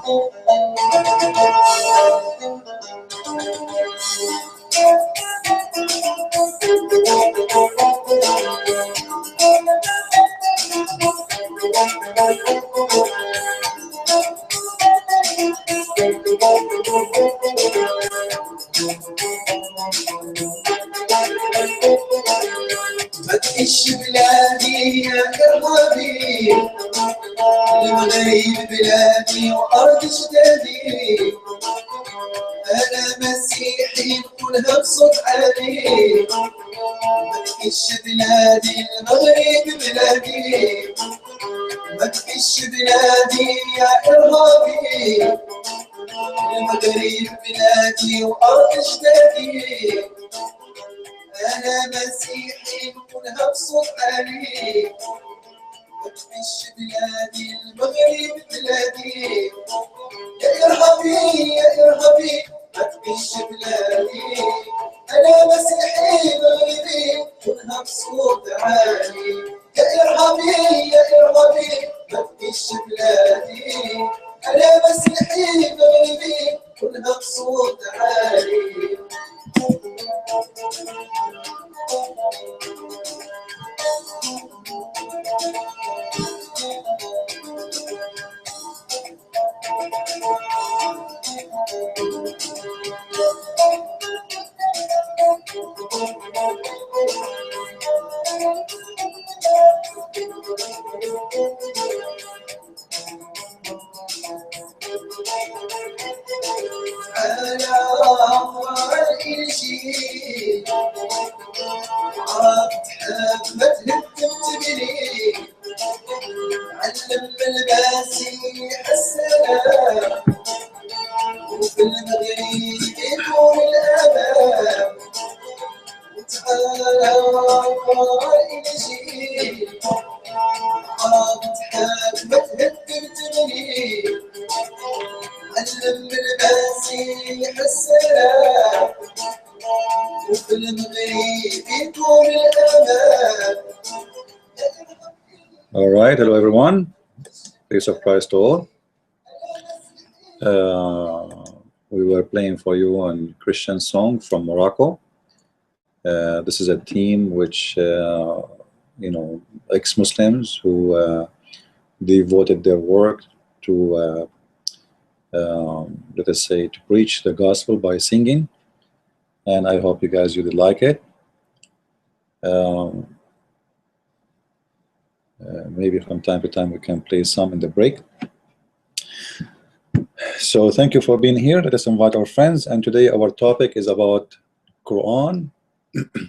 ما تقش بلادي يا إرهابي، المغرب بلادي وأرض جدادي، أنا مسيحي كلها بصوت عالي. ما تقش بلادي المغرب بلادي، ما تقش بلادي يا إرهابي، المغرب بلادي وأرض جدادي، أنا مسيحي كلها بصوت عالي. ما تقش بلادي المغرب بلادي، يا إرهابي يا إرهابي ما تقش بلادي، أنا مسيحي مغربي كلها بصوت عالي. يا إرهابي يا إرهابي ما تقش بلادي، أنا مسيحي مغربي كلها بصوت عالي. على أمر الإنجيل عرفت حاب ما تهدم تبني، علم المسيح السلام وفي المغرب يكون الأمان. تعالى أمر الإنجيل عرفت حاب ما تهدم تبني، علم المسيح السلام وفي المغرب يكون الأمان. All right, hello everyone. Peace of Christ to all. We were playing for you a Christian song from Morocco. This is a team which, you know, ex-Muslims who devoted their work to, let us say, to preach the gospel by singing. And I hope you guys really like it. Maybe from time to time we can play some in the break. So thank you for being here. Let us invite our friends. And today our topic is about Quran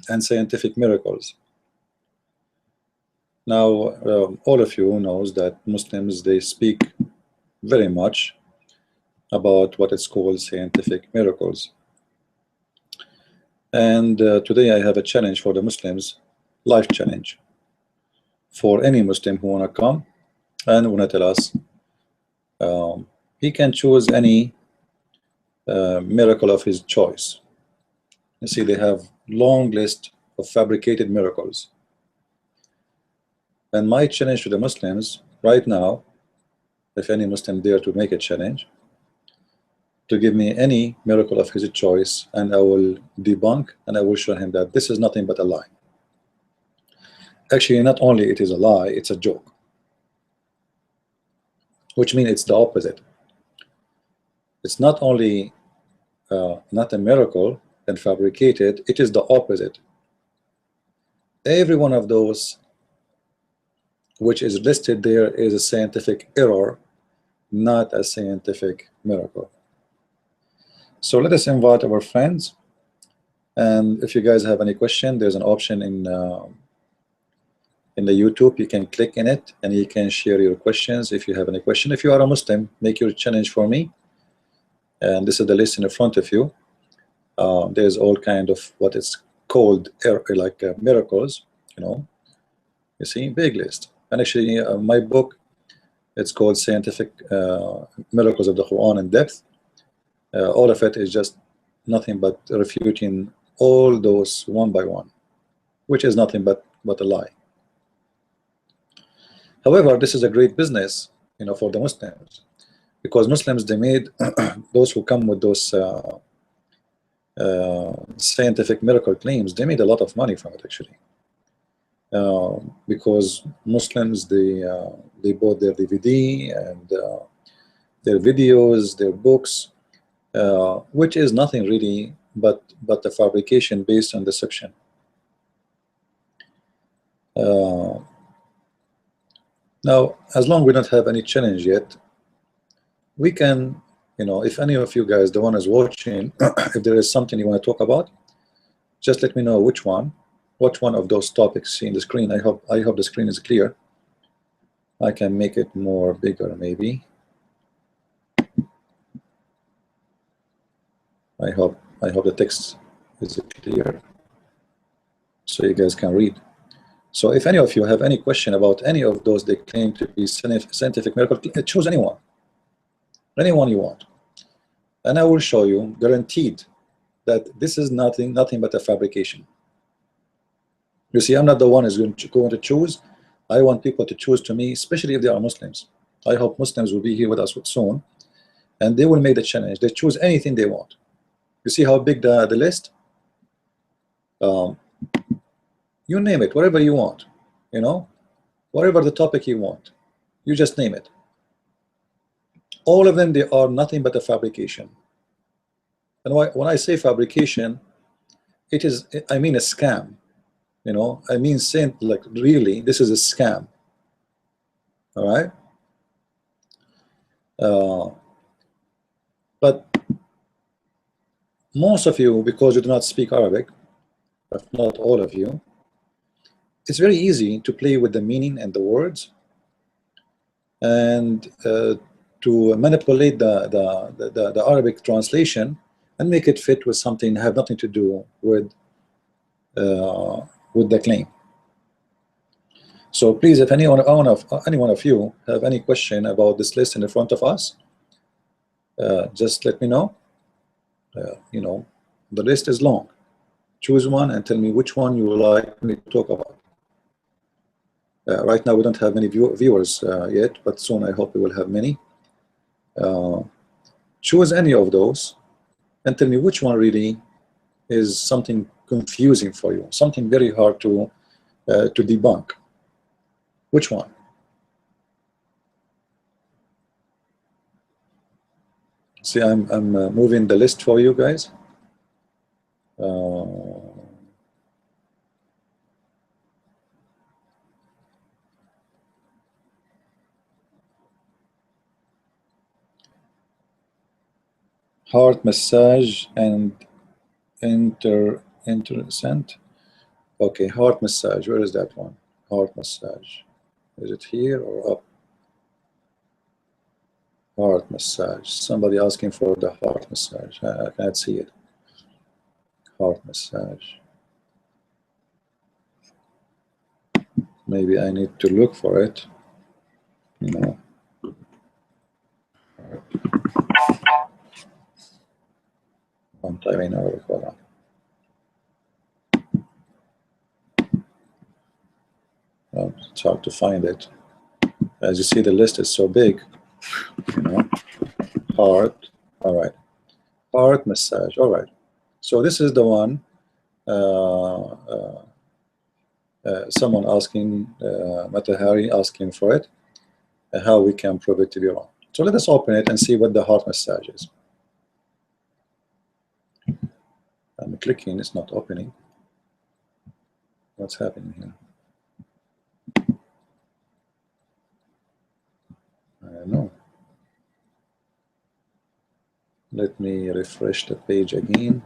and scientific miracles. Now, all of you knows that Muslims, they speak very much about what is called scientific miracles. And today I have a challenge for the Muslims, life challenge, for any Muslim who wanna come and wanna tell us. He can choose any miracle of his choice. You see, they have long list of fabricated miracles. And my challenge to the Muslims right now, if any Muslim dare to make a challenge, to give me any miracle of his choice, and I will debunk and I will show him that this is nothing but a lie. Actually, not only it is a lie, it's a joke, which means it's the opposite. It's not only not a miracle and fabricated, it is the opposite. Every one of those which is listed there is a scientific error, not a scientific miracle. So let us invite our friends, and if you guys have any question, there's an option in the YouTube. You can click in it and you can share your questions if you have any question. If you are a Muslim, make your challenge for me. And this is the list in the front of you. There's all kind of what is called miracles, you know. You see, big list. And actually, my book, it's called Scientific Miracles of the Quran in Depth. All of it is just nothing but refuting all those one by one, which is nothing but a lie. However, this is a great business, you know, for the Muslims. because Muslims, they made those who come with those scientific miracle claims, they made a lot of money from it actually, because Muslims, they bought their DVD and their videos, their books, which is nothing really but the fabrication based on deception. Now, as long as we don't have any challenge yet, we can, you know, if any of you guys, the one is watching, if there is something you want to talk about, just let me know which one of those topics. See in the screen. I hope the screen is clear. I can make it more bigger maybe. I hope the text is clear so you guys can read. So if any of you have any question about any of those they claim to be scientific miracle, choose anyone you want, and I will show you, guaranteed, that this is nothing but a fabrication. You see, I'm not the one who's going to choose. I want people to choose to me, especially if they are Muslims. I hope Muslims will be here with us soon, and they will make the challenge. They choose anything they want. You see how big the list? You name it, whatever you want, you know, whatever the topic you want, you just name it. All of them, they are nothing but a fabrication. And when I say fabrication, it is, I mean a scam, you know, I mean saying like really this is a scam. All right, but most of you, because you do not speak Arabic, if not all of you, it's very easy to play with the meaning and the words, and to manipulate the Arabic translation and make it fit with something that have nothing to do with the claim. So please, if any one of you have any question about this list in front of us, just let me know. You know, the list is long. Choose one and tell me which one you would like me to talk about. Right now we don't have many viewers yet, but soon I hope we will have many. Choose any of those and tell me which one really is something confusing for you, something very hard to debunk. Which one? See, I'm moving the list for you guys. Heart massage and intercent. Okay, heart massage. Where is that one? Heart massage. Is it here or up? Heart massage. Somebody asking for the heart massage. I can't see it. Heart massage. Maybe I need to look for it. No. I'm typing Arabic. Hold on. Well, it's hard to find it. As you see, the list is so big. You know, heart. All right. Heart massage. All right. So this is the one. Someone asking, Matahari asking for it. How we can prove it to be wrong. So let us open it and see what the heart massage is. I'm clicking, it's not opening. What's happening here? I don't know. Let me refresh the page again.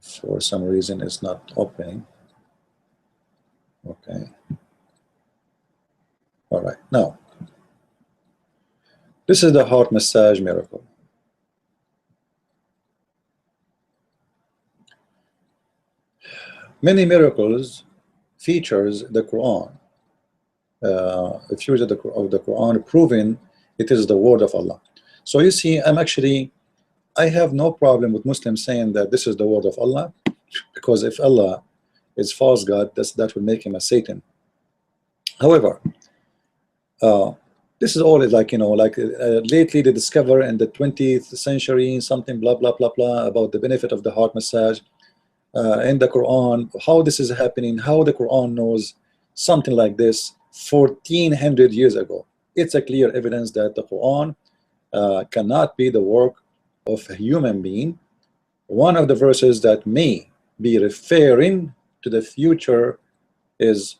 For some reason, it's not opening. Okay. All right. Now, this is the heart massage miracle. Many miracles features the Quran. A few of the Quran proving it is the word of Allah. So you see, I have no problem with Muslims saying that this is the word of Allah, because if Allah is false God, that would make him a Satan. However, This is all like, you know, like lately they discover in the 20th century something blah blah blah blah about the benefit of the heart massage in the Quran, how this is happening, how the Quran knows something like this 1400 years ago. It's a clear evidence that the Quran cannot be the work of a human being. One of the verses that may be referring to the future is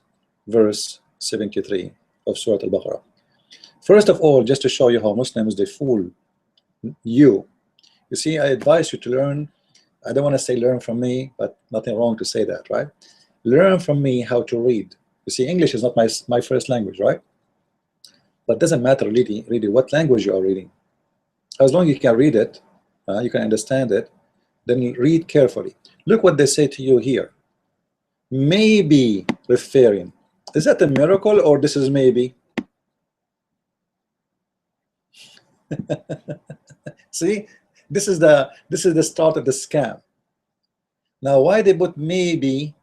verse 73 of Surah Al-Baqarah. First of all, just to show you how Muslims, they fool you. You see, I advise you to learn. I don't want to say learn from me, but nothing wrong to say that, right? Learn from me how to read. You see, English is not my first language, right? But it doesn't matter really what language you are reading. As long as you can read it, you can understand it, then you read carefully. Look what they say to you here. Maybe referring. Is that a miracle or this is maybe? See, this is the start of the scam. Now, why they put maybe?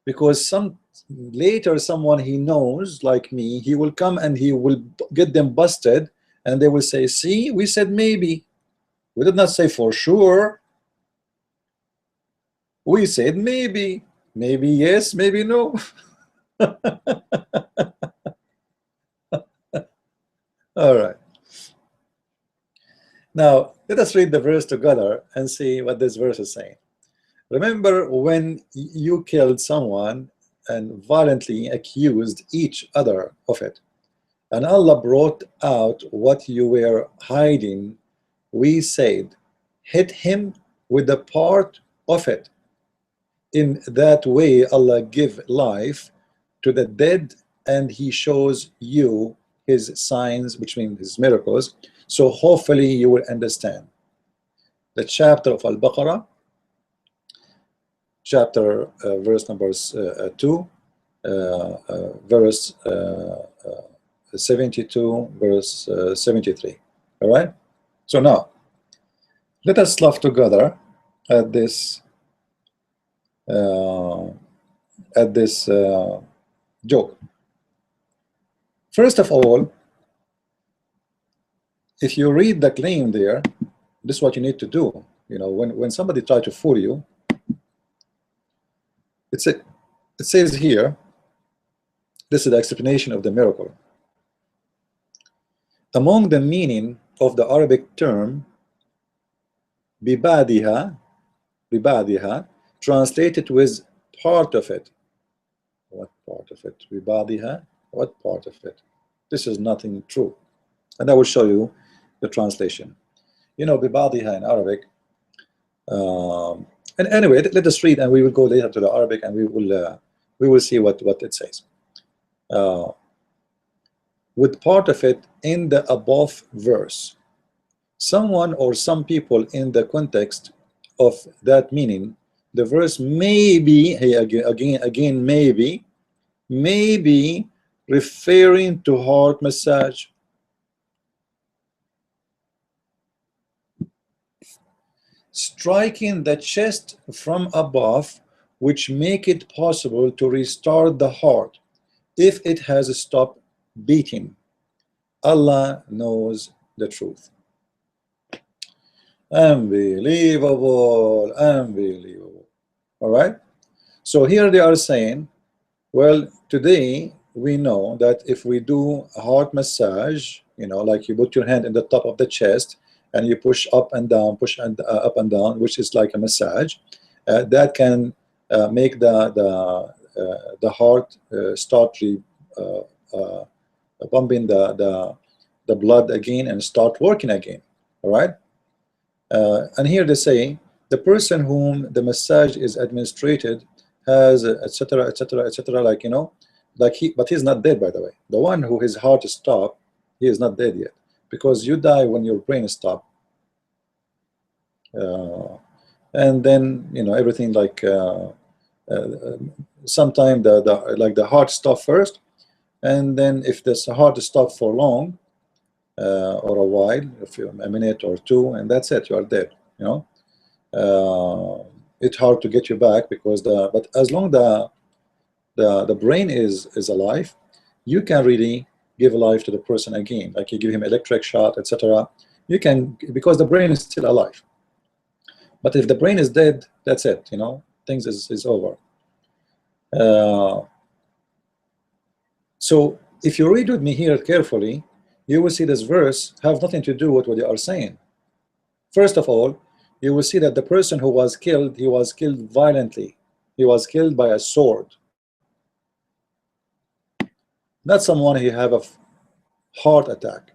Because later someone he knows, like me, he will come and he will get them busted, and they will say, see, we said maybe. We did not say for sure. We said maybe. Maybe yes, maybe no. All right. Now, let us read the verse together and see what this verse is saying. Remember when you killed someone and violently accused each other of it, and Allah brought out what you were hiding, we said, hit him with the part of it. In that way, Allah give life to the dead, and He shows you His signs, which means His miracles. So hopefully you will understand. The chapter of Al-Baqarah, chapter verse numbers 2, verse 72, verse 73. All right. So now, let us laugh together at this joke. First of all, if you read the claim there, this is what you need to do. You know, when somebody tries to fool you, it says here, this is the explanation of the miracle. Among the meaning of the Arabic term bibadiha, translated with part of it. What part of it? Bibadiha, what part of it? This is nothing true. And I will show you the translation. You know, bibadiha in Arabic. And anyway, let us read, and we will go later to the Arabic, and we will see what it says. With part of it in the above verse, someone or some people in the context of that meaning, the verse may be, hey, again may be referring to heart massage. Striking the chest from above, which make it possible to restart the heart if it has stopped beating. Allah knows the truth. Unbelievable, unbelievable. All right. So here they are saying, well, today we know that if we do a heart massage, you know, like you put your hand in the top of the chest and you push up and down, up and down, which is like a massage, that can make the heart start pumping the blood again and start working again. All right. And here they say the person whom the massage is administered has etc., like, you know, like but he's not dead, by the way. The one who his heart is stopped, he is not dead yet, because you die when your brain is stopped. And then, you know, everything like sometime the heart stop first, and then if this heart is stopped for long or a while, a minute or two, and that's it, you are dead. You know, it's hard to get you back, because but as long the brain is alive, you can really give life to the person again, like you give him electric shot, etc. You can, because the brain is still alive. But if the brain is dead, that's it, you know, things is over. So if you read with me here carefully, you will see this verse have nothing to do with what you are saying. First of all, you will see that the person who was killed, he was killed violently. He was killed by a sword. Not someone who have a heart attack.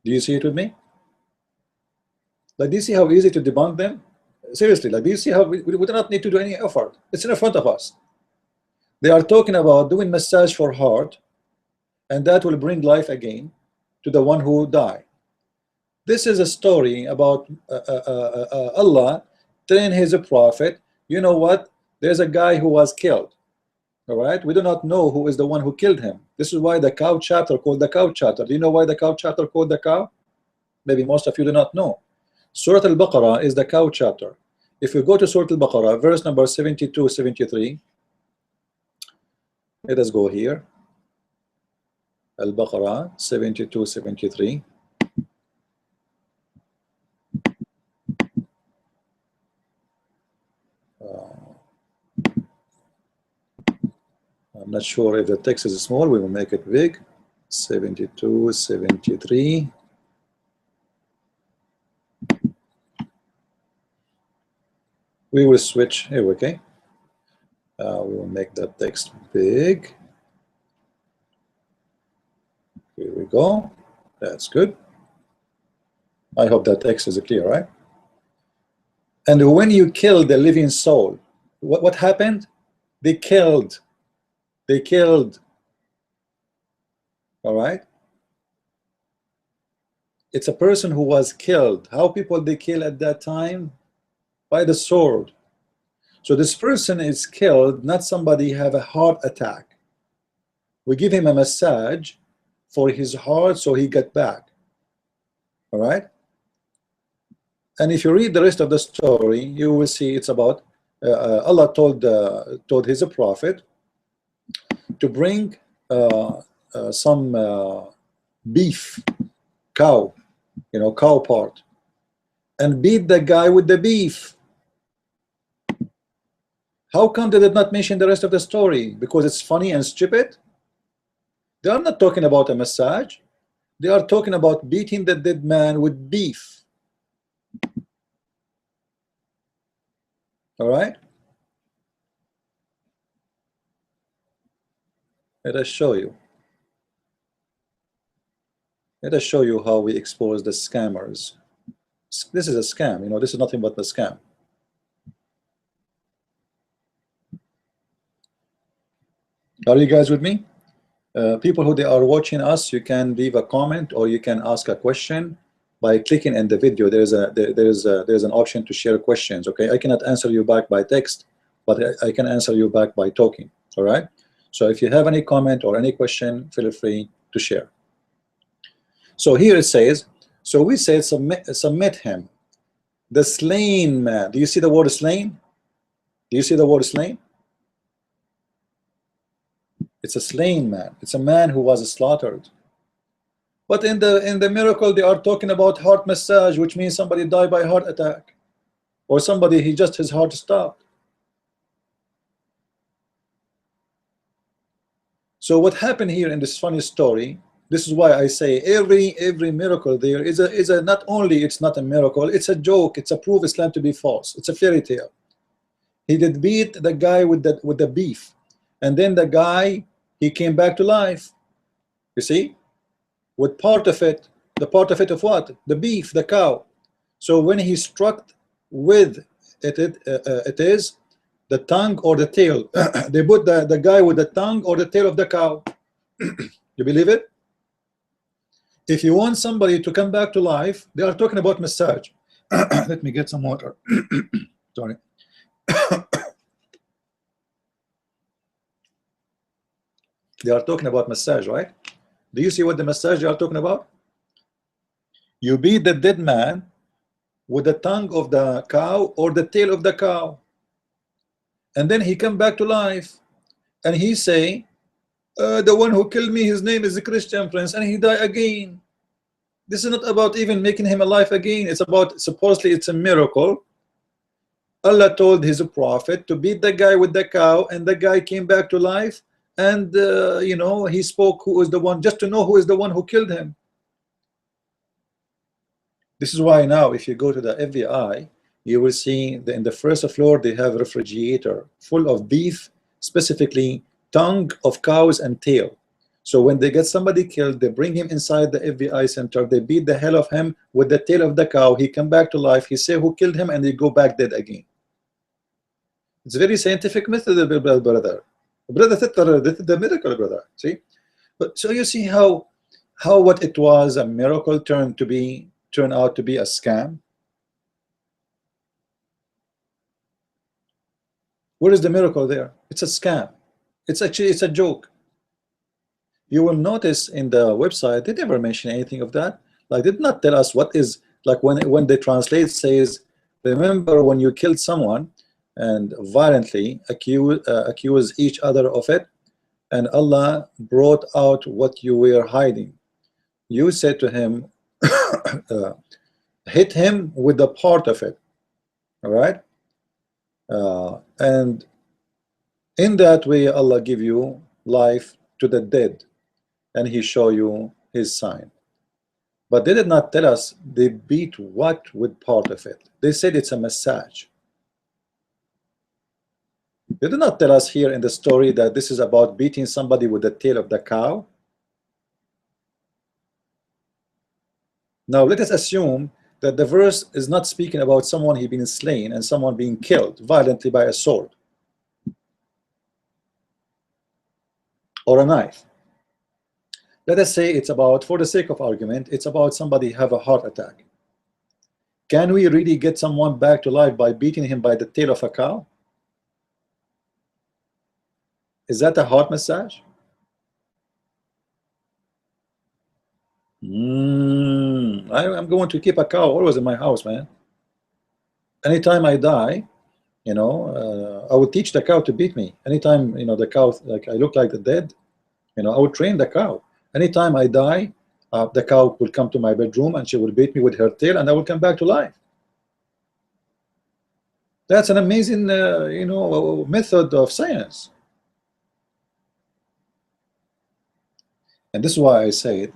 Do you see it with me? Like, do you see how easy to debunk them? Seriously, like, do you see how we do not need to do any effort? It's in front of us. They are talking about doing massage for heart, and that will bring life again to the one who died. This is a story about Allah telling his prophet, you know what? There's a guy who was killed. All right, we do not know who is the one who killed him. This is why the cow chapter called the cow chapter. Do you know why the cow chapter called the cow? Maybe most of you do not know. Surah Al-Baqarah is the cow chapter. If you go to Surah Al-Baqarah, verse number 72, 73, let us go here. Al-Baqarah 72, 73. I'm not sure if the text is small, we will make it big. 72, 73. We will switch here, okay? We will make that text big. Here we go. That's good. I hope that text is clear, right? And when you kill the living soul, what happened? They killed. They killed. All right? It's a person who was killed. How people they kill at that time? By the sword. So this person is killed, not somebody have a heart attack. We give him a massage for his heart so he get back. All right? And if you read the rest of the story, you will see it's about Allah told his prophet to bring some beef, cow, you know, cow part, and beat the guy with the beef. How come they did not mention the rest of the story? Because it's funny and stupid? They are not talking about a massage. They are talking about beating the dead man with beef. All right? Let us show you. Let us show you how we expose the scammers. This is a scam, you know, this is nothing but a scam. Are you guys with me? People who they are watching us, you can leave a comment or you can ask a question by clicking in the video. There's an option to share questions. Okay, I cannot answer you back by text, but I can answer you back by talking. All right. So if you have any comment or any question, feel free to share. So here it says, so we said submit him, the slain man. Do you see the word slain? Do you see the word slain? It's a slain man. It's a man who was slaughtered. But in the miracle, they are talking about heart massage, which means somebody died by heart attack, or somebody his heart stopped. So what happened here in this funny story? This is why I say every miracle there is a not only it's not a miracle, it's a joke. It's a proof Islam to be false. It's a fairy tale. He did beat the guy with the beef, and then the guy, he came back to life. You see, with part of it, the part of it of what? The beef, the cow. So when he struck with it, it is the tongue or the tail. They put the guy with the tongue or the tail of the cow. You believe it? If you want somebody to come back to life, they are talking about massage. Let me get some water. Sorry. They are talking about massage, right? Do you see what the massage they are talking about? You beat the dead man with the tongue of the cow or the tail of the cow, and then he come back to life, and he say, The one who killed me, his name is the Christian prince, and he died again. This is not about even making him alive again. It's about, supposedly it's a miracle. Allah told his prophet to beat the guy with the cow, and the guy came back to life, and you know, he spoke who is the one, just to know who is the one who killed him. This is why now if you go to the FBI, you will see that in the first floor they have a refrigerator full of beef, specifically tongue of cows and tail. So when they get somebody killed, they bring him inside the FBI center, they beat the hell of him with the tail of the cow, he come back to life, he say who killed him, and they go back dead again. It's a very scientific method, brother. Brother, this is the miracle, brother. See? But so you see how what it was a miracle turned out to be a scam. What is the miracle there? It's a scam. It's actually, it's a joke. You will notice in the website they never mention anything of that. Like, they did not tell us what is, like when they translate says, remember when you killed someone and violently accuse each other of it, and Allah brought out what you were hiding. You said to him, hit him with the part of it. All right, and in that way Allah give you life to the dead, and he show you his sign. But they did not tell us they beat what with part of it. They said it's a massage. They did not tell us here in the story that this is about beating somebody with the tail of the cow. Now let us assume that the verse is not speaking about someone he been slain and someone being killed violently by a sword or a knife. Let us say it's about, for the sake of argument, it's about somebody have a heart attack. Can we really get someone back to life by beating him by the tail of a cow? Is that a heart massage? I'm going to keep a cow always in my house, man. Anytime I die, you know, I would teach the cow to beat me. Anytime, you know, the cow, like I look like the dead, you know, I would train the cow. Anytime I die, the cow will come to my bedroom and she will beat me with her tail, and I will come back to life. That's an amazing, you know, method of science. And this is why I say it.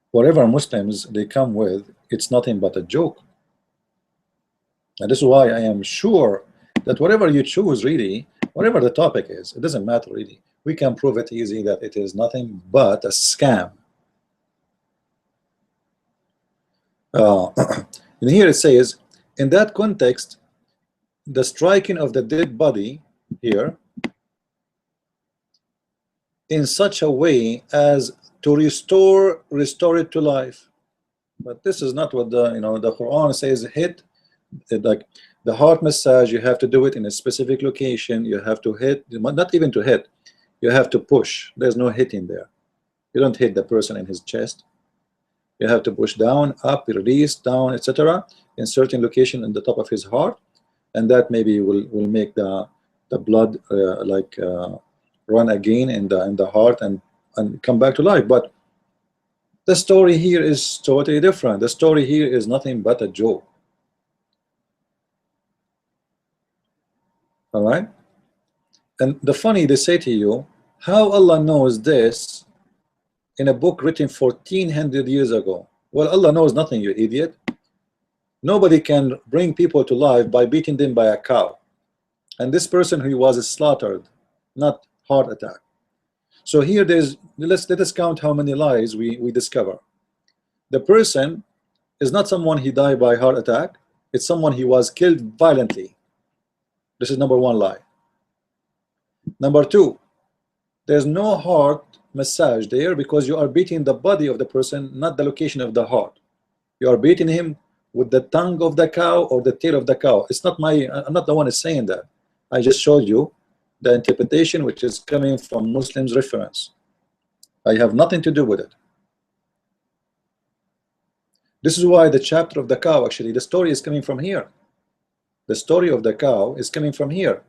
Whatever Muslims they come with, it's nothing but a joke. And this is why I am sure that whatever you choose, really, whatever the topic is, it doesn't matter really. We can prove it easy that it is nothing but a scam. And here it says, in that context, the striking of the dead body here in such a way as to restore it to life. But this is not what the, you know, the Quran says. Hit it, like the heart massage, you have to do it in a specific location. You have to hit, not even to hit, you have to push. There's no hitting there. You don't hit the person in his chest. You have to push down, up, release, down, etc. in certain location in the top of his heart, and that maybe will make the blood run again in the heart and come back to life. But the story here is totally different. The story here is nothing but a joke. All right, and the funny, they say to you, how Allah knows this in a book written 1400 years ago? Well, Allah knows nothing, you idiot. Nobody can bring people to life by beating them by a cow. And this person who was slaughtered, not heart attack. So here there's, let us count how many lies we discover. The person is not someone he died by heart attack, it's someone he was killed violently. This is number one lie. Number two, there's no heart massage there because you are beating the body of the person, not the location of the heart. You are beating him with the tongue of the cow or the tail of the cow. It's not my, I'm not the one saying that. I just showed you the interpretation which is coming from Muslims' reference. I have nothing to do with it. This is why the chapter of the cow, actually, the story is coming from here. The story of the cow is coming from here.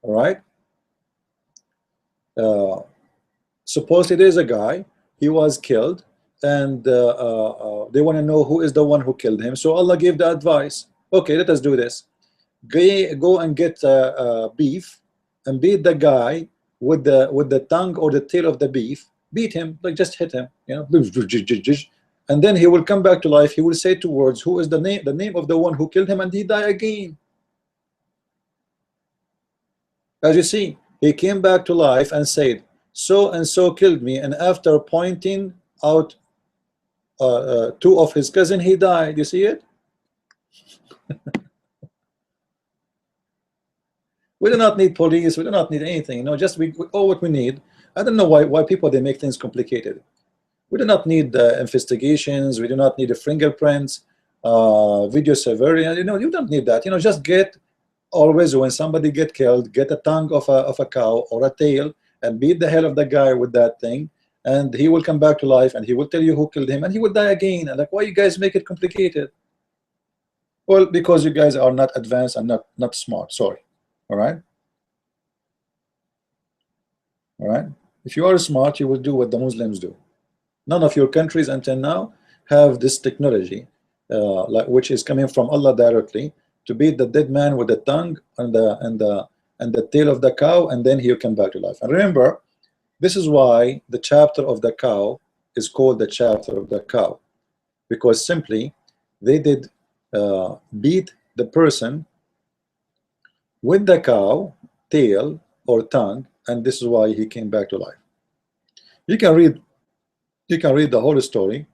All right. supposedly there's a guy, he was killed, and they want to know who is the one who killed him. So Allah gave the advice, okay, let us do this. Go and get beef and beat the guy with the tongue or the tail of the beef. Beat him, like just hit him, you know, and then he will come back to life. He will say two words, who is the name of the one who killed him, and he die again. As you see, he came back to life and said, so and so killed me, and after pointing out two of his cousin, he died. You see it? We do not need police, we do not need anything, you know, just all what we need. I don't know why people they make things complicated. We do not need investigations, we do not need fingerprints, video surveillance, you know, you don't need that, you know, just get, always when somebody get killed, get a tongue of a cow or a tail and beat the hell of the guy with that thing, and he will come back to life and he will tell you who killed him, and he will die again. And like, why you guys make it complicated? Well, because you guys are not advanced and not smart. Sorry. All right. All right. If you are smart, you will do what the Muslims do. None of your countries until now have this technology, which is coming from Allah directly, to beat the dead man with the tongue and the tail of the cow, and then he'll come back to life. And remember, this is why the chapter of the cow is called the chapter of the cow, because simply they did beat the person with the cow tail or tongue, and this is why he came back to life. You can read the whole story.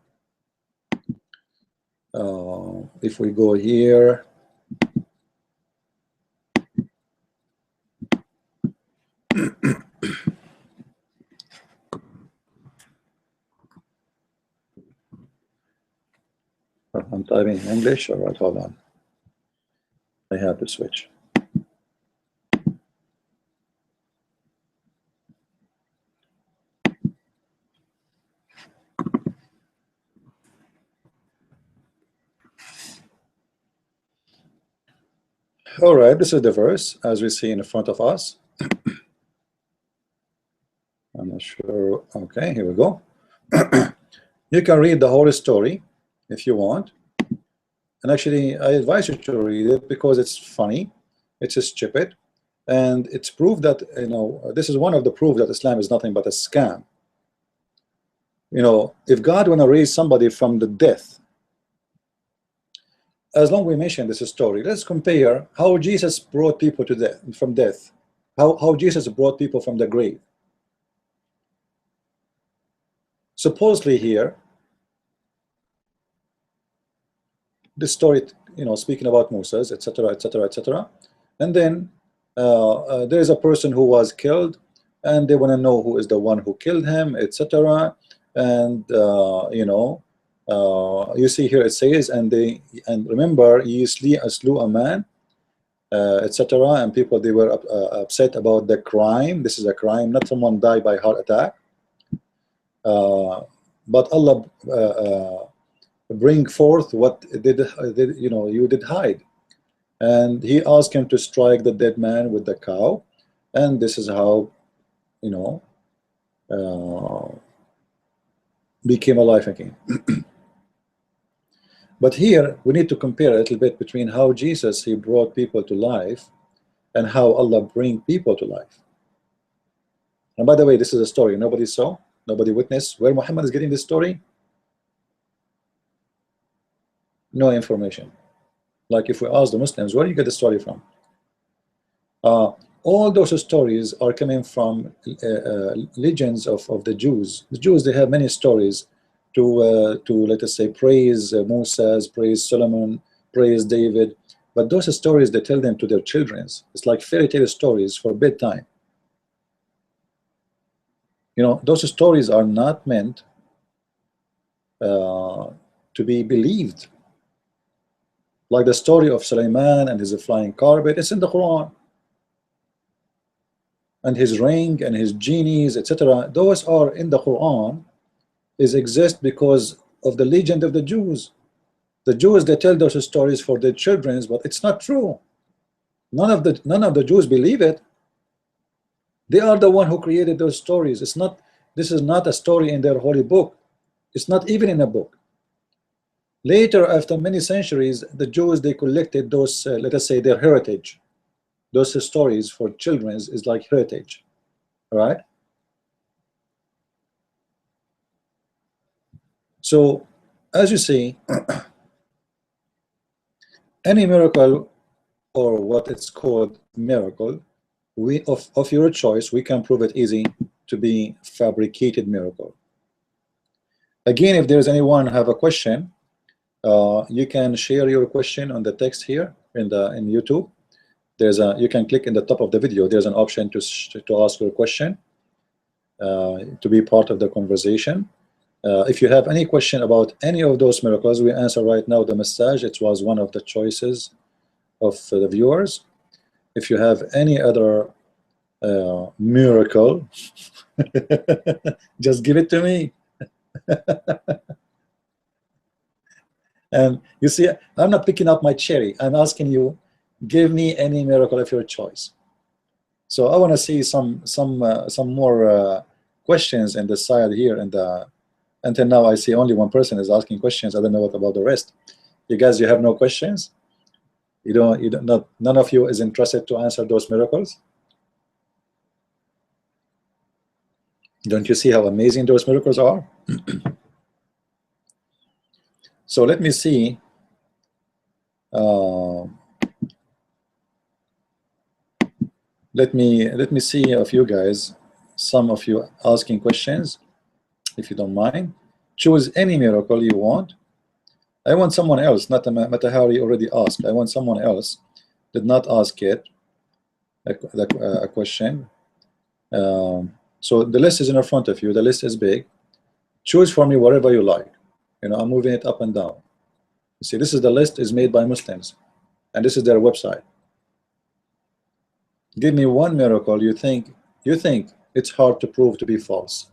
If we go here, I'm typing in English. All right, hold on. I have to switch. All right, this is the verse as we see in front of us. I'm not sure. Okay, here we go. You can read the whole story if you want. And actually, I advise you to read it because it's funny, it's stupid, and it's proof that, you know, this is one of the proof that Islam is nothing but a scam. You know, if God want to raise somebody from the death, as long as we mention this story, let's compare how Jesus brought people to death, from death, how Jesus brought people from the grave. Supposedly here, this story, you know, speaking about Moses, etc., etc., etc., and then there is a person who was killed, and they want to know who is the one who killed him, etc. And you know, you see here it says, and remember, he slew a man, etc. And people, they were upset about the crime. This is a crime, not someone died by heart attack. But Allah bring forth what did you know, you did hide, and he asked him to strike the dead man with the cow, and this is how, you know, became alive again. But here we need to compare a little bit between how Jesus, he brought people to life, and how Allah bring people to life. And by the way, this is a story nobody saw, nobody witnessed. Where Muhammad is getting this story, no information. Like if we ask the Muslims, where do you get the story from? All those stories are coming from legends of the Jews. The Jews, they have many stories to let us say praise Moses, praise Solomon, praise David. But those stories, they tell them to their children. It's like fairy tale stories for bedtime. You know, those stories are not meant to be believed. Like the story of Sulaiman and his flying carpet, it's in the Quran. And his ring and his genies, etc. Those are in the Quran, exist because of the legend of the Jews. The Jews, they tell those stories for their children, but it's not true. None of the Jews believe it. They are the one who created those stories. It's not, this is not a story in their holy book. It's not even in a book. Later, after many centuries, the Jews, they collected those, let us say, their heritage. Those stories for children is like heritage, all right? So, as you see, any miracle, or what it's called miracle, we of your choice, we can prove it easy to be fabricated miracle. Again, if there's anyone have a question, you can share your question on the text here in YouTube. There's a, you can click in the top of the video. There's an option to ask your question, to be part of the conversation. If you have any question about any of those miracles, we answer right now the message. It was one of the choices of the viewers. If you have any other miracle, just give it to me. And you see, I'm not picking up my cherry. I'm asking you, give me any miracle of your choice. So I want to see some more questions in the side here. And until now, I see only one person is asking questions. I don't know what about the rest. You guys, you have no questions? You don't, none of you is interested to answer those miracles? Don't you see how amazing those miracles are? So let me see. Let me see of you guys, some of you asking questions, if you don't mind. Choose any miracle you want. I want someone else, not Matahari already asked. I want someone else did not ask yet a question. So the list is in front of you. The list is big. Choose for me whatever you like. You know, I'm moving it up and down. You see, this is the list is made by Muslims, and this is their website. Give me one miracle you think it's hard to prove to be false,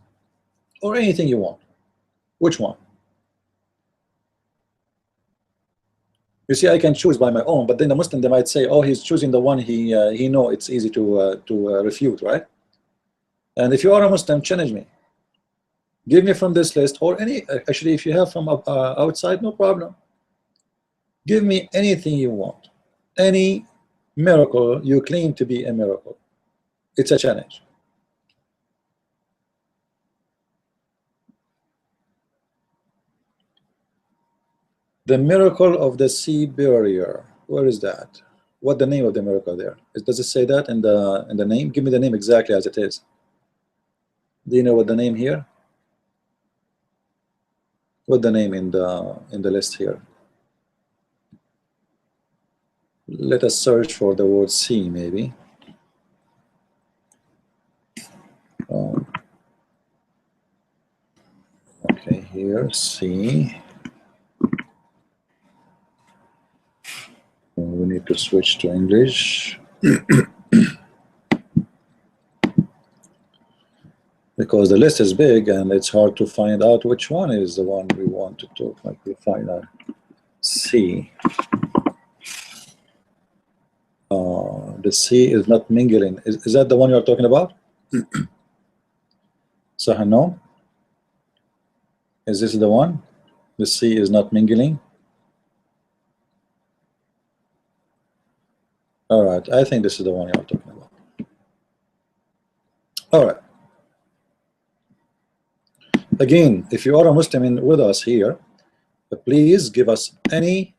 or anything you want. Which one? You see, I can choose by my own, but then the Muslim, they might say, oh, he's choosing the one he know it's easy to refute, right? And if you are a Muslim, challenge me. Give me from this list, or any, actually, if you have from outside, no problem. Give me anything you want, any miracle you claim to be a miracle. It's a challenge. The miracle of the sea barrier. Where is that? What the name of the miracle there? Does it say that in the name? Give me the name exactly as it is. Do you know what the name here? What the name in the list here? Let us search for the word sea, maybe. Okay, here, sea. We need to switch to English. Because the list is big and it's hard to find out which one is the one we want to talk. Like we find out sea. The sea is not mingling. Is that the one you're talking about? Sahano? Is this the one? The sea is not mingling? All right, I think this is the one you're talking about. All right. Again, if you are a Muslim with us here, please give us any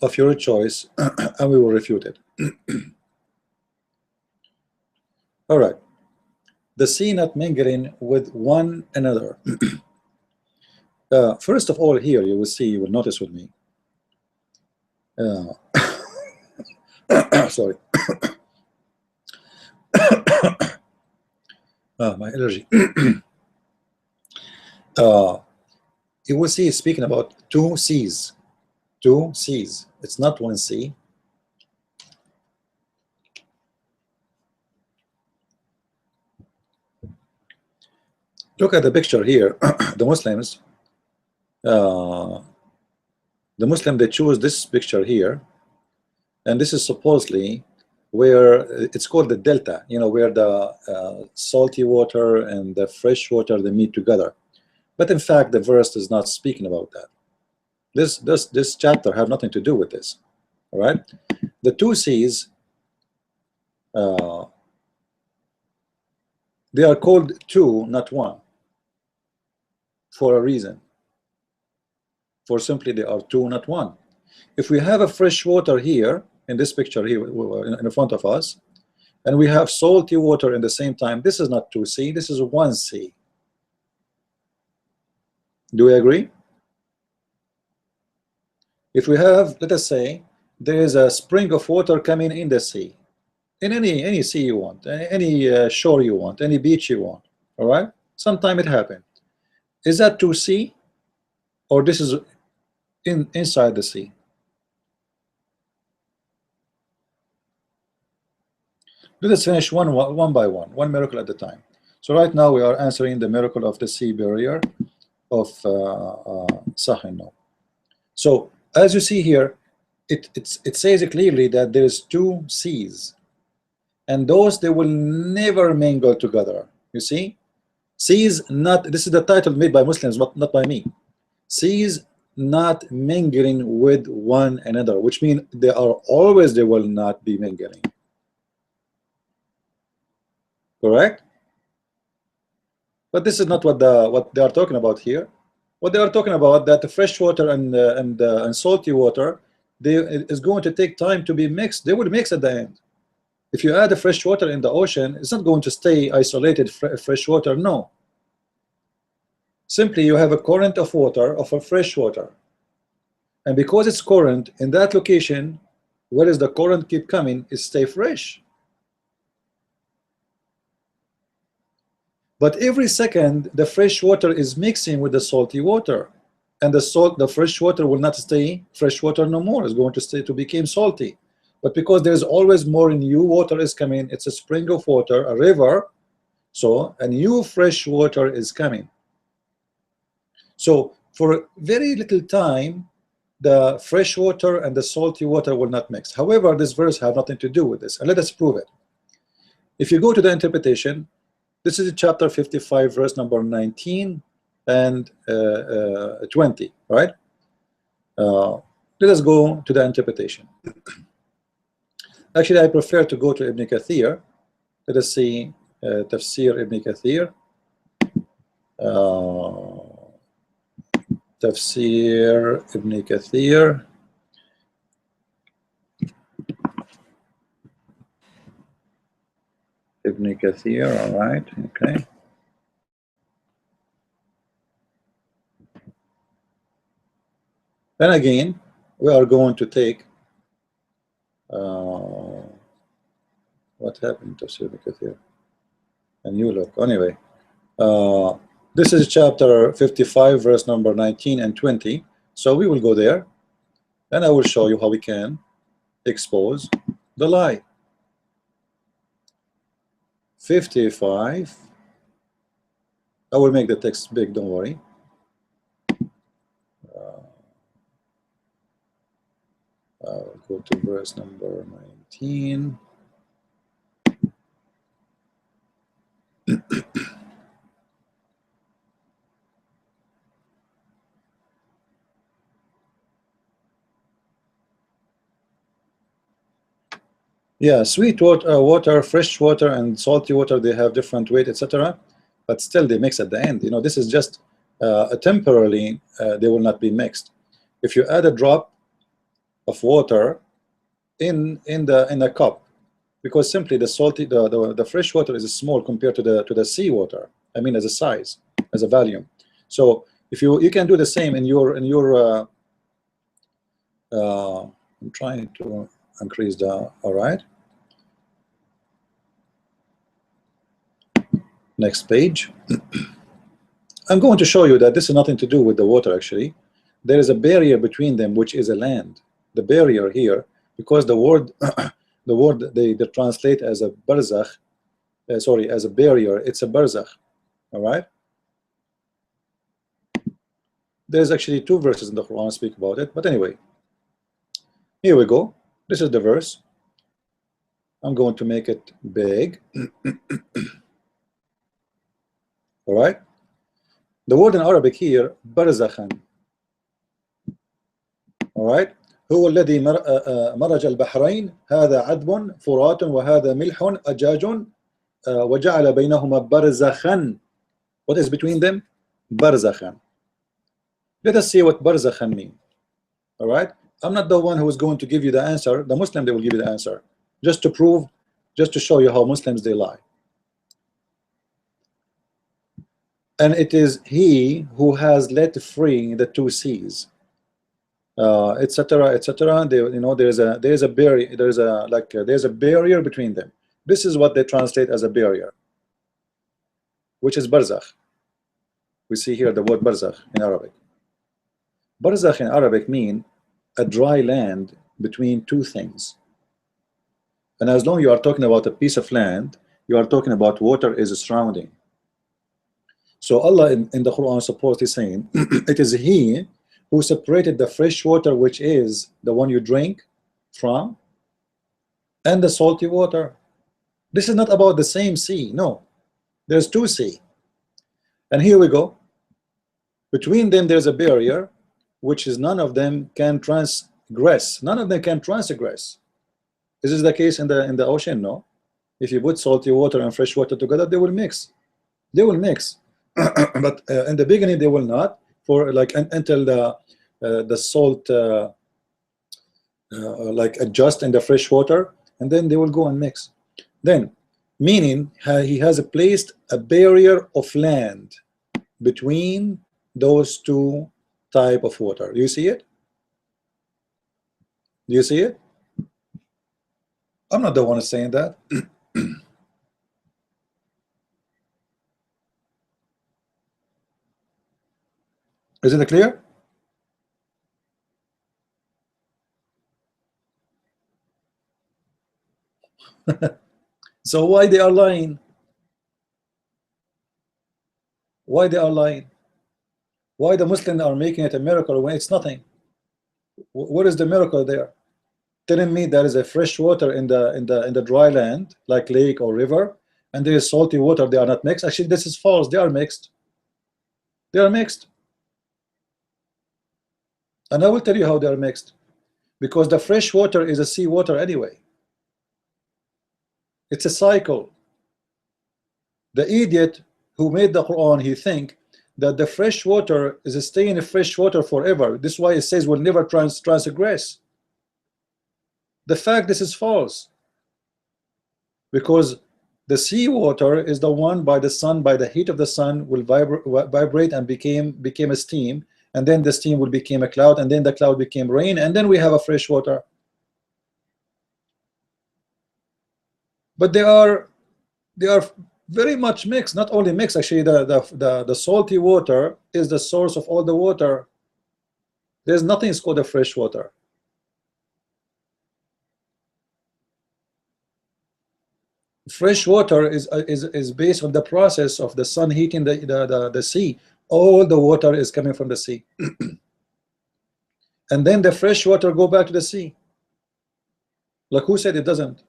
of your choice and we will refute it. All right. The sea not mingling with one another. First of all, here you will see, you will notice with me. Sorry. My allergy. You will see speaking about two seas. Two seas. It's not one sea. Look at the picture here. The Muslims, they choose this picture here, and this is supposedly where it's called the delta, you know, where the salty water and the fresh water, they meet together. But in fact, the verse is not speaking about that. This chapter have nothing to do with this. All right, the two seas, they are called two, not one, for a reason. For simply they are two, not one. If we have a fresh water here in this picture here in front of us, and we have salty water in the same time, this is not two sea, this is one sea. Do we agree? If we have, let us say, there is a spring of water coming in the sea, in any sea you want, any shore you want, any beach you want, all right? Sometime it happened. Is that to sea, or this is inside the sea? Let us finish one by one miracle at a time. So right now we are answering the miracle of the sea barrier of Sahino. So as you see here, it says clearly that there is two seas, and those, they will never mingle together. You see, seas not, this is the title made by Muslims, but not by me. Seas not mingling with one another, which means they are always, they will not be mingling. Correct? But this is not what they are talking about here. What they are talking about, that the fresh water and salty water, it is going to take time to be mixed. They will mix at the end. If you add the fresh water in the ocean, it's not going to stay isolated fresh water. No. Simply you have a current of water, of a fresh water, and because it's current in that location, where is the current keep coming, it stay fresh. But every second the fresh water is mixing with the salty water, and the fresh water will not stay fresh water no more. It's going to stay to become salty. But because there's always more new water is coming, it's a spring of water, a river, so a new fresh water is coming. So for very little time, the fresh water and the salty water will not mix. However, this verse have nothing to do with this, and let us prove it. If you go to the interpretation, this is chapter 55, verse number 19 and 20, right? Let us go to the interpretation. Actually, I prefer to go to Ibn Kathir. Let us see Tafsir Ibn Kathir. Tafsir Ibn Kathir. Ibn Kathir, all right, okay. Then again, we are going to take what happened to Tafsir Ibn Kathir? A new look. Anyway, this is chapter 55, verse number 19 and 20. So we will go there, and I will show you how we can expose the lie. 55. I will make the text big, don't worry. I'll go to verse number 19. Yeah, sweet water, fresh water, and salty water, they have different weight, etc. But still, they mix at the end. You know, this is just temporarily. They will not be mixed. If you add a drop of water in the cup, because simply the salty, the fresh water is small compared to the sea water. I mean, as a size, as a volume. So if you can do the same in your I'm trying to increase the, all right. Next page. I'm going to show you that this is nothing to do with the water. Actually, there is a barrier between them, which is a land. The barrier here, because the word the word they translate as a barzakh, sorry, as a barrier, it's a barzakh. All right. There's actually two verses in the Quran speak about it, but anyway, here we go. This is the verse. I'm going to make it big. All right. The word in Arabic here, barzakhan. All right. هو الذي مرج البحرين هذا عذب فرات وهذا ملح أجاج وجعل بينهما برزخا. What is between them? Barzakhan. Let us see what barzakhan mean. All right. I'm not the one who is going to give you the answer. The Muslim, they will give you the answer, just to prove, just to show you how Muslims they lie. And it is he who has let free the two seas, etc., etc. You know, there's a barrier, there's a barrier between them. This is what they translate as a barrier, which is barzakh. We see here the word barzakh in Arabic. Barzakh in Arabic mean a dry land between two things. And as long as you are talking about a piece of land, you are talking about water is surrounding. So Allah in the Quran supposedly saying it is He who separated the fresh water, which is the one you drink from, and the salty water. This is not about the same sea. No, there's two sea. And here we go. Between them there's a barrier, which is none of them can transgress. None of them can transgress. Is this the case in the ocean? No. If you put salty water and fresh water together, they will mix. They will mix. But in the beginning they will not, for like until the salt like adjust in the fresh water, and then they will go and mix. Then, meaning he has placed a barrier of land between those two type of water. Do you see it? Do you see it? I'm not the one saying that. Is it clear? So why they are lying? Why they are lying? Why the Muslims are making it a miracle when it's nothing? What is the miracle there? Telling me there is a fresh water in the dry land, like lake or river, and there is salty water. They are not mixed. Actually, this is false. They are mixed. They are mixed. And I will tell you how they are mixed. Because the fresh water is a sea water anyway. It's a cycle. The idiot who made the Quran, he think that the fresh water is staying in fresh water forever. This is why it says will never transgress. The fact this is false. Because the sea water is the one by the sun, by the heat of the sun, will vibrate and became a steam, and then the steam will become a cloud, and then the cloud became rain, and then we have a fresh water. But they are very much mixed. Not only mixed, actually the salty water is the source of all the water. There's nothing called a fresh water. Fresh water is based on the process of the sun heating the sea. All the water is coming from the sea. And then the fresh water go back to the sea. Like who said it doesn't?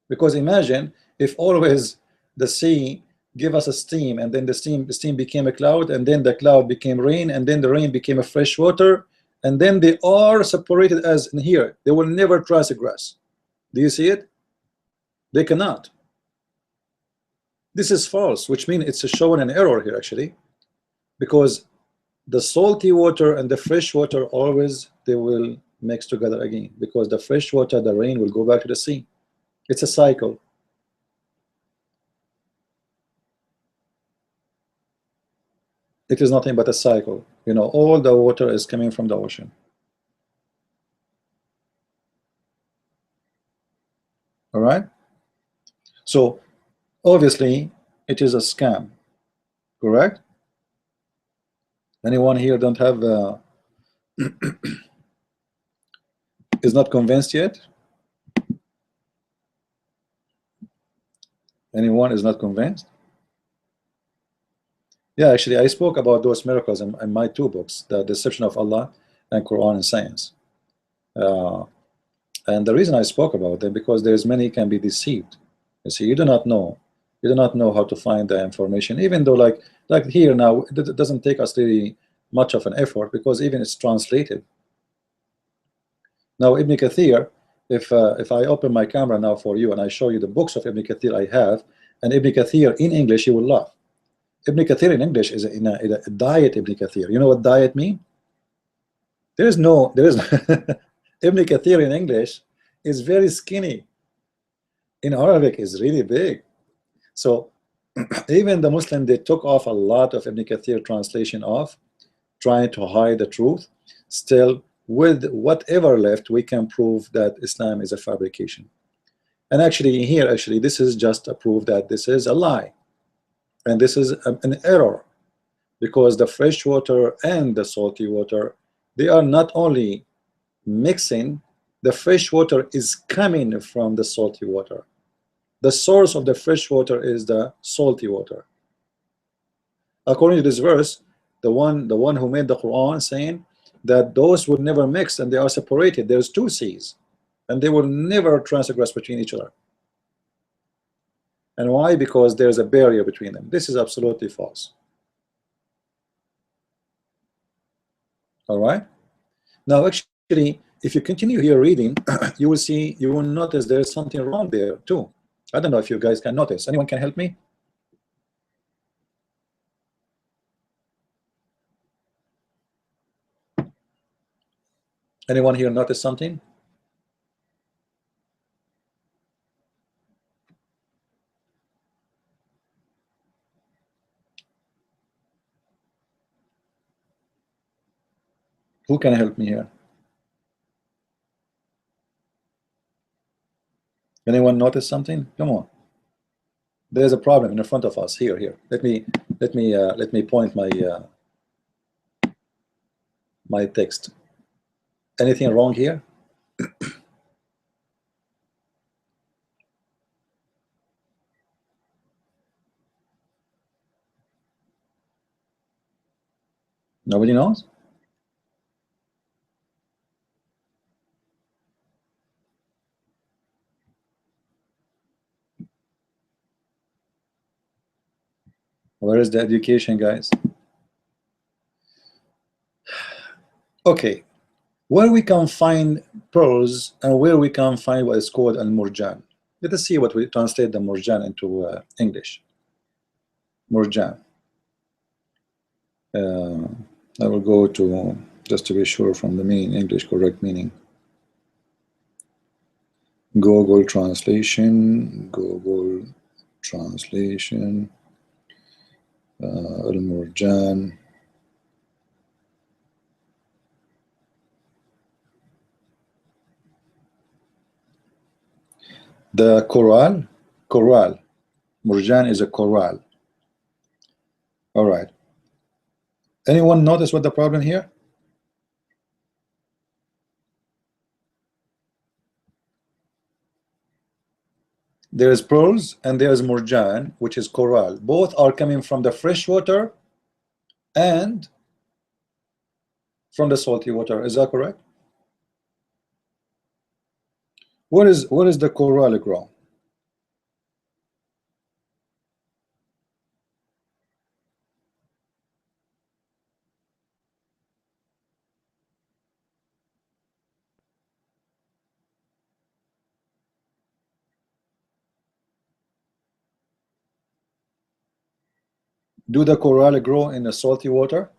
Because imagine if always the sea give us a steam, and then the steam became a cloud, and then the cloud became rain, and then the rain became a fresh water, and then they are separated as in here. They will never transgress. Do you see it? They cannot. This is false, which means it's showing an error here actually, because the salty water and the fresh water always they will mix together again, because the fresh water, the rain will go back to the sea. It's a cycle. It is nothing but a cycle. You know, all the water is coming from the ocean. All right. So obviously it is a scam, correct? Anyone here don't have is not convinced yet? Anyone is not convinced? Yeah, actually I spoke about those miracles in my two books, The Deception of Allah and Quran and Science. And the reason I spoke about them, because there's many can be deceived. You see, you do not know how to find the information, even though like here now it doesn't take us really much of an effort, because even it's translated. Now Ibn Kathir, if I open my camera now for you and I show you the books of Ibn Kathir I have, and Ibn Kathir in English, you will laugh. Ibn Kathir in English is in a diet. Ibn Kathir, you know what diet mean? There is Ibn Kathir in English is very skinny. In Arabic is really big. So even the Muslim, they took off a lot of Ibn Kathir translation off, trying to hide the truth. Still, with whatever left, we can prove that Islam is a fabrication. And actually here, this is just a proof that this is a lie, and this is an error, because the fresh water and the salty water, they are not only mixing. The fresh water is coming from the salty water. The source of the fresh water is the salty water. According to this verse, the one who made the Quran saying that those would never mix and they are separated. There's two seas, and they will never transgress between each other. And why? Because there's a barrier between them. This is absolutely false. All right. Now, actually, if you continue here reading, you will notice there's something wrong there too. I don't know if you guys can notice. Anyone can help me? Anyone here notice something? Who can help me here? Anyone notice something? Come on. There's a problem in front of us. Here. Let me point my text. Anything wrong here? Nobody knows? Where is the education, guys? Okay, where we can find pearls and where we can find what is called al-murjan. Let us see what we translate the murjan into English. Murjan. I will go to, just to be sure from the meaning, English correct meaning. Google translation, al-murjan. The coral, murjan is a coral. All right. Anyone notice what the problem here? There is pearls and there is murjan, which is coral. Both are coming from the fresh water and from the salty water. Is that correct? Where is the coral grow? Do the coral grow in the salty water?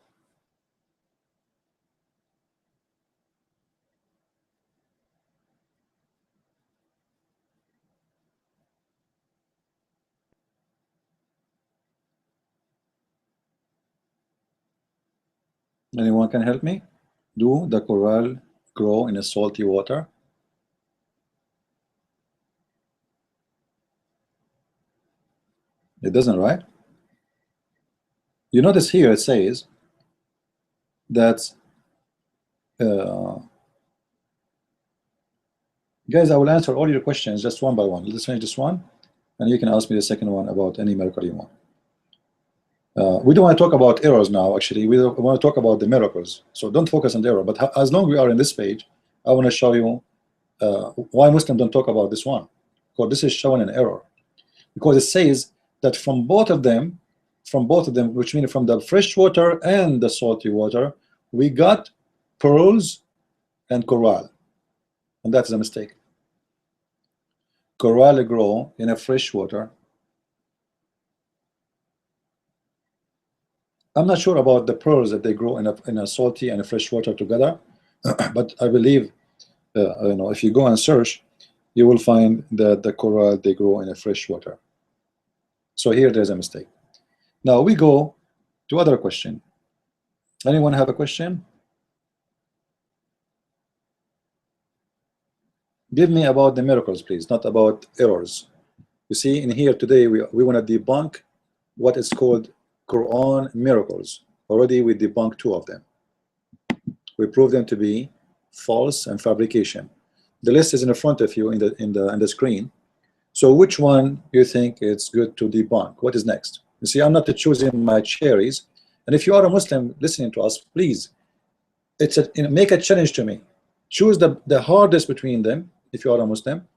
Anyone can help me? Do the coral grow in a salty water? It doesn't, right? You notice here it says that guys, I will answer all your questions just one by one. Let's finish this one, and you can ask me the second one about any miracle you want. We don't want to talk about errors now. Actually, we want to talk about the miracles. So don't focus on the error. But as long as we are in this page, I want to show you why Muslims don't talk about this one? Because this is showing an error. Because it says that from both of them, which means from the fresh water and the salty water, we got pearls and coral, and that's a mistake. Coral grow in a fresh water. I'm not sure about the pearls that they grow in a salty and a fresh water together, but I believe if you go and search, you will find that the coral they grow in a fresh water. So here there's a mistake. Now we go to other question. Anyone have a question? Give me about the miracles, please, not about errors. You see, in here today we want to debunk what is called Quran miracles. Already we debunked 2 of them. We proved them to be false and fabrication. The list is in front of you in the screen. So which one you think it's good to debunk? What is next? You see, I'm not choosing my cherries. And if you are a Muslim listening to us, please, make a challenge to me. Choose the hardest between them, if you are a Muslim,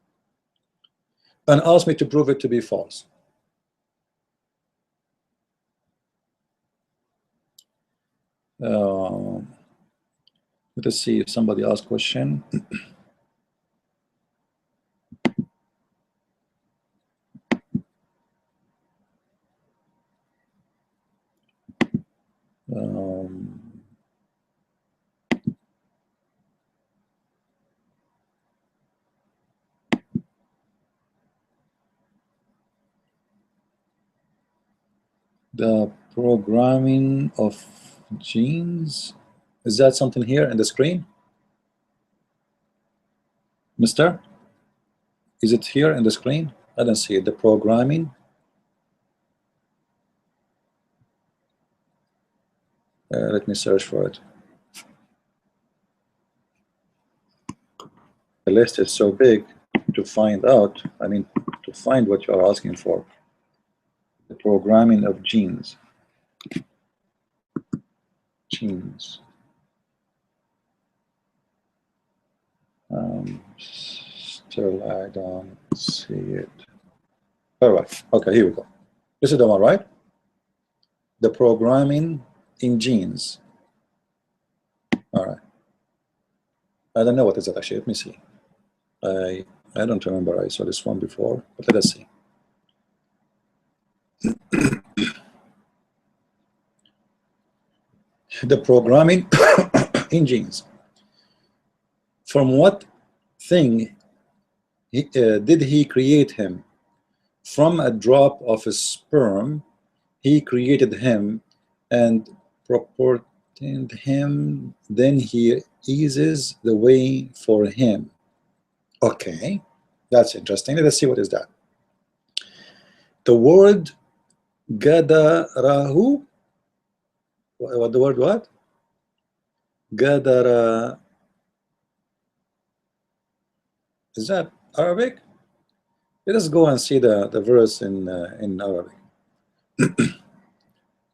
and ask me to prove it to be false. Let us see if somebody asked question. The programming of genes, is that something here in the screen, mister? Is it here in the screen? I don't see it. The programming. Let me search for it. The list is so big to find out, to find what you are asking for. The programming of genes. Still I don't see it. All right, okay, here we go. This is the one, right? The programming in genes. All right. I don't know what is that actually. Let me see. I don't remember I saw this one before, but let us see. The programming in genes. From what thing did he create him? From a drop of a sperm, he created him and proportioned him, then he eases the way for him. Okay, that's interesting. Let's see what is that. The word gadarahu. What the word what? Gadara. Is that Arabic? Let us go and see the verse in Arabic.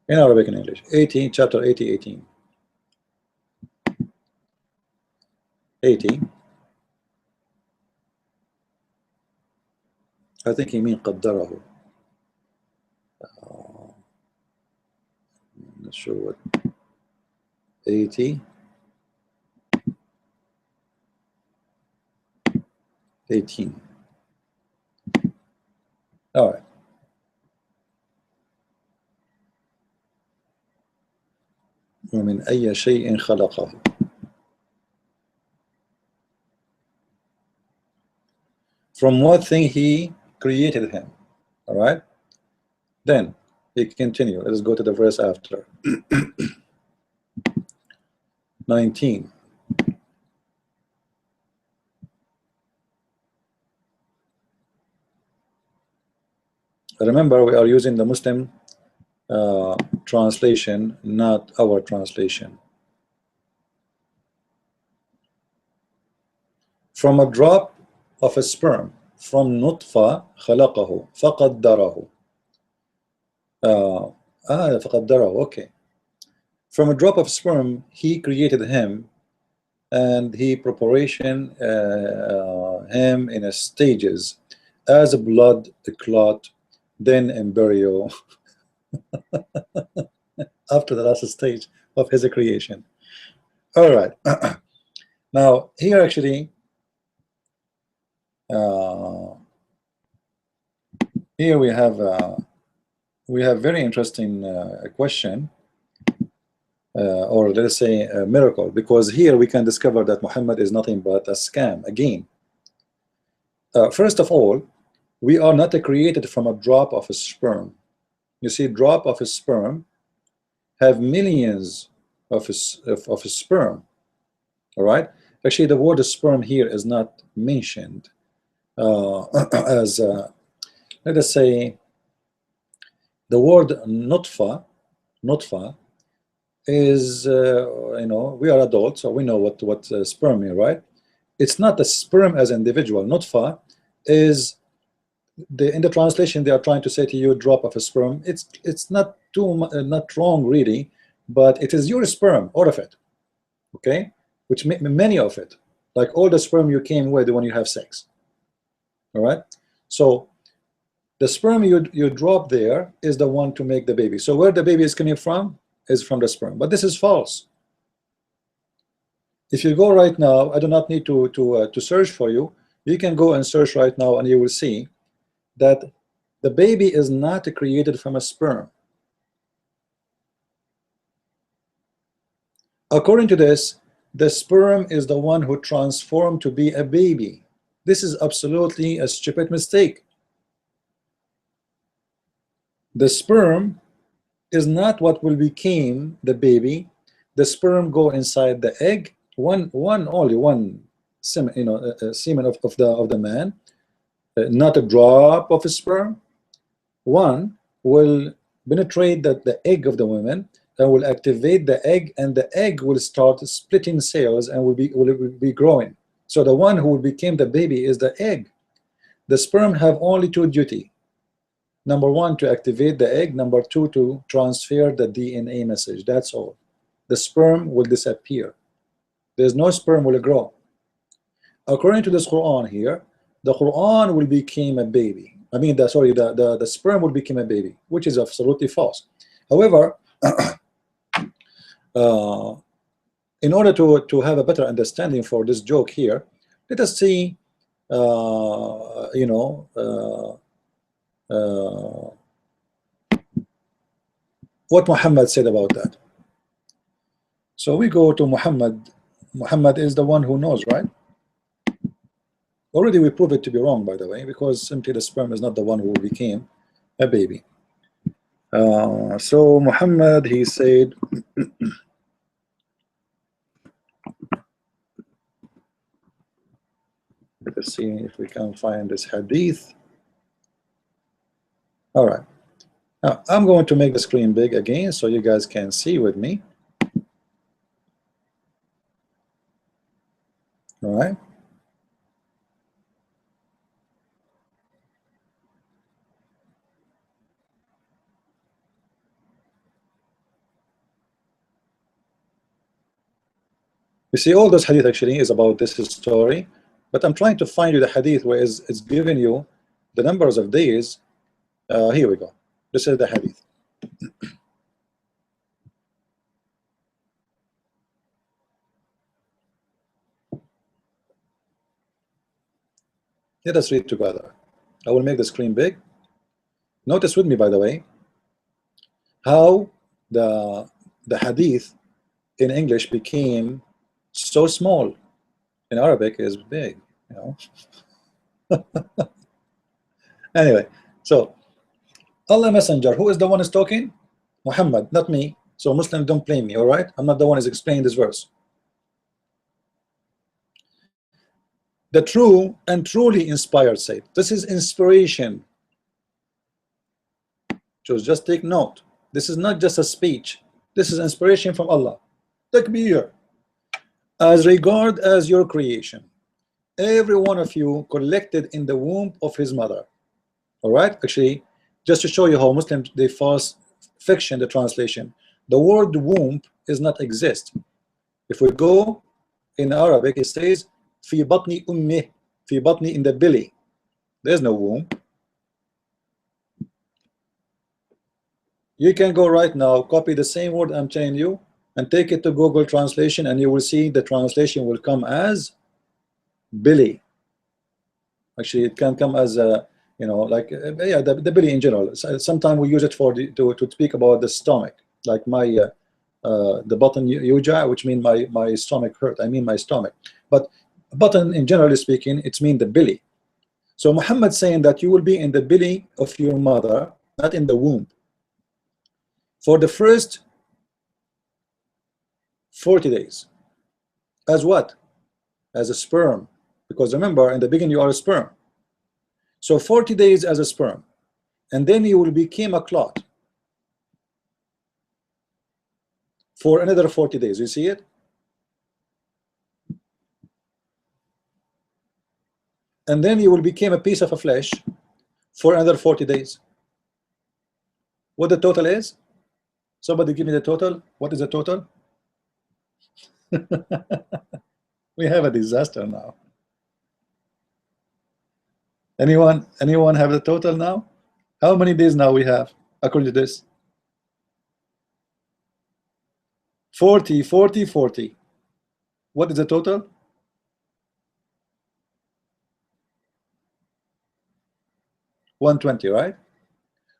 In Arabic and English. 18, chapter 80, 18. 80. I think he means qaddarahu. I'm not sure what. 80. 18. All right. ومن أي شيء خلقه. From what thing he created him. All right. Then we continue. Let's go to the verse after. 19. Remember, we are using the Muslim translation, not our translation. From a drop of a sperm, from nutfa خلقه فقدره. فقدره. Okay. From a drop of sperm, he created him and he preparation him in a stages as a blood clot, then embryo after the last stage of his creation. All right. Now here actually here we have very interesting question, or let us say a miracle, because here we can discover that Muhammad is nothing but a scam again. First of all, we are not created from a drop of a sperm. You see, drop of a sperm have millions of sperm. All right. Actually, the word sperm here is not mentioned as let us say the word nutfa is you know, we are adults, so we know what sperm is, right? It's not the sperm as individual. Nutfa is in the translation they are trying to say to you drop of a sperm. It's not not wrong really, but it is your sperm, all of it, okay, which many of it, like all the sperm you came with when you have sex. All right, so the sperm you drop there is the one to make the baby. So where the baby is coming from is from the sperm, but this is false. If you go right now, I do not need to search for you. You can go and search right now, and you will see that the baby is not created from a sperm. According to this, the sperm is the one who transformed to be a baby. This is absolutely a stupid mistake. The sperm is not what will become the baby. The sperm go inside the egg. Only one semen, you know, semen of the man, not a drop of a sperm. One will penetrate the egg of the woman and will activate the egg, and the egg will start splitting cells and will be growing. So the one who will become the baby is the egg. The sperm have only two duty. Number one, to activate the egg. Number two, to transfer the DNA message. That's all. The sperm will disappear. There's no sperm will grow. According to this Quran here, the Quran will become a baby. I mean, the sperm will become a baby, which is absolutely false. However, in order to have a better understanding for this joke here, let us see, you know, what Muhammad said about that. So we go to Muhammad. Muhammad is the one who knows, right? Already we prove it to be wrong, by the way, because simply the sperm is not the one who became a baby. So Muhammad, he said, let's see if we can find this hadith. All right. Now I'm going to make the screen big again so you guys can see with me. All right. You see, all this hadith actually is about this story, but I'm trying to find you the hadith where it's giving you the numbers of days. Here we go. This is the hadith. Let us read together. I will make the screen big. Notice with me, by the way, how the hadith in English became so small. In Arabic is big, you know. Anyway, so Allah Messenger, who is the one is talking? Muhammad, not me. So Muslims don't blame me, all right? I'm not the one who's explaining this verse. The true and truly inspired said, this is inspiration. Just take note. This is not just a speech. This is inspiration from Allah. Takbir. As regard as your creation, every one of you collected in the womb of his mother. All right, actually, just to show you how Muslims they false fiction the translation. The word womb is not exist. If we go in Arabic, it says في بطن أمه, في بطن, in the belly. There's no womb. You can go right now, copy the same word I'm telling you, and take it to Google Translation, and you will see the translation will come as belly. Actually, it can come as a, you know, like yeah, the belly in general. So, sometimes we use it for to speak about the stomach, like my the button yuja, which mean my stomach hurt. I mean my stomach. But button in generally speaking, it's mean the belly. So Muhammad saying that you will be in the belly of your mother, not in the womb, for the first 40 days. As what? As a sperm. Because remember, in the beginning you are a sperm. So 40 days as a sperm, and then you will become a clot for another 40 days. You see it? And then you will become a piece of a flesh for another 40 days. What the total is? Somebody give me the total. What is the total? We have a disaster now. Anyone have the total now? How many days now we have according to this? 40, 40, 40. What is the total? 120, right?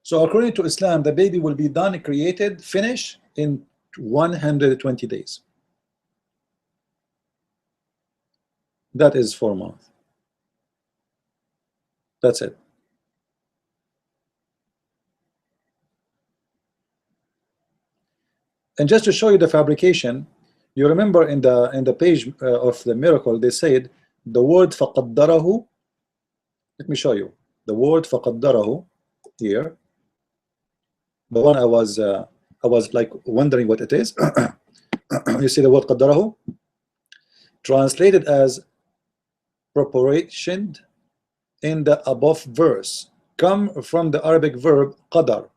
So according to Islam, the baby will be done, created, finished in 120 days. That is 4 months. That's it. And just to show you the fabrication, you remember in the page of the miracle, they said the word فَقَدَّرَهُ. Let me show you the word فَقَدَّرَهُ here. The one I was like wondering what it is. You see the word قَدَّرَهُ, translated as proportioned in the above verse, come from the Arabic verb qadar.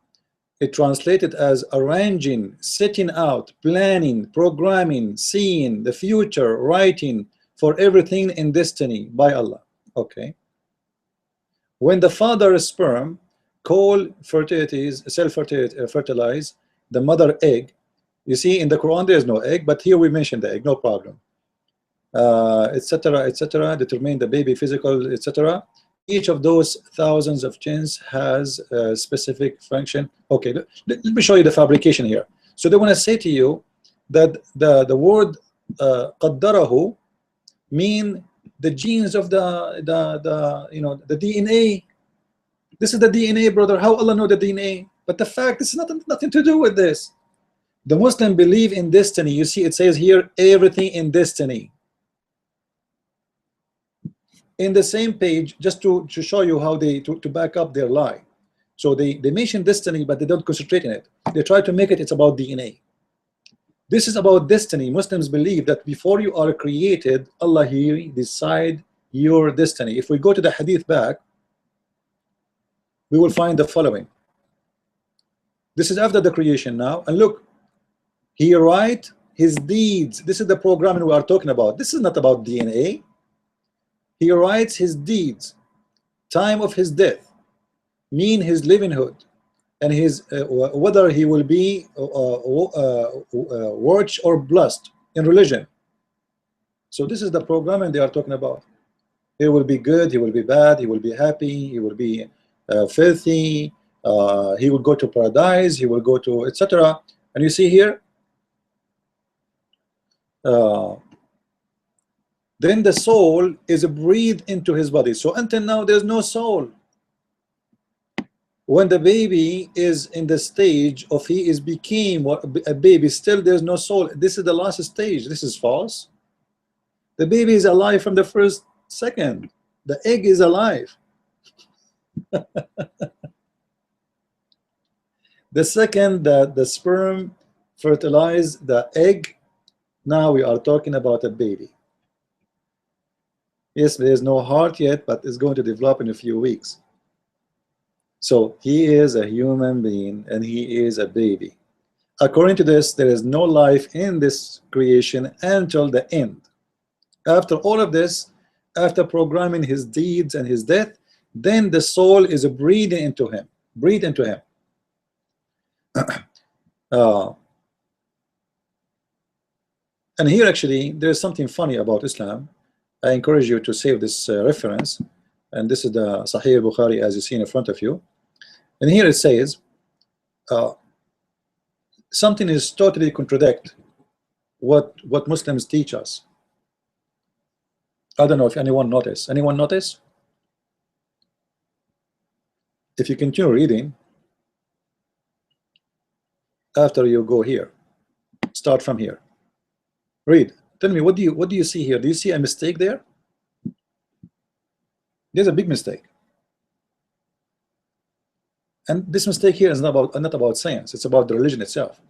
It translated as arranging, setting out, planning, programming, seeing the future, writing for everything in destiny by Allah. Okay. When the father's sperm call fertilities, fertilize the mother egg. You see in the Quran there is no egg, but here we mentioned the egg, no problem. Etc. etc. Determine the baby physical, etc. Each of those thousands of genes has a specific function. Okay, let me show you the fabrication here. So they want to say to you that the word qaddarahu mean the genes of the you know, the DNA. This is the DNA, brother. How Allah know the DNA? But the fact, this is nothing to do with this. The Muslim believe in destiny. You see, it says here everything in destiny. In the same page, just to show you how they to back up their lie. So they mention destiny, but they don't concentrate in it. They try to make it's about DNA. This is about destiny. Muslims believe that before you are created, Allah here decide your destiny. If we go to the hadith back, we will find the following. This is after the creation now, and look, he write his deeds. This is the programming we are talking about. This is not about DNA. He writes his deeds, time of his death, mean his livinghood, and his whether he will be watched or blessed in religion. So this is the programming they are talking about. He will be good, he will be bad, he will be happy, he will be filthy, he will go to paradise, he will go to etc. And you see here, then the soul is breathed into his body. So until now there's no soul. When the baby is in the stage of he is became a baby, still there's no soul. This is the last stage. This is false. The baby is alive from the first second. The egg is alive. The second that the sperm fertilize the egg, now we are talking about a baby. Yes, there's no heart yet, but it's going to develop in a few weeks. So he is a human being and he is a baby. According to this, there is no life in this creation until the end. After all of this, after programming his deeds and his death, then the soul is breathing into him, breathe into him. And here actually there's something funny about Islam. I encourage you to save this reference, and this is the Sahih Bukhari as you see in front of you. And here it says something is totally contradict what Muslims teach us. I don't know if anyone noticed. Anyone notice? If you continue reading, after you go here, start from here. Read. Tell me, what do you see here? Do you see a mistake there? There's a big mistake. And this mistake here is not about science, it's about the religion itself.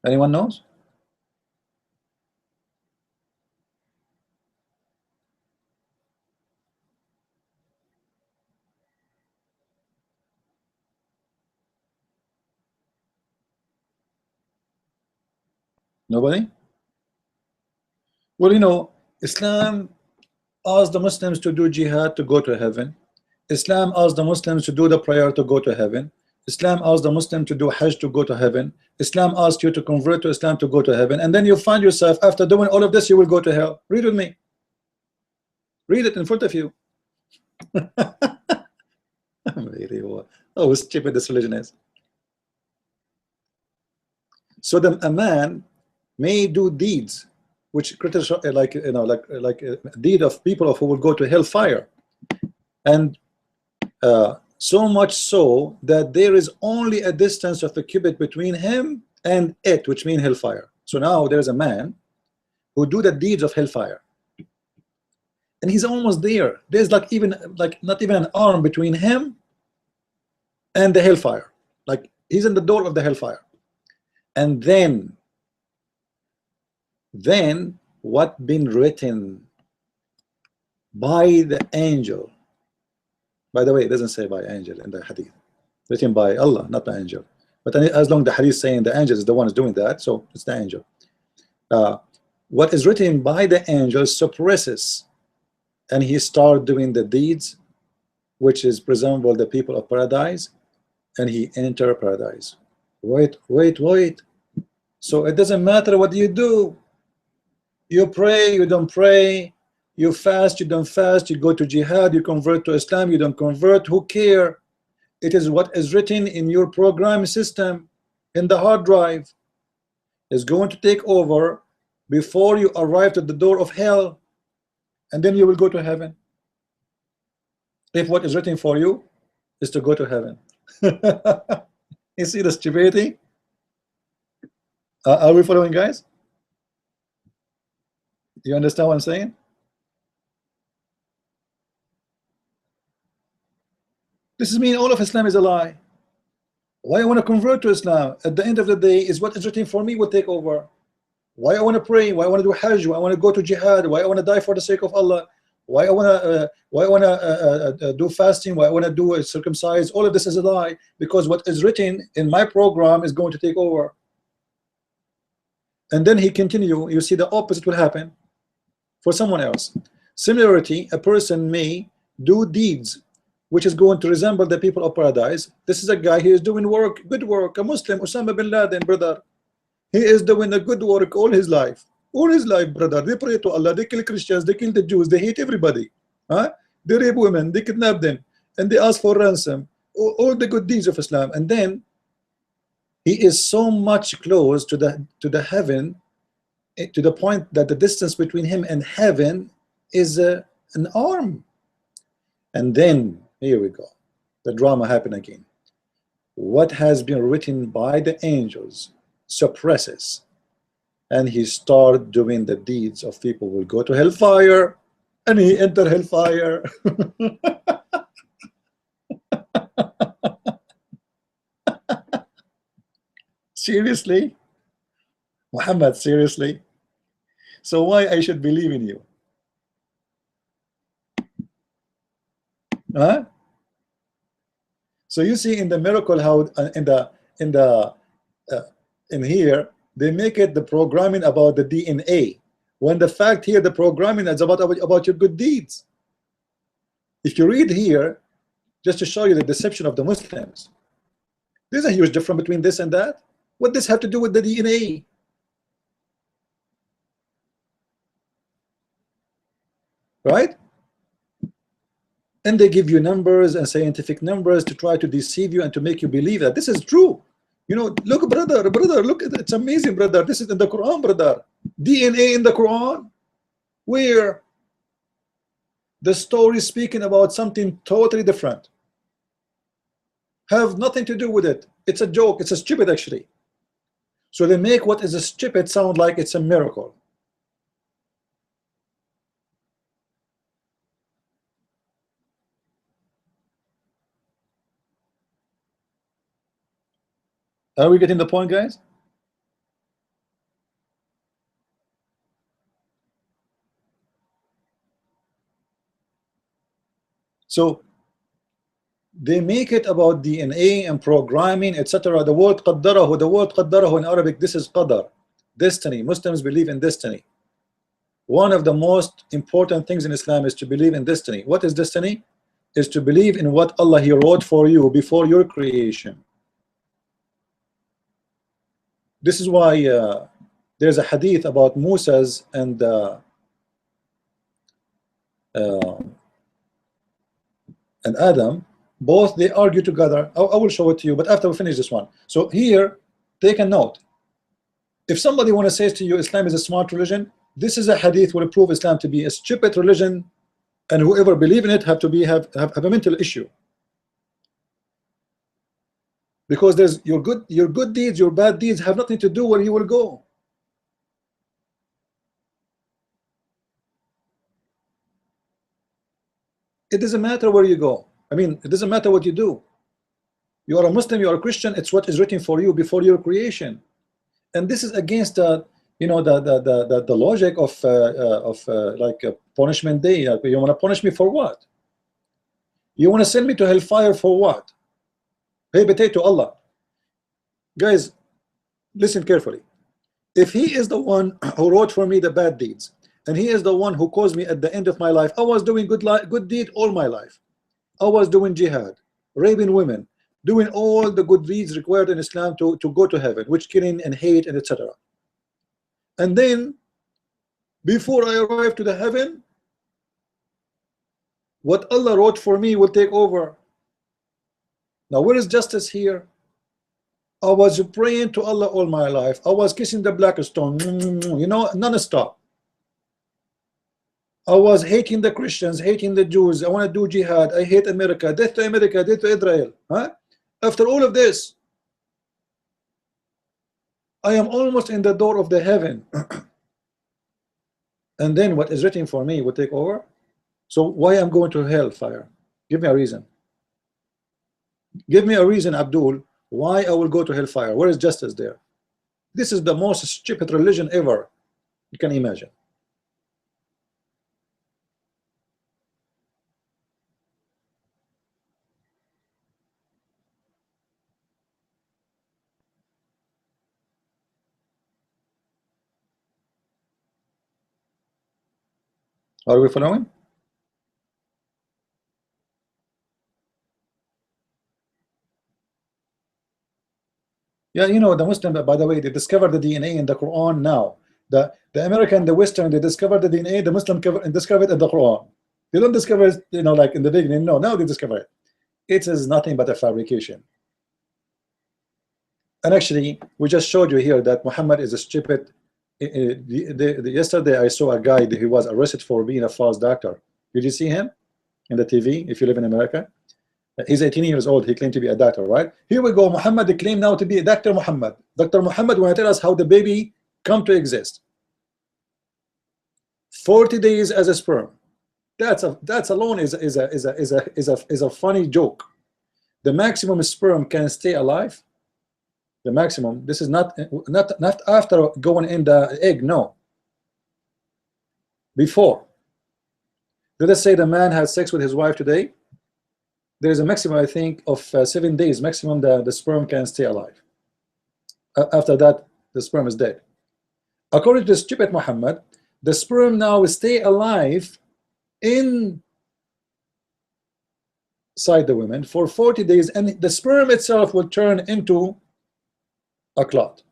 Anyone knows? Nobody? Well, you know, Islam asked the Muslims to do jihad to go to heaven. Islam asked the Muslims to do the prayer to go to heaven. Islam asked the Muslim to do Hajj to go to heaven. Islam asked you to convert to Islam to go to heaven. And then you find yourself, after doing all of this, you will go to hell. Read with me. Read it in front of you. Oh, stupid this religion is. So a man may do deeds which criticize, like a deed of people who will go to hellfire, and so much so that there is only a distance of a cubit between him and it, which means hellfire. So now there's a man who do the deeds of hellfire, and he's almost there. There's not even an arm between him and the hellfire. Like he's in the door of the hellfire. And then what been written by the angel, by the way, it doesn't say by angel in the hadith, written by Allah, not the angel. But as long as the hadith saying the angel is the one who's doing that, so it's the angel. What is written by the angel suppresses, and he start doing the deeds which is resemble the people of paradise, and he enter paradise. Wait. So it doesn't matter what you do. You pray, you don't pray. You fast, you don't fast. You go to jihad, you convert to Islam, you don't convert. Who care? It is what is written in your program system, in the hard drive, is going to take over before you arrive at the door of hell, and then you will go to heaven. If what is written for you is to go to heaven. You see the stupidity? Are we following, guys? You understand what I'm saying? This is mean all of Islam is a lie. Why I want to convert to Islam at the end of the day is what is written for me will take over. Why I want to pray, why I want to do Hajj, why I want to go to jihad, why I want to die for the sake of Allah, why I want to do fasting, why I want to do circumcise, all of this is a lie, because what is written in my program is going to take over. And then he continue, you see the opposite will happen for someone else. Similarly, a person may do deeds which is going to resemble the people of paradise. This is a guy, he is doing work, good work, a Muslim, Osama bin Laden, brother. He is doing a good work all his life, brother. They pray to Allah, they kill Christians, they kill the Jews, they hate everybody, huh? They rape women, they kidnap them, and they ask for ransom, all the good deeds of Islam. And then he is so much close to the heaven, to the point that the distance between him and heaven is an arm. And then here we go, the drama happened again. What has been written by the angels suppresses, and he start doing the deeds of people who will go to hellfire, and he enter hellfire. Seriously, Muhammad, seriously? So why I should believe in you? Huh? So you see in the miracle how in the in here, they make it the programming about the DNA, when the fact here the programming is about your good deeds. If you read here, just to show you the deception of the Muslims, there's a huge difference between this and that. What does this have to do with the DNA? Right? And they give you numbers and scientific numbers to try to deceive you and to make you believe that this is true. You know, look, brother, look, it's amazing, brother. This is in the Quran, brother. DNA in the Quran, where the story is speaking about something totally different. Have nothing to do with it. It's a joke. It's a stupid, actually. So they make what is a stupid sound like it's a miracle. Are we getting the point, guys? So they make it about DNA and programming, etc. The word qaddarahu in Arabic, this is qadar, destiny. Muslims believe in destiny. One of the most important things in Islam is to believe in destiny. What is destiny? Is to believe in what Allah He wrote for you before your creation. This is why there's a hadith about Musa's and Adam. Both they argue together. I will show it to you, but after we finish this one. So here, take a note. If somebody want to say to you Islam is a smart religion, this is a hadith will prove Islam to be a stupid religion, and whoever believe in it have to be have a mental issue. Because there's your good deeds, your bad deeds have nothing to do where you will go. It doesn't matter where you go. I mean, it doesn't matter what you do. You are a Muslim, you are a Christian. It's what is written for you before your creation, and this is against the the logic of like a punishment day. You want to punish me for what? You want to send me to hellfire for what? Hey, potato Allah. Guys, listen carefully. If He is the one who wrote for me the bad deeds, and He is the one who caused me at the end of my life, I was doing good deed all my life. I was doing jihad, raping women, doing all the good deeds required in Islam to go to heaven, which killing and hate and etc. And then, before I arrive to the heaven, what Allah wrote for me will take over. Now, where is justice here? I was praying to Allah all my life. I was kissing the black stone, you know, non-stop. I was hating the Christians, hating the Jews. I want to do jihad. I hate America. Death to America, death to Israel. Huh? After all of this, I am almost in the door of the heaven. And then what is written for me will take over. So why I'm going to hellfire? Give me a reason. Give me a reason, Abdul, why I will go to hellfire. Where is justice there? This is the most stupid religion ever you can imagine. Are we following? Yeah, you know, the Muslim, by the way, they discovered the DNA in the Quran now. The American, the Western, they discovered the DNA, the Muslim discovered it in the Quran. They don't discover it, you know, like in the beginning. No, now they discover it. It is nothing but a fabrication. And actually, we just showed you here that Muhammad is a stupid. Yesterday, I saw a guy that he was arrested for being a false doctor. Did you see him in the TV? If you live in America, he's 18 years old. He claimed to be a doctor, right? Here we go. Muhammad claimed now to be a Dr. Muhammad. Dr. Muhammad want to tell us how the baby come to exist. 40 days as a sperm. That's alone is a funny joke. The maximum sperm can stay alive. The maximum. This is not after going in the egg. No. Before. Let us say the man has sex with his wife today. There is a maximum, I think, of 7 days. Maximum the sperm can stay alive. After that, the sperm is dead. According to stupid Muhammad, the sperm now stay alive inside the women for 40 days, and the sperm itself will turn into a clot.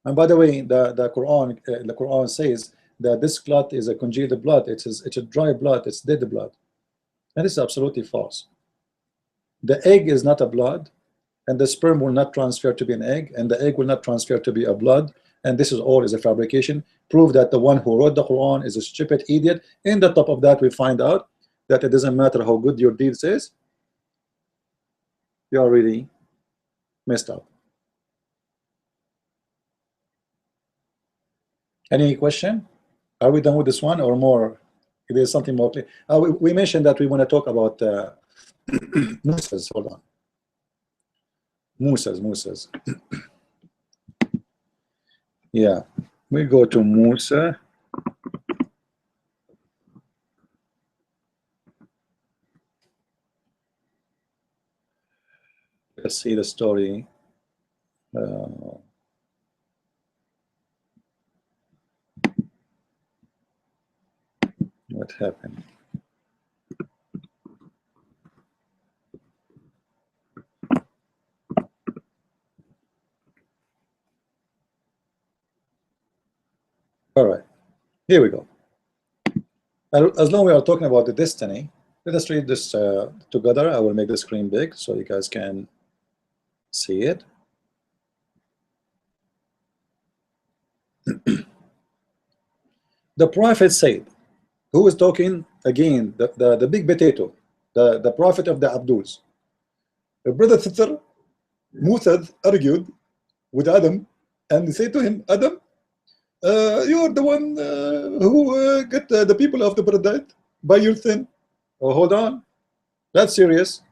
And by the way, the Quran says that this clot is a congealed blood. It's a dry blood. It's dead blood, and this is absolutely false. The egg is not a blood, and the sperm will not transfer to be an egg, and the egg will not transfer to be a blood. And this is all is a fabrication. Prove that the one who wrote the Quran is a stupid idiot. In the top of that, we find out that it doesn't matter how good your deeds is. You are really messed up. Any question? Are we done with this one or more? If there's something more clear. We mentioned that we want to talk about Musas. Hold on. Musas. Yeah, we go to Musa. Let's see the story. What happened? All right, here we go. As long as we are talking about the destiny, let us read this together. I will make the screen big so you guys can see it. The prophet said, who is talking again? The big potato, the prophet of the Abduls. Brother Thitr, Musa argued with Adam and said to him, Adam, you are the one who get the people of the paradise by your sin. Oh, hold on, that's serious.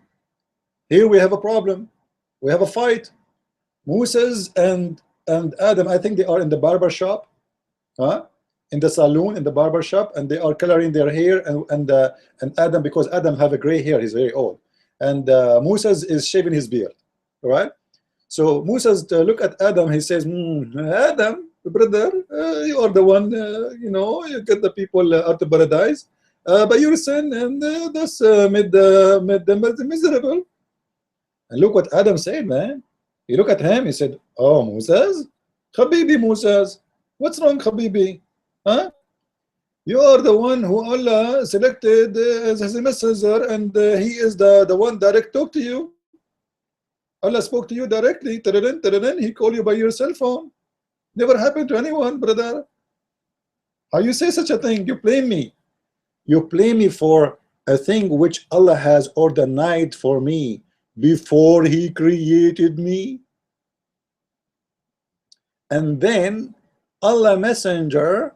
Here we have a problem. We have a fight. Moses and Adam, I think they are in the barber shop, huh? In the saloon, in the barber shop, and they are coloring their hair. And Adam, because Adam have a gray hair, he's very old, and Moses is shaving his beard. All right. So Moses look at Adam. He says, Adam, brother, you are the one. You know, you get the people out of paradise by your sin, and that's made them miserable. And look what Adam said, man. You look at him. He said, "Oh, Moses, Habibi Moses, what's wrong, Habibi? Huh? You are the one who Allah selected as a messenger, and he is the one direct talk to you. Allah spoke to you directly. He called you by your cell phone. Never happened to anyone, brother. How you say such a thing? You blame me. You blame me for a thing which Allah has ordained for me before He created me." And then Allah Messenger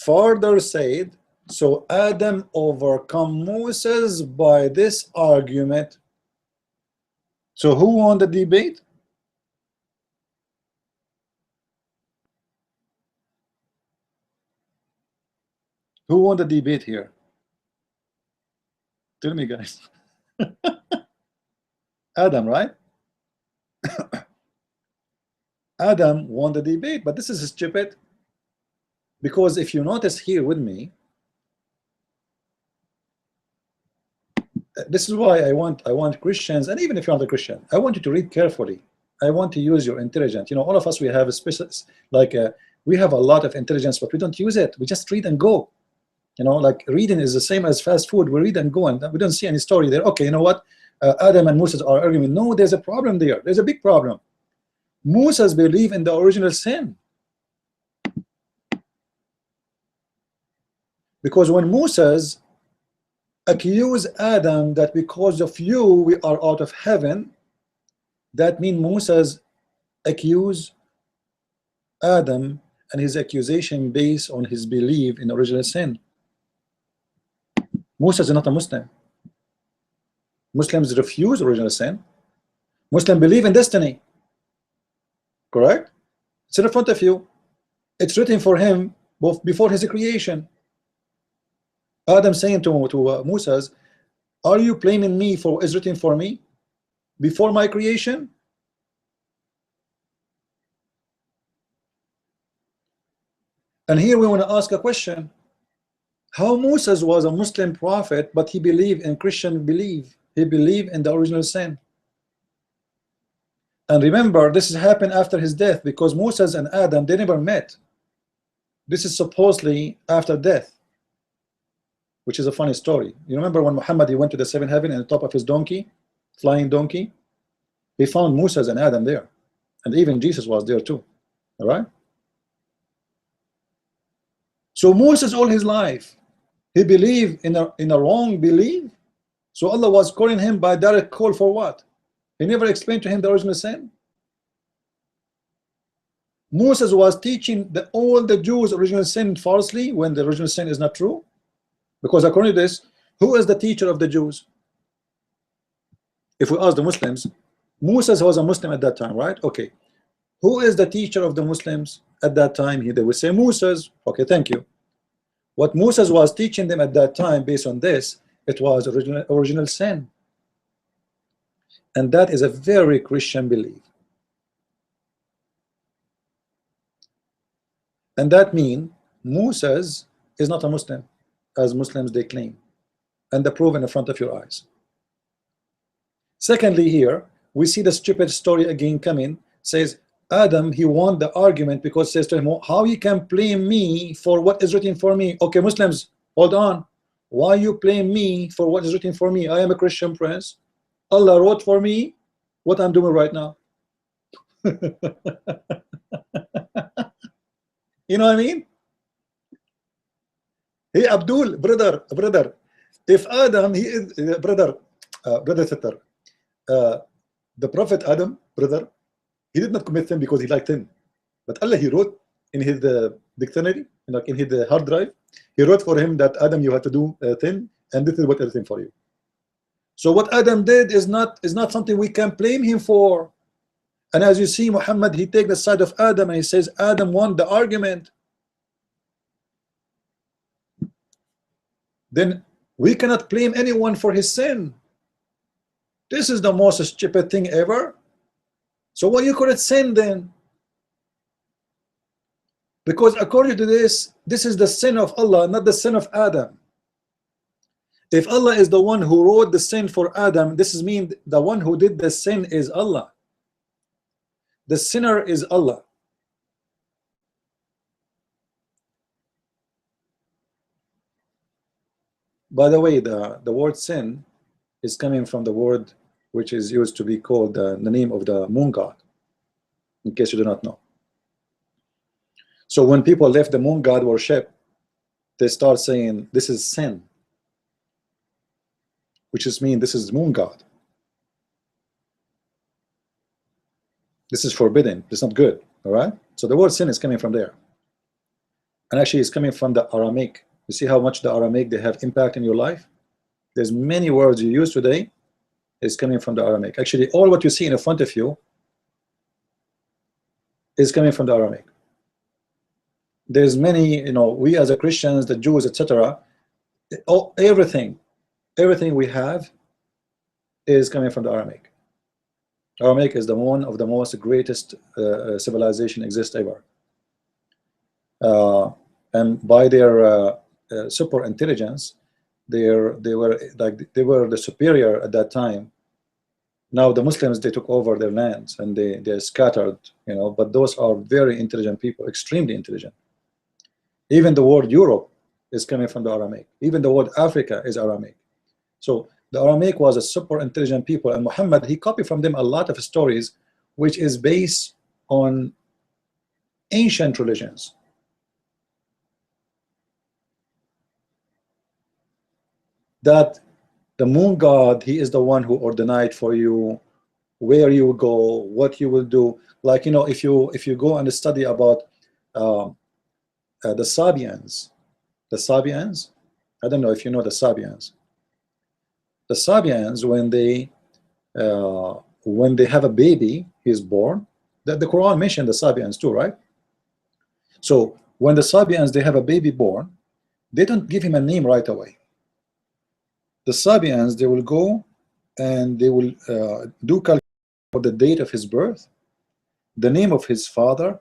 further said, so Adam overcome Moses by this argument. So who won the debate? Who won the debate here? Tell me, guys. Adam, right? Adam won the debate, but this is stupid. Because if you notice here with me, this is why I want Christians, and even if you're not a Christian, I want you to read carefully. I want to use your intelligence. You know, all of us, we have a special, like we have a lot of intelligence, but we don't use it. We just read and go. You know, like reading is the same as fast food. We read and go, and we don't see any story there. Okay, you know what? Adam and Moses are arguing. No, there's a problem there. There's a big problem. Moses believed in the original sin. Because when Moses accused Adam that because of you we are out of heaven, that means Moses accused Adam, and his accusation based on his belief in original sin. Moses is not a Muslim. Muslims refuse original sin. Muslims believe in destiny. Correct? It's in front of you. It's written for him both before his creation. Adam saying to Moses, are you blaming me for what is written for me? before my creation? And here we want to ask a question. How Moses was a Muslim prophet, but he believed in Christian belief. He believed in the original sin. And remember, this has happened after his death, because Moses and Adam, they never met. This is supposedly after death, which is a funny story. You remember when Muhammad, he went to the seventh heaven on the top of his donkey, flying donkey? He found Moses and Adam there, and even Jesus was there too. All right. So Moses, all his life, he believed in a wrong belief. So Allah was calling him by direct call for what? He never explained to him the original sin. Moses was teaching all the Jews original sin falsely, when the original sin is not true. Because according to this, who is the teacher of the Jews? If we ask the Muslims, Moses was a Muslim at that time, right? Okay. Who is the teacher of the Muslims at that time? They would say Moses. Okay, thank you. What Moses was teaching them at that time, based on this, it was original sin. And that is a very Christian belief. And that means Moses is not a Muslim, as Muslims they claim. And the proof in front of your eyes. Secondly, here, we see the stupid story again coming. Says, Adam, he won the argument because says to him, how you can blame me for what is written for me? Okay, Muslims, hold on. Why you blame me for what is written for me? I am a Christian prince. Allah wrote for me what I'm doing right now. You know what I mean? Hey, Abdul, brother, if Adam, he is brother, sister, the Prophet Adam, brother, he did not commit sin because he liked him, but Allah, he wrote in his dictionary, like in his hard drive, he wrote for him that Adam, you have to do sin, and this is what is written for you. So what Adam did is not something we can blame him for. And as you see, Muhammad, he takes the side of Adam and he says Adam won the argument. Then we cannot blame anyone for his sin. This is the most stupid thing ever. So why you call it sin then? Because according to this is the sin of Allah, not the sin of Adam. If Allah is the one who wrote the sin for Adam, this is mean the one who did the sin is Allah. The sinner is Allah. By the way, the word sin is coming from the word which is used to be called the name of the moon god, in case you do not know. So when people left the moon god worship, they start saying this is sin, which is mean this is moon god. This is forbidden. It's not good. All right. So the word sin is coming from there, and actually it's coming from the Aramaic. You see how much the Aramaic they have impact in your life. There's many words you use today is coming from the Aramaic. Actually, all what you see in front of you is coming from the Aramaic. There's many, we as a Christians, the Jews, etc. Everything we have is coming from the Aramaic. Aramaic is the one of the most greatest civilization exists ever. And by their super intelligence, they were the superior at that time. Now the Muslims, they took over their lands and they're scattered, but those are very intelligent people, extremely intelligent. Even the word Europe is coming from the Aramaic. Even the word Africa is Aramaic. So the Aramaic was a super intelligent people, and Muhammad, he copied from them a lot of stories which is based on ancient religions. That the moon god, he is the one who ordained for you where you will go, what you will do. Like, if you go and study about the Sabians, I don't know if you know the Sabians. The Sabians, when they have a baby, he's born. The Quran mentioned the Sabians too, right? So when the Sabians, they have a baby born, they don't give him a name right away. The Sabians, they will go and they will do calculation for the date of his birth, the name of his father,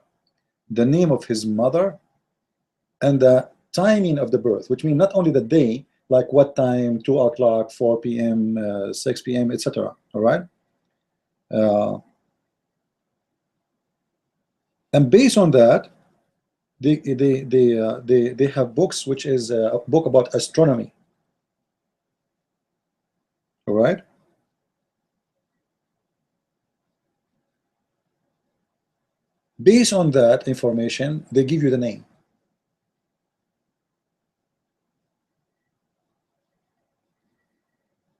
the name of his mother, and the timing of the birth, which means not only the day, like what time, 2 o'clock, 4 p.m., 6 p.m., etc. All right. And based on that, they have books, which is a book about astronomy. All right. Based on that information, they give you the name.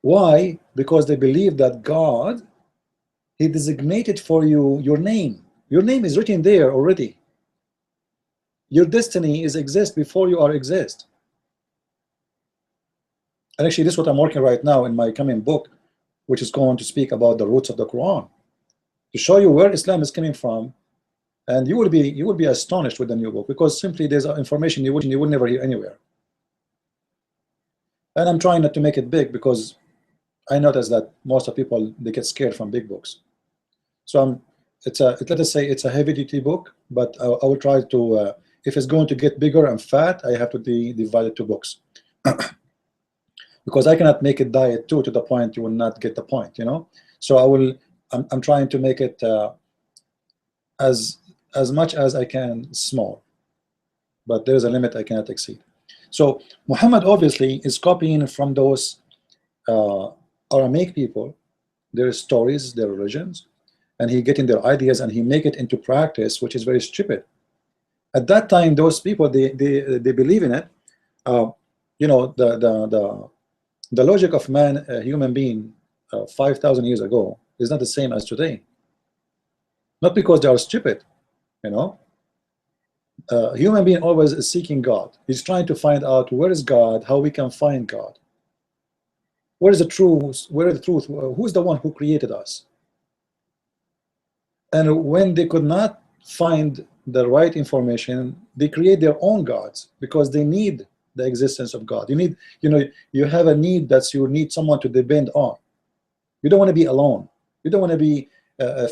Why? Because they believe that God, He designated for you your name. Your name is written there already. Your destiny is exist before you are exist. And actually, this is what I'm working right now in my coming book, which is going to speak about the roots of the Quran, to show you where Islam is coming from. And you will be astonished with the new book, because simply there's information you would never hear anywhere. And I'm trying not to make it big, because I notice that most of people, they get scared from big books. So let us say it's a heavy duty book, but I will try to if it's going to get bigger and fat, I have to divide it to books. Because I cannot make it diet too to the point you will not get the point, you know. So I'm trying to make it as much as I can small, but there's a limit I cannot exceed. So Muhammad obviously is copying from those Aramaic people, their stories, their religions, and he getting their ideas and he make it into practice, which is very stupid. At that time, those people, they believe in it. You know, the logic of man, a human being, 5,000 years ago is not the same as today. Not because they are stupid, you know. Human being always is seeking God. He's trying to find out where is God, how we can find God. Where is the truth? Where is the truth? Who's the one who created us? And when they could not find the right information, they create their own gods, because they need the existence of God. You need, you know, you have a need that you need someone to depend on. You don't want to be alone. You don't want to be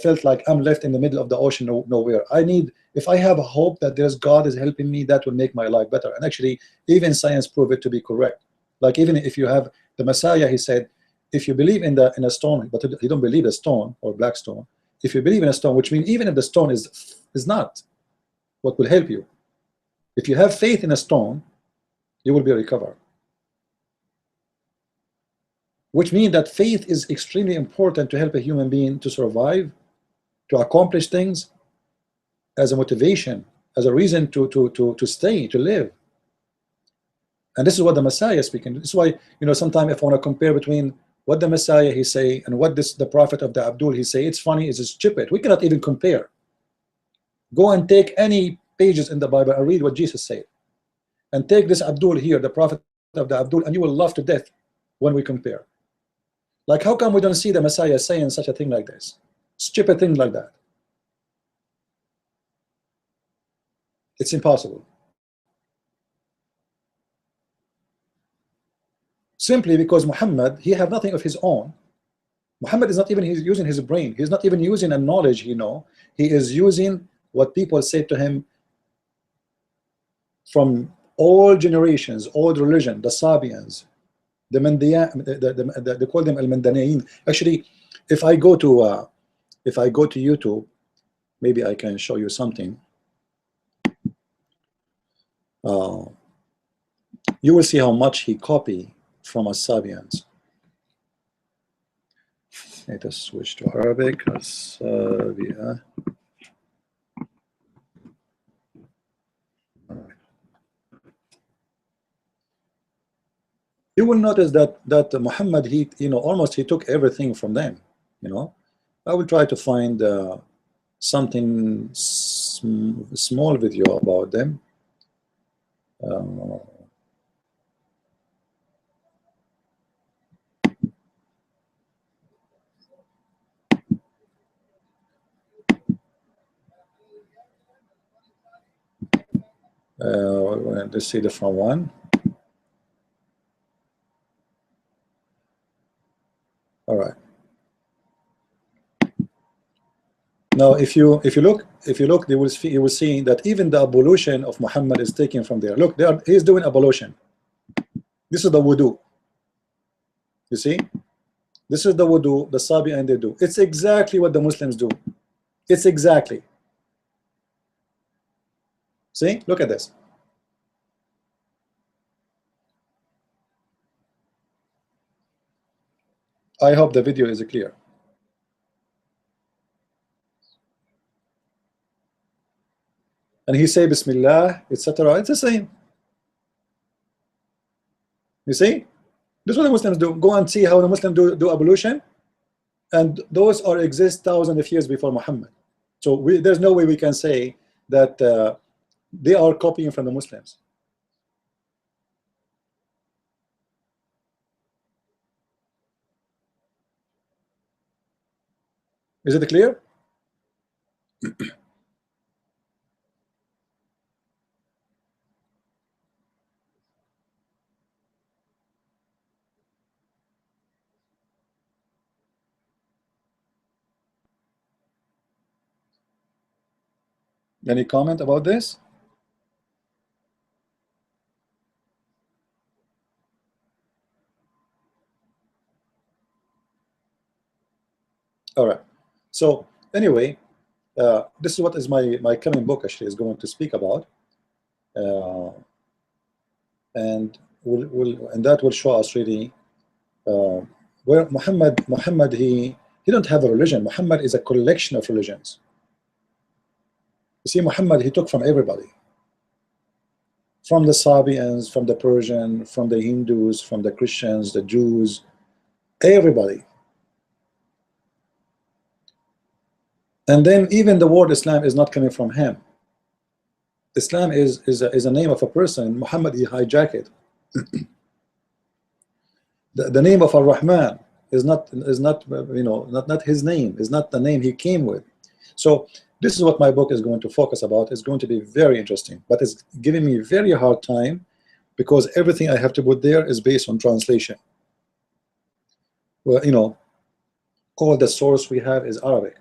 felt like I'm left in the middle of the ocean, nowhere. I need, if I have a hope that there's God is helping me, that will make my life better. And actually, even science proved it to be correct. Like even if you have the Messiah, he said, if you believe in a stone, but you don't believe a stone or black stone, if you believe in a stone, which means even if the stone is not what will help you, if you have faith in a stone, you will be recovered. Which means that faith is extremely important to help a human being to survive, to accomplish things, as a motivation, as a reason to stay, to live. And this is what the Messiah is speaking. This is why, you know, sometimes if I want to compare between what the Messiah he say and what the prophet of the Abdul he say, it's funny, it's stupid. We cannot even compare. Go and take any pages in the Bible and read what Jesus said, and take this Abdul here, the prophet of the Abdul, and you will laugh to death when we compare. Like, how come we don't see the Messiah saying such a thing like this? Stupid thing like that. It's impossible. Simply because Muhammad, he have nothing of his own. Muhammad is not even using his brain. He's not even using a knowledge, you know. He is using what people say to him from all generations, old religion, the Sabians, the Mandiya, they call them al-Mandanayin. Actually, if I go to YouTube, maybe I can show you something. You will see how much he copied from As-Sabians. Let us switch to Arabic. As-Sabia. You will notice that Muhammad, he, you know, almost he took everything from them. You know, I will try to find something small video about them. Let's see the front one. All right. Now, if you look, you will see that even the ablution of Muhammad is taken from there. Look, he's doing ablution. This is the wudu. You see, this is the wudu, the Sabi and they do. It's exactly what the Muslims do. It's exactly. See, look at this. I hope the video is clear. And he say Bismillah, etc. It's the same. You see, this is what the Muslims do. Go and see how the Muslims do ablution, and those are exist thousands of years before Muhammad. So there's no way we can say that they are copying from the Muslims. Is it clear? Any comment about this? All right. So anyway, this is what is my coming book actually is going to speak about, and that will show us really where Muhammad he don't have a religion. Muhammad is a collection of religions. You see, Muhammad he took from everybody, from the Sabians, from the Persian, from the Hindus, from the Christians, the Jews, everybody. And then even the word Islam is not coming from him. Islam is a name of a person. Muhammad he hijacked it. The name of Ar-Rahman is not you know not his name, is not the name he came with. So this is what my book is going to focus about. It's going to be very interesting, but it's giving me a very hard time because everything I have to put there is based on translation. Well, you know, all the source we have is Arabic,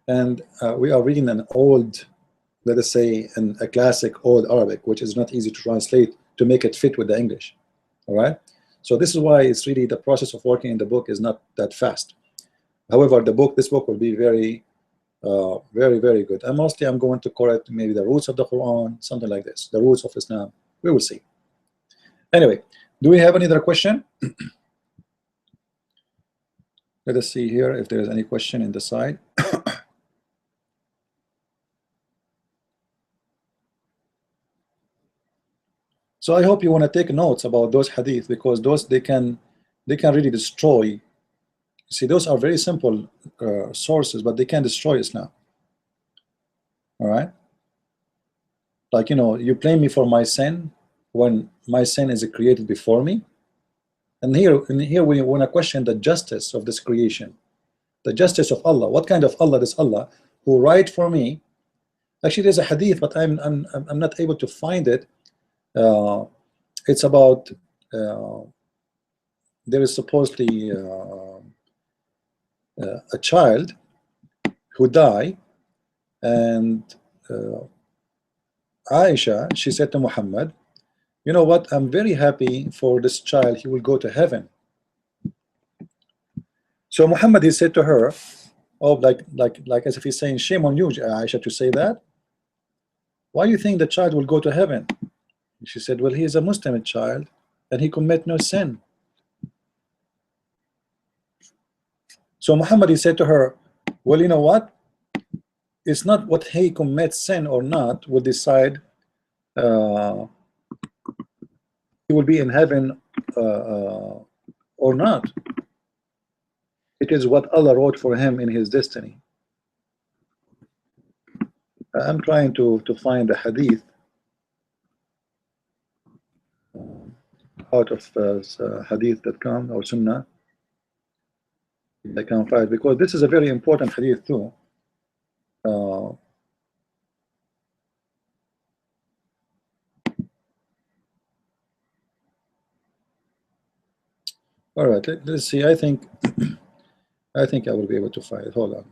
and we are reading an old, let us say, a classic old Arabic, which is not easy to translate to make it fit with the English. All right. So this is why it's really the process of working in the book is not that fast. However, this book will be very, very good. And mostly I'm going to correct maybe the roots of the Quran, something like this, the roots of Islam. We will see. Anyway, do we have any other question? Let us see here if there is any question in the side. So I hope you want to take notes about those hadith, because those they can really destroy. See, those are very simple sources, but they can destroy Islam. All right, like, you know, you blame me for my sin when my sin is created before me, and here we want to question the justice of this creation, the justice of Allah. What kind of Allah is Allah who write for me? Actually, there's a hadith, but I'm not able to find it. It's about there is supposedly a child who died, and Aisha, she said to Muhammad, you know what, I'm very happy for this child, he will go to heaven. So Muhammad, he said to her, oh, like as if he's saying, shame on you, Aisha, to say that. Why do you think the child will go to heaven? She said, well, he is a Muslim child and he commit no sin. So Muhammad, he said to her, well, you know what, it's not what he commits sin or not will decide he will be in heaven or not. It is what Allah wrote for him in his destiny. I'm trying to find the hadith out of hadith.com or Sunnah. I can't find it because this is a very important hadith too. All right, let's see. I think I think I will be able to find it. Hold on.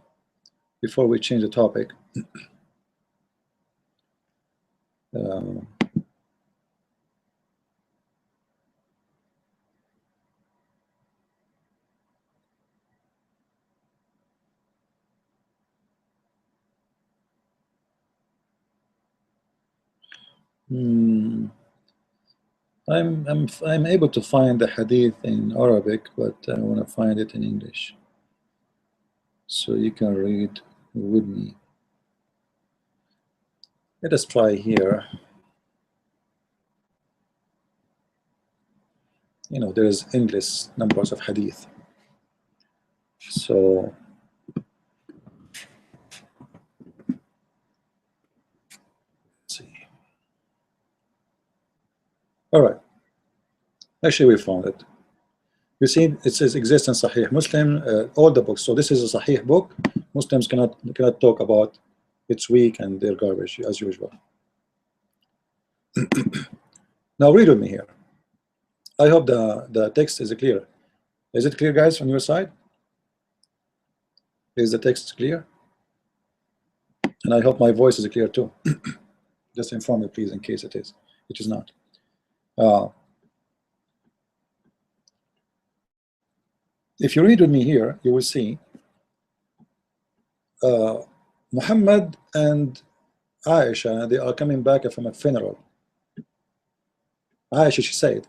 Before we change the topic. Um, I'm able to find the hadith in Arabic, but I want to find it in English, so you can read with me. Let us try here. You know, there is endless numbers of hadith. So let's see. All right. Actually, we found it. You see, it says exists in Sahih Muslim, all the books. So this is a Sahih book. Muslims cannot talk about it's weak and they're garbage as usual. Now read with me here. I hope the text is clear. Is it clear, guys, on your side? Is the text clear? And I hope my voice is clear too. Just inform me, please, in case it is. It is not. If you read with me here, you will see Muhammad and Aisha, they are coming back from a funeral. Aisha, she said,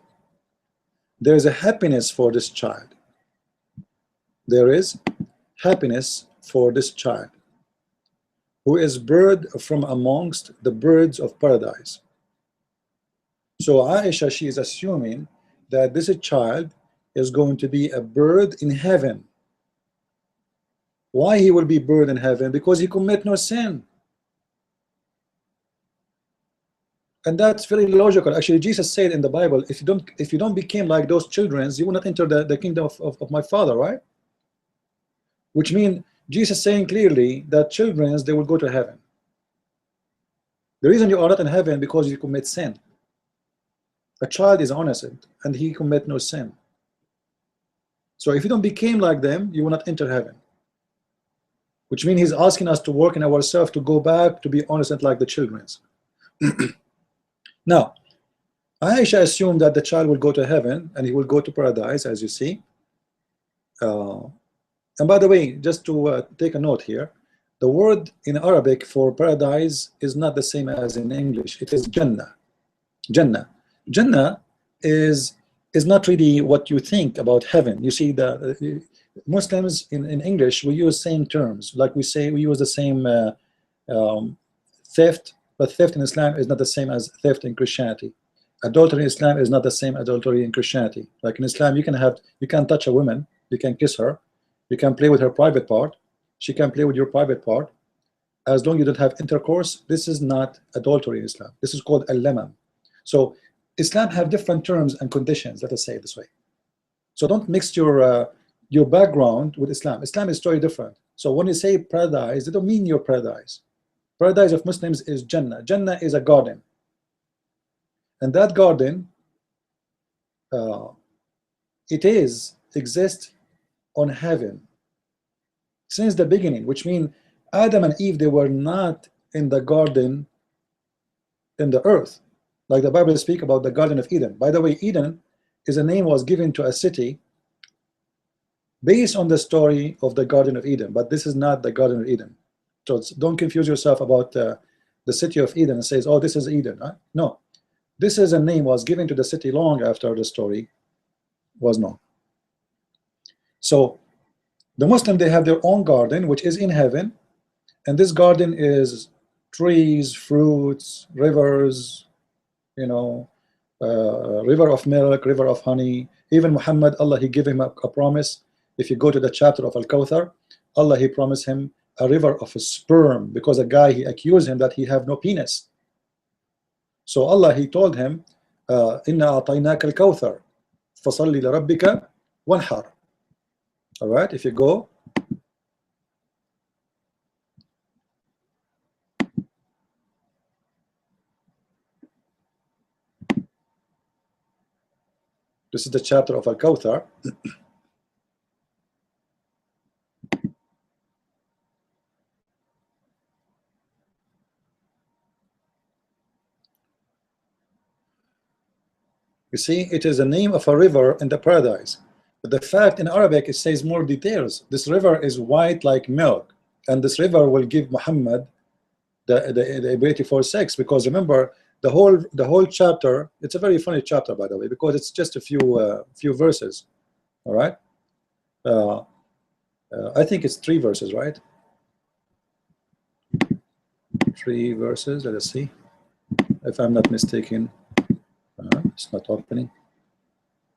there is a happiness for this child. There is happiness for this child, who is bird from amongst the birds of paradise. So Aisha, she is assuming that this child is going to be a bird in heaven. Why he will be bird in heaven? Because he commit no sin. And that's very logical. Actually, Jesus said in the Bible, if you don't become like those children, you will not enter the kingdom of my Father, right? Which means Jesus saying clearly that children, they will go to heaven. The reason you are not in heaven because you commit sin. A child is innocent and he commit no sin. So if you don't become like them, you will not enter heaven. Which means he's asking us to work in ourselves to go back to be innocent like the children's. Now, Aisha assumed that the child will go to heaven and he will go to paradise, as you see. And by the way, just to take a note here, the word in Arabic for paradise is not the same as in English. It is Jannah. Jannah. Jannah is not really what you think about heaven. You see, the Muslims in English, we use same terms. Like we use the same theft, but theft in Islam is not the same as theft in Christianity. Adultery in Islam is not the same adultery in Christianity. Like in Islam, you can touch a woman, you can kiss her, you can play with her private part, she can play with your private part. As long as you don't have intercourse, this is not adultery in Islam. This is called al-lamam. So Islam have different terms and conditions, let us say it this way. So don't mix your background with Islam. Islam is totally different. So when you say paradise, they don't mean your paradise. Paradise of Muslims is Jannah. Jannah is a garden. And that garden, it exists on heaven since the beginning, which means Adam and Eve, they were not in the garden in the earth. Like the Bible speaks about the Garden of Eden. By the way, Eden is a name was given to a city based on the story of the Garden of Eden, but this is not the Garden of Eden. So don't confuse yourself about the city of Eden and says, oh, this is Eden. Right? No, this is a name was given to the city long after the story was known. So the Muslim, they have their own garden, which is in heaven, and this garden is trees, fruits, rivers, you know, river of milk, river of honey. Even Muhammad, Allah, he gave him a promise. If you go to the chapter of Al-Kawthar, Allah, he promised him a river of sperm, because a guy, he accused him that he have no penis. So Allah, he told him, Inna a'tainaka al-Kawthar fasalli li rabbika wanhar. All right, if you go, this is the chapter of Al-Kawthar. You see, it is the name of a river in the paradise. But the fact in Arabic, it says more details. This river is white like milk, and this river will give Muhammad the ability for sex. Because remember, the whole chapter, it's a very funny chapter, by the way, because it's just a few verses. All right, I think it's 3 verses, right? 3 verses. Let us see, if I'm not mistaken. It's not opening.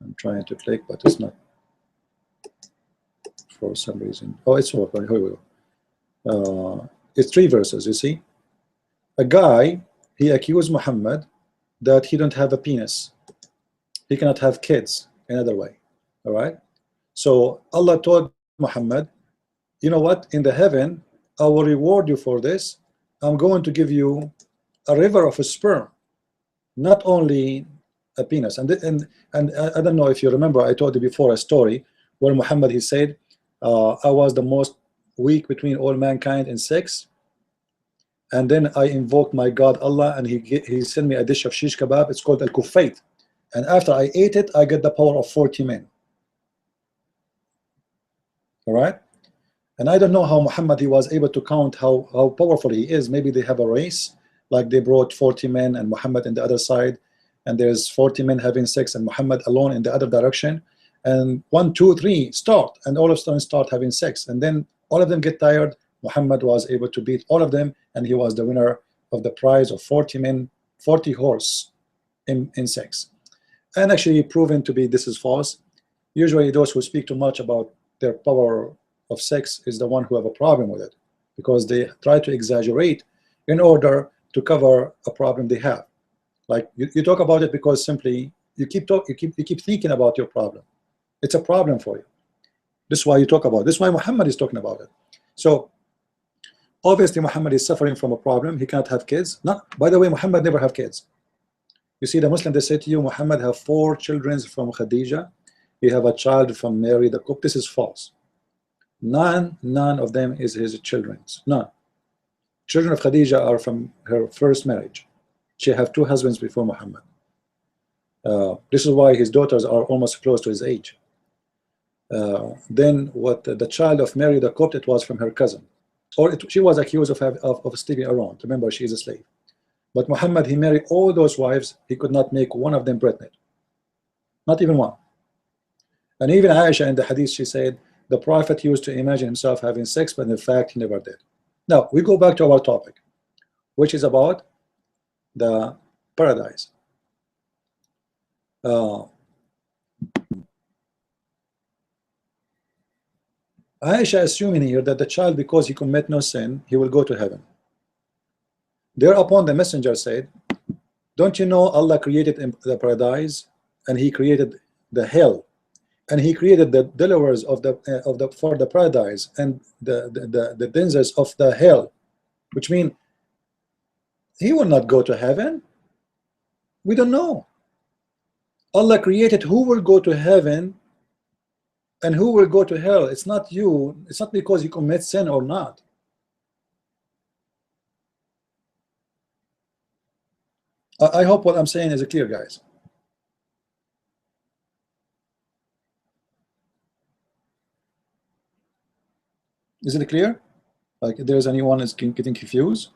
I'm trying to click, but it's not for some reason. Oh, it's open. Here we go. It's 3 verses. You see, a guy, he accused Muhammad that he don't have a penis, he cannot have kids another way. All right, so Allah told Muhammad, you know what, in the heaven I will reward you for this. I'm going to give you a river of a sperm, not only a penis. And I don't know if you remember, I told you before a story where Muhammad, he said, I was the most weak between all mankind in sex, and then I invoked my God Allah, and he sent me a dish of shish kebab. It's called al-kufayt, and after I ate it, I get the power of 40 men. All right, and I don't know how Muhammad, he was able to count how powerful he is. Maybe they have a race, like they brought 40 men and Muhammad in the other side, and there's 40 men having sex and Muhammad alone in the other direction, and 1, 2, 3 start, and all of them start having sex, and then all of them get tired. Muhammad was able to beat all of them, and he was the winner of the prize of 40 men, 40 horse in sex. And actually proven to be, this is false. Usually those who speak too much about their power of sex is the one who have a problem with it, because they try to exaggerate in order to cover a problem they have. Like you talk about it because simply you keep thinking about your problem. It's a problem for you. This is why you talk about it. This is why Muhammad is talking about it. So obviously Muhammad is suffering from a problem. He cannot have kids. Not, by the way, Muhammad never have kids. You see, the Muslim, they say to you, Muhammad have 4 children from Khadija. He have a child from Mary the cook. This is false. None of them is his children's. None. Children of Khadija are from her first marriage. She have 2 husbands before Muhammad. This is why his daughters are almost close to his age. Then what the child of Mary the Copt, it was from her cousin, or she was accused of sleeping around. Remember, she is a slave. But Muhammad, he married all those wives. He could not make one of them pregnant, not even one. And even Aisha in the hadith, she said the Prophet used to imagine himself having sex, but in fact he never did. Now we go back to our topic, which is about the paradise. Aisha assuming here that the child, because he commit no sin, he will go to heaven. Thereupon the messenger said, don't you know Allah created the paradise, and he created the hell, and he created the dwellers for the paradise and the denizens of the hell, which means he will not go to heaven. We don't know. Allah created who will go to heaven and who will go to hell. It's not you. It's not because you commit sin or not. I hope what I'm saying is clear, guys. Is it clear? Like, if there's anyone is getting confused?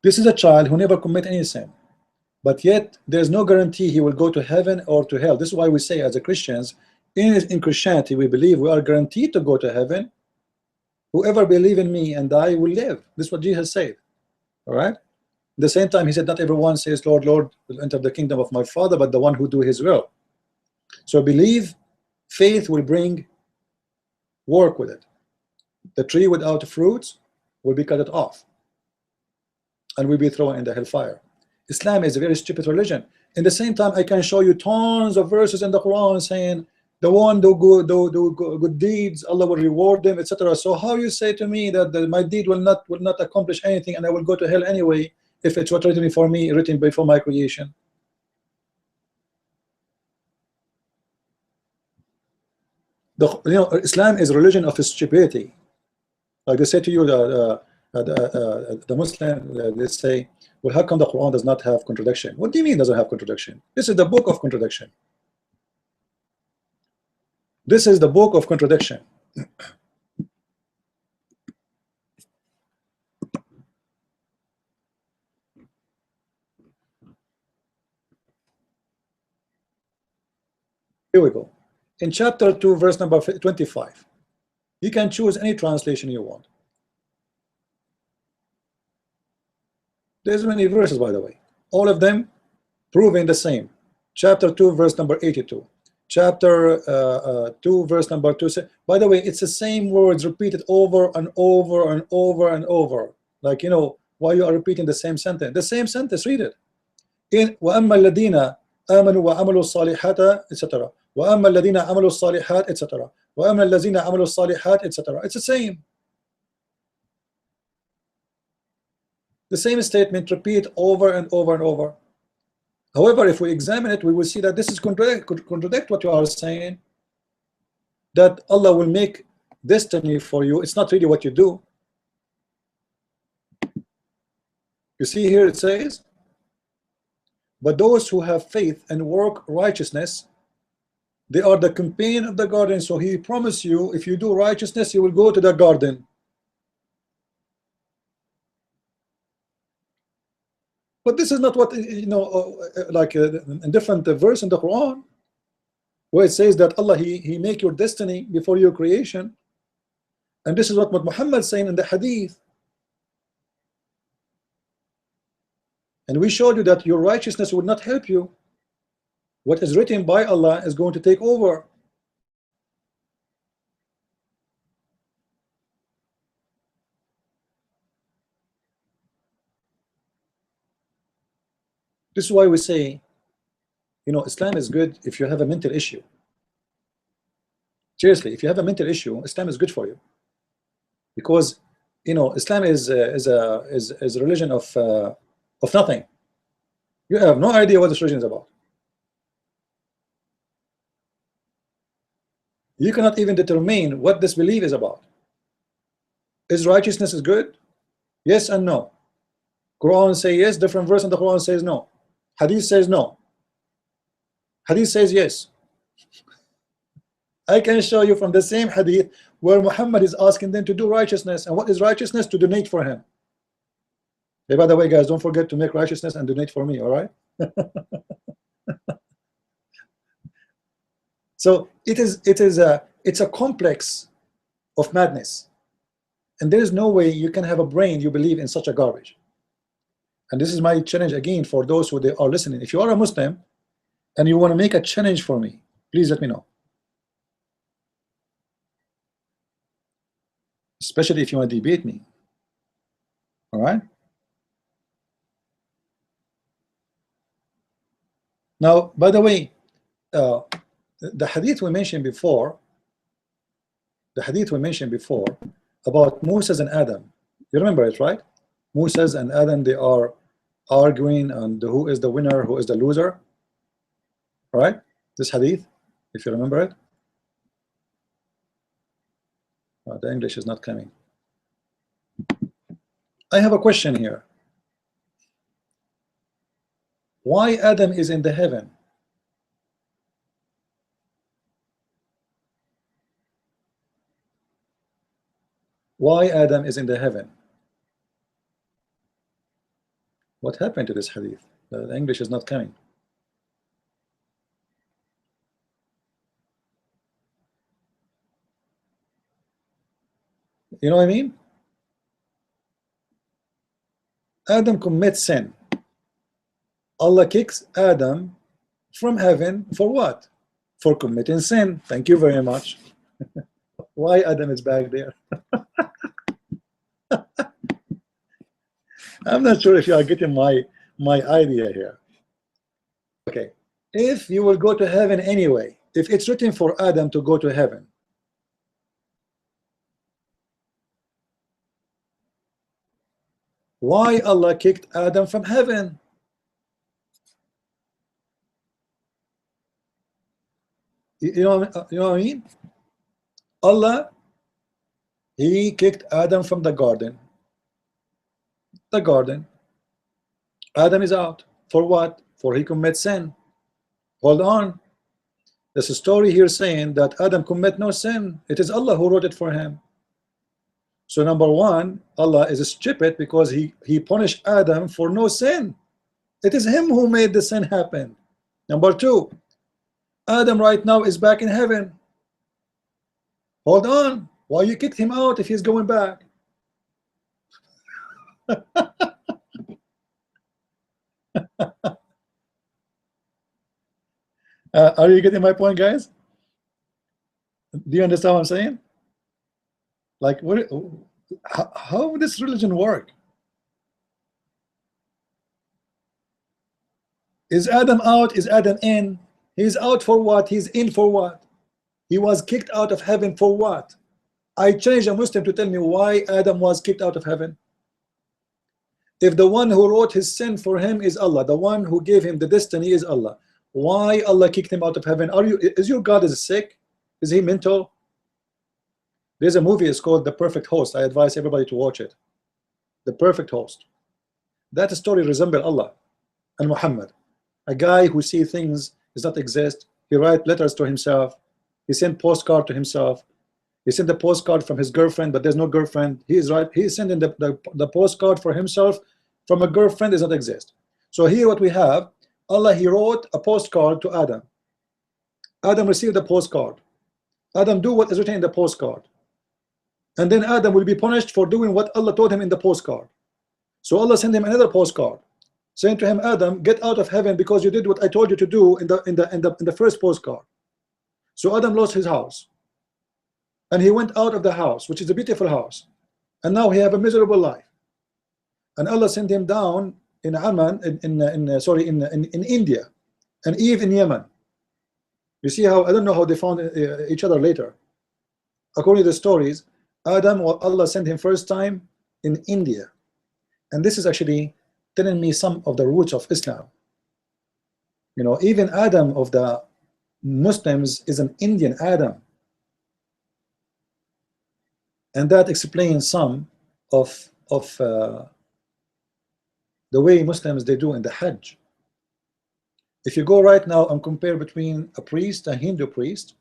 This is a child who never commit any sin, but yet there's no guarantee he will go to heaven or to hell. This is why we say, as a Christians, in Christianity, we believe we are guaranteed to go to heaven. Whoever believe in me and I will live. This is what Jesus said. All right. At the same time, he said, not everyone says, Lord, Lord, will enter the kingdom of my Father, but the one who do his will. So believe, faith will bring work with it. The tree without fruits will be cut off and will be thrown in the hellfire. Islam is a very stupid religion. In the same time, I can show you tons of verses in the Quran saying the one do good deeds, Allah will reward them, etc. So how you say to me that my deed will not accomplish anything and I will go to hell anyway if it's what written for me, written before my creation? Islam is a religion of stupidity. Like they say to you, the Muslim, they say, well, how come the Quran does not have contradiction? What do you mean doesn't have contradiction? This is the book of contradiction. This is the book of contradiction. Here we go. In chapter 2, verse number 25, you can choose any translation you want. There's many verses, by the way, all of them proving the same. Chapter 2, verse number 82. Chapter 2, verse number 2. By the way, it's the same words repeated over and over and over and over. Like, you know, why you are repeating the same sentence? The same sentence, read it. In وَأَمَّا الَّذِينَ آمَنُوا وَعَمَلُوا الصَّالِحَاتِ etc. وَأَمَّا الَّذِينَ عَمَلُوا الصَّالِحَاتِ etc. وَأَمَّا الَّذِينَ عَمَلُوا الصَّالِحَاتِ etc. It's the same. The same statement repeat over and over and over. However, if we examine it, we will see that this is contradict what you are saying, that Allah will make destiny for you. It's not really what you do. You see here it says, but those who have faith and work righteousness, they are the companion of the garden. So he promised you, if you do righteousness, you will go to the garden. But this is not what, you know, like a different verse in the Quran, where it says that Allah, he make your destiny before your creation. And this is what Muhammad is saying in the hadith. And we showed you that your righteousness will not help you. What is written by Allah is going to take over. This is why we say, you know, Islam is good if you have a mental issue. Seriously, if you have a mental issue, Islam is good for you, because, you know, Islam is a religion of nothing. You have no idea what this religion is about. You cannot even determine what this belief is about. Is righteousness is good? Yes and no. Quran say yes, different verse in the Quran says no. Hadith says no. Hadith says yes. I can show you from the same hadith where Muhammad is asking them to do righteousness. And what is righteousness? To donate for him. Hey, by the way, guys, don't forget to make righteousness and donate for me, all right? So it's a complex of madness. And there is no way you can have a brain you believe in such a garbage. And this is my challenge again for those who they are listening. If you are a Muslim and you want to make a challenge for me, please let me know. Especially if you want to debate me. All right? Now, by the way, the hadith we mentioned before, about Moses and Adam, you remember it, right? Moses and Adam, they are arguing on who is the winner, who is the loser. All right? This hadith, if you remember it. The English is not coming. I have a question here. Why Adam is in the heaven? Why Adam is in the heaven? What happened to this hadith? The English is not coming. You know what I mean? Adam commits sin. Allah kicks Adam from heaven for what? For committing sin. Thank you very much. Why Adam is back there? I'm not sure if you are getting my idea here. Okay, if you will go to heaven anyway, if it's written for Adam to go to heaven, why Allah kicked Adam from heaven? You know what I mean? Allah, he kicked Adam from the garden. the garden. Adam is out. For what? For he commits sin. Hold on. There's a story here saying that Adam commit no sin. It is Allah who wrote it for him. So number one, Allah is stupid because he punished Adam for no sin. It is him who made the sin happen. Number two, Adam right now is back in heaven. Hold on. Why you kicked him out if he's going back? Are you getting my point, guys? Do you understand what I'm saying? Like, how would this religion work? Is Adam out? Is Adam in? He's out for what? He's in for what? He was kicked out of heaven for what? I challenge a Muslim to tell me why Adam was kicked out of heaven. If the one who wrote his sin for him is Allah, the one who gave him the destiny is Allah, why Allah kicked him out of heaven? Is your God is sick? Is he mental? There's a movie, it's called The Perfect Host. I advise everybody to watch it. The Perfect Host. That story resembles Allah and Muhammad. A guy who sees things does not exist. He writes letters to himself. He sent postcard to himself. He sent the postcard from his girlfriend, but there's no girlfriend. He is sending the postcard for himself from a girlfriend that does not exist. So here what we have, Allah, he wrote a postcard to Adam. Adam received the postcard. Adam do what is written in the postcard. And then Adam will be punished for doing what Allah told him in the postcard. So Allah sent him another postcard, saying to him, Adam, get out of heaven because you did what I told you to do in the first postcard. So Adam lost his house. And he went out of the house, which is a beautiful house. And now he have a miserable life. And Allah sent him down in Amman, in India, and Eve in Yemen. You see how, I don't know how they found each other later. According to the stories, Adam, Allah sent him first time in India. And this is actually telling me some of the roots of Islam. You know, even Adam of the Muslims is an Indian Adam. And that explains some of the way Muslims they do in the Hajj. If you go right now and compare between a priest, a Hindu priest,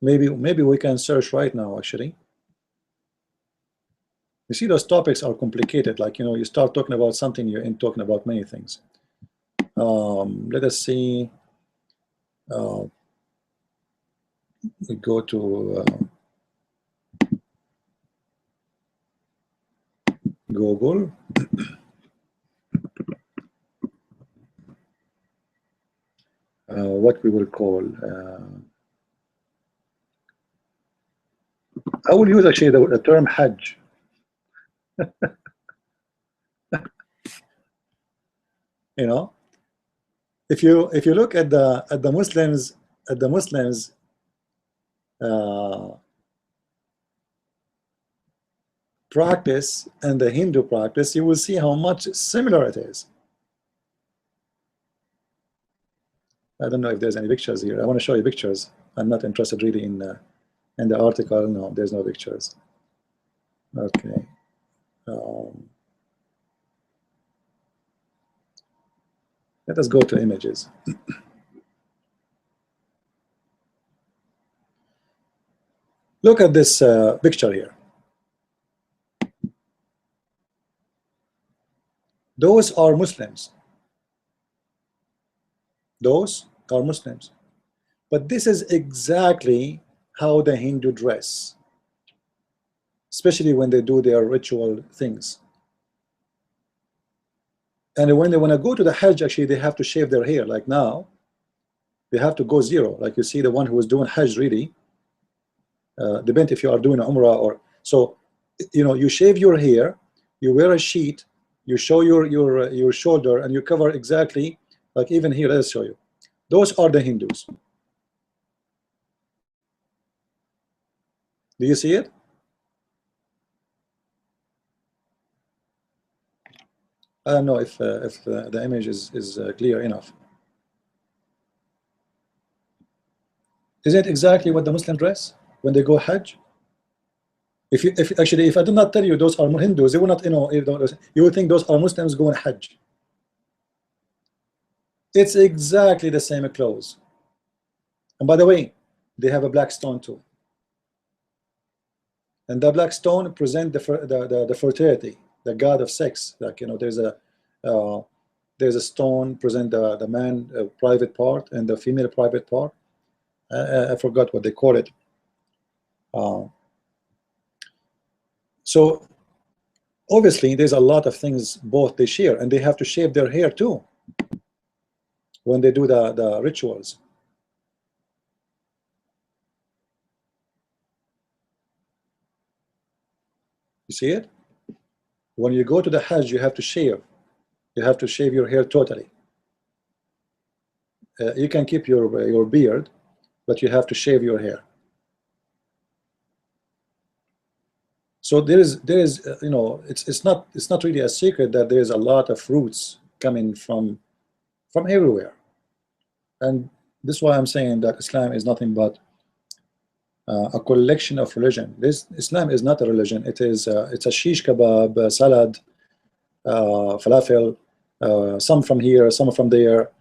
maybe we can search right now actually. You see, those topics are complicated. Like, you know, you start talking about something, you're in talking about many things. Let us see. We go to Google. What we will call, I will use actually the term Hajj. You know, if you look at the Muslims practice and the Hindu practice, you will see how much similar it is. I don't know if there's any pictures here. I want to show you pictures. I'm not interested really in the article. No, there's no pictures. Okay. Let us go to images. Look at this picture here. Those are Muslims. Those are Muslims. But this is exactly how the Hindu dress, especially when they do their ritual things. And when they want to go to the Hajj, actually, they have to shave their hair. Like now, they have to go zero. Like you see the one who was doing Hajj really. Depends if you are doing Umrah or so. You know, you shave your hair, you wear a sheet, you show your shoulder, and you cover exactly like even here. Let's show you. Those are the Hindus. Do you see it? I don't know if the image is clear enough. Isn't it exactly what the Muslim dress when they go Hajj? If I do not tell you those are Hindus, they will not, you would think those are Muslims going Hajj. It's exactly the same clothes. And by the way, they have a black stone too. And the black stone present the fertility, the god of sex. Like, there's a stone present the man private part and the female private part. I forgot what they call it. So obviously there's a lot of things both they share, and they have to shave their hair too when they do the rituals. You see it? When you go to the Hajj, you have to shave. You have to shave your hair totally. You can keep your beard, but you have to shave your hair. So there is it's not really a secret that there is a lot of fruits coming from everywhere, and this is why I'm saying that Islam is nothing but a collection of religion. Islam is not a religion. It's a shish kebab, salad, falafel, some from here, some from there.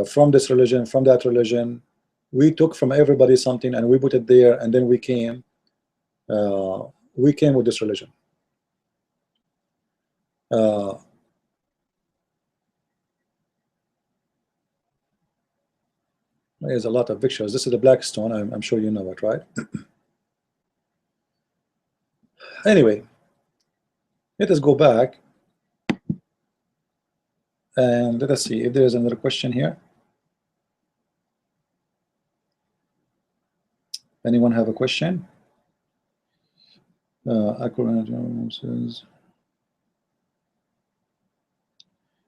From this religion, from that religion, we took from everybody something and we put it there, and then we came with this religion. There's a lot of pictures. This is the black stone. I'm sure you know it, right? Anyway, let us go back and let us see if there is another question here. Anyone have a question? Says,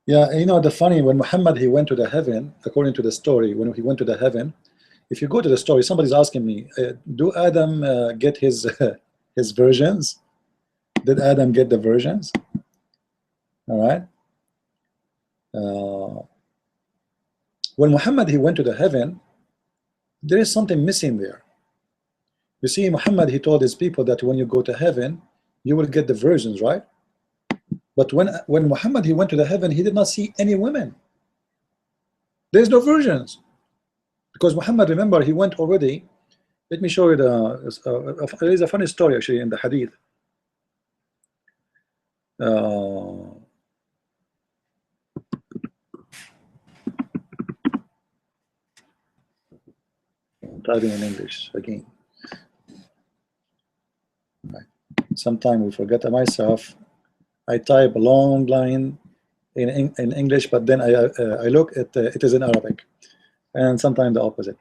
yeah, the funny, when Muhammad, he went to the heaven, according to the story, when he went to the heaven, if you go to the story, somebody's asking me, do Adam get his his versions? Did Adam get the versions? All right. When Muhammad, he went to the heaven, there is something missing there. You see, Muhammad, he told his people that when you go to heaven, you will get the virgins, right? But when Muhammad, he went to the heaven, he did not see any women. There's no virgins, because Muhammad, remember, he went already. Let me show you there is a funny story actually in the hadith. I'm typing in English again. Sometimes we forget myself. I type a long line in English, but then I look at it is in Arabic, and sometimes the opposite.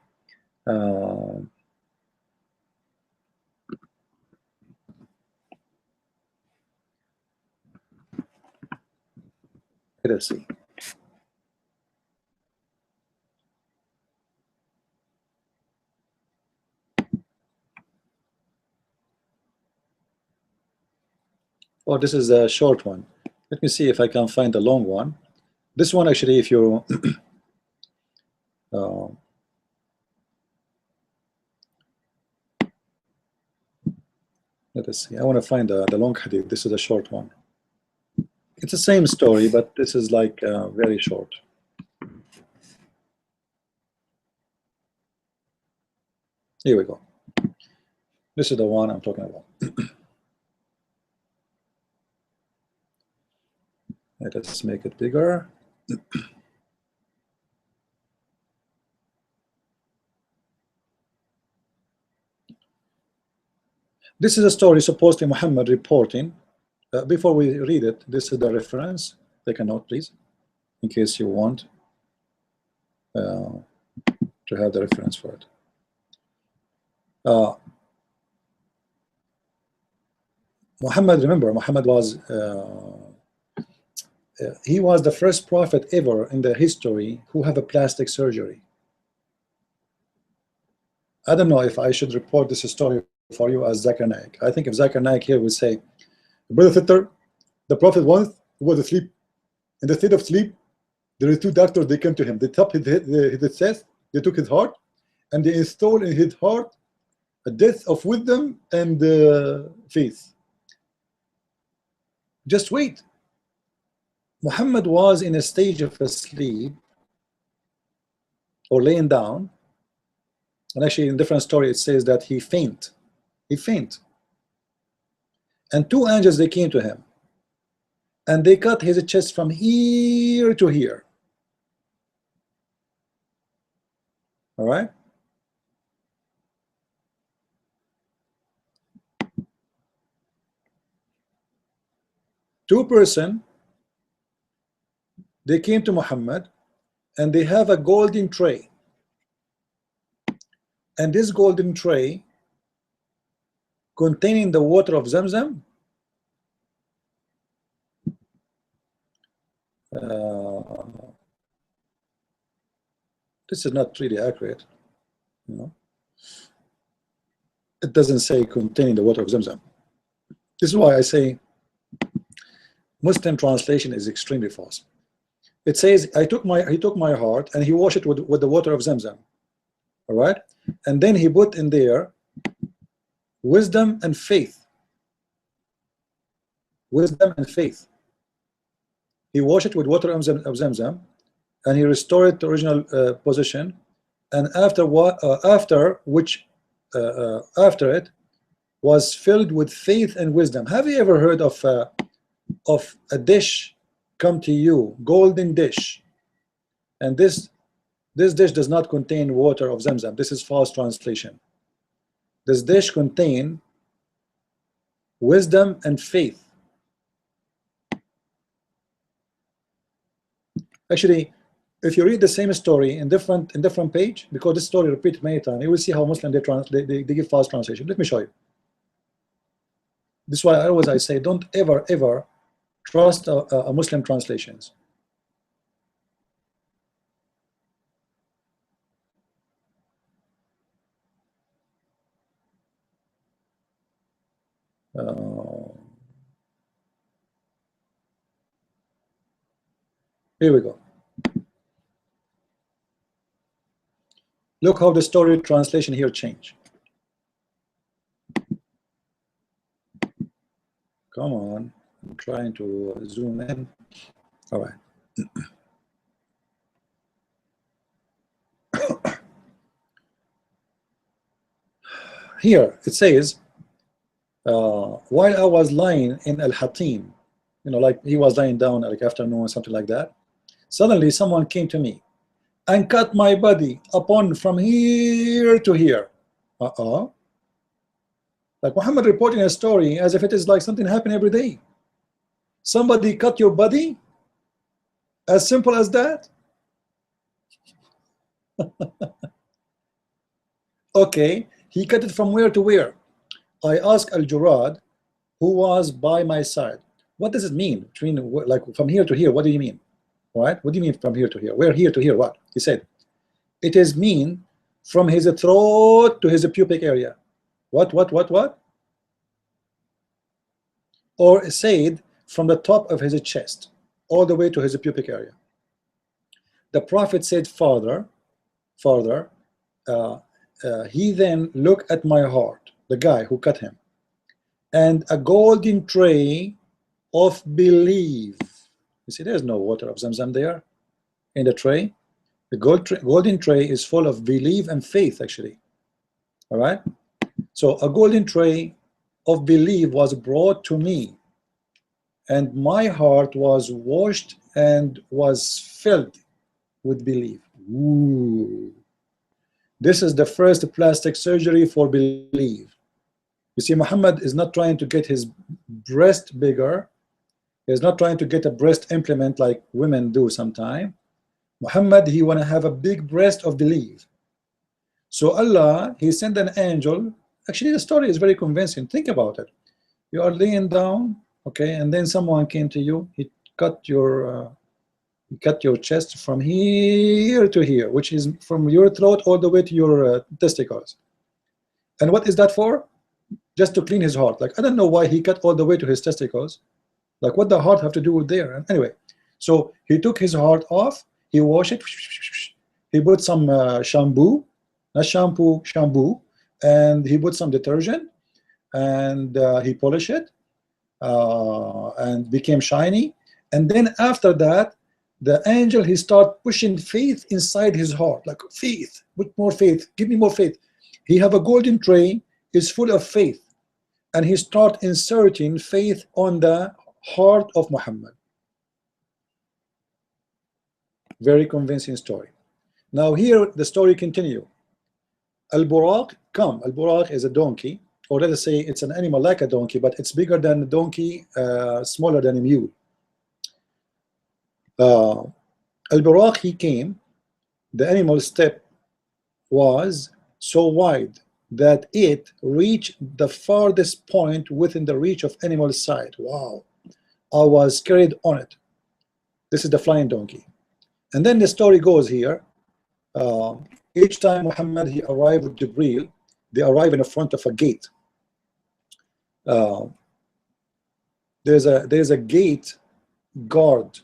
Let us see. Oh, this is a short one. Let me see if I can find a long one. This one actually, if you let us see. I want to find the long hadith. This is a short one. It's the same story, but this is like very short. Here we go. This is the one I'm talking about. Let's make it bigger. This is a story supposedly Muhammad reporting. Before we read it, this is the reference. Take a note, please, in case you want to have the reference for it. Muhammad, remember, Muhammad was he was the first prophet ever in the history who have a plastic surgery. I don't know if I should report this story for you as Zakir Naik. I think if Zakir Naik here would say, Brother Fitter, the prophet once was asleep. In the state of sleep, there are two doctors, they came to him. They tapped his chest, they took his heart, and they installed in his heart a death of wisdom and faith. Just wait. Muhammad was in a stage of sleep or laying down, and actually in different story it says that he faint. He faint. And two angels, they came to him and they cut his chest from here to here. All right. Two person, they came to Muhammad and they have a golden tray, and this golden tray containing the water of Zamzam. This is not really accurate, you know. It doesn't say containing the water of Zamzam. This is why I say Muslim translation is extremely false. It says he took my heart and he washed it with the water of Zamzam. All right, and then he put in there wisdom and faith. Wisdom and faith. He washed it with water of Zamzam, and he restored it to original position. And after it was filled with faith and wisdom. Have you ever heard of a dish come to you, golden dish, and this dish does not contain water of Zamzam? This is false translation. This dish contain wisdom and faith. Actually, if you read the same story in different page, because this story repeated many times, you will see how Muslim they give false translation. Let me show you. This is why I say don't ever trust a Muslim translations. Here we go. Look how the story translation here changed. Come on, I'm trying to zoom in. All right. Here it says, while I was lying in Al-Hatim, you know, like he was lying down like afternoon, something like that, suddenly someone came to me and cut my body upon from here to here. Like Muhammad reporting a story as if it is like something happen every day. Somebody cut your body? As simple as that? Okay, he cut it from where to where? I asked Al-Jurad, who was by my side, what does it mean between like from here to here? What do you mean? All right, what do you mean from here to here? Where here to here? What? He said, it is mean from his throat to his pubic area. What? Or said from the top of his chest all the way to his pubic area. The Prophet said, farther, he then looked at my heart, the guy who cut him, and a golden tray of belief. You see, there's no water of Zamzam there in the tray. The golden tray is full of belief and faith, actually. All right. So a golden tray of belief was brought to me, and my heart was washed and was filled with belief. Ooh. This is the first plastic surgery for belief. You see, Muhammad is not trying to get his breast bigger. He's not trying to get a breast implant like women do sometimes. Muhammad, he want to have a big breast of belief. So Allah, he sent an angel. Actually, the story is very convincing. Think about it. You are laying down, okay, and then someone came to you. He cut your chest from here to here, which is from your throat all the way to your testicles. And what is that for? Just to clean his heart. Like, I don't know why he cut all the way to his testicles. Like, what the heart have to do with there? And anyway, so he took his heart off. He washed it. He put some shampoo, not shampoo, and he put some detergent, and he polished it, and became shiny. And then after that, the angel, he start pushing faith inside his heart, like faith, put more faith, give me more faith. He have a golden tray, is full of faith, and he start inserting faith on the heart of Muhammad. Very convincing story. Now here the story continue. Al-Buraq come. Al-Buraq is a donkey, or let us say it's an animal like a donkey, but it's bigger than a donkey, smaller than a mule. Al-Buraq, he came. The animal step was so wide that it reached the farthest point within the reach of animal sight. Wow. I was carried on it. This is the flying donkey. And then the story goes here. Each time Muhammad, he arrived with Jibreel, they arrive in the front of a gate. There's a gate guard.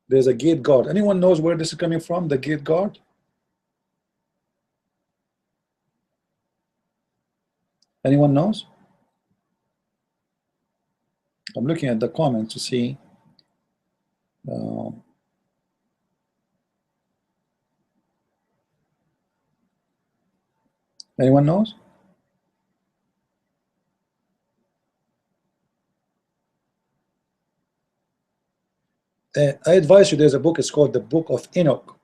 There's a gate guard. Anyone knows where this is coming from, the gate guard? Anyone knows? I'm looking at the comments to see. Anyone knows? I advise you, there's a book, it's called the Book of Enoch.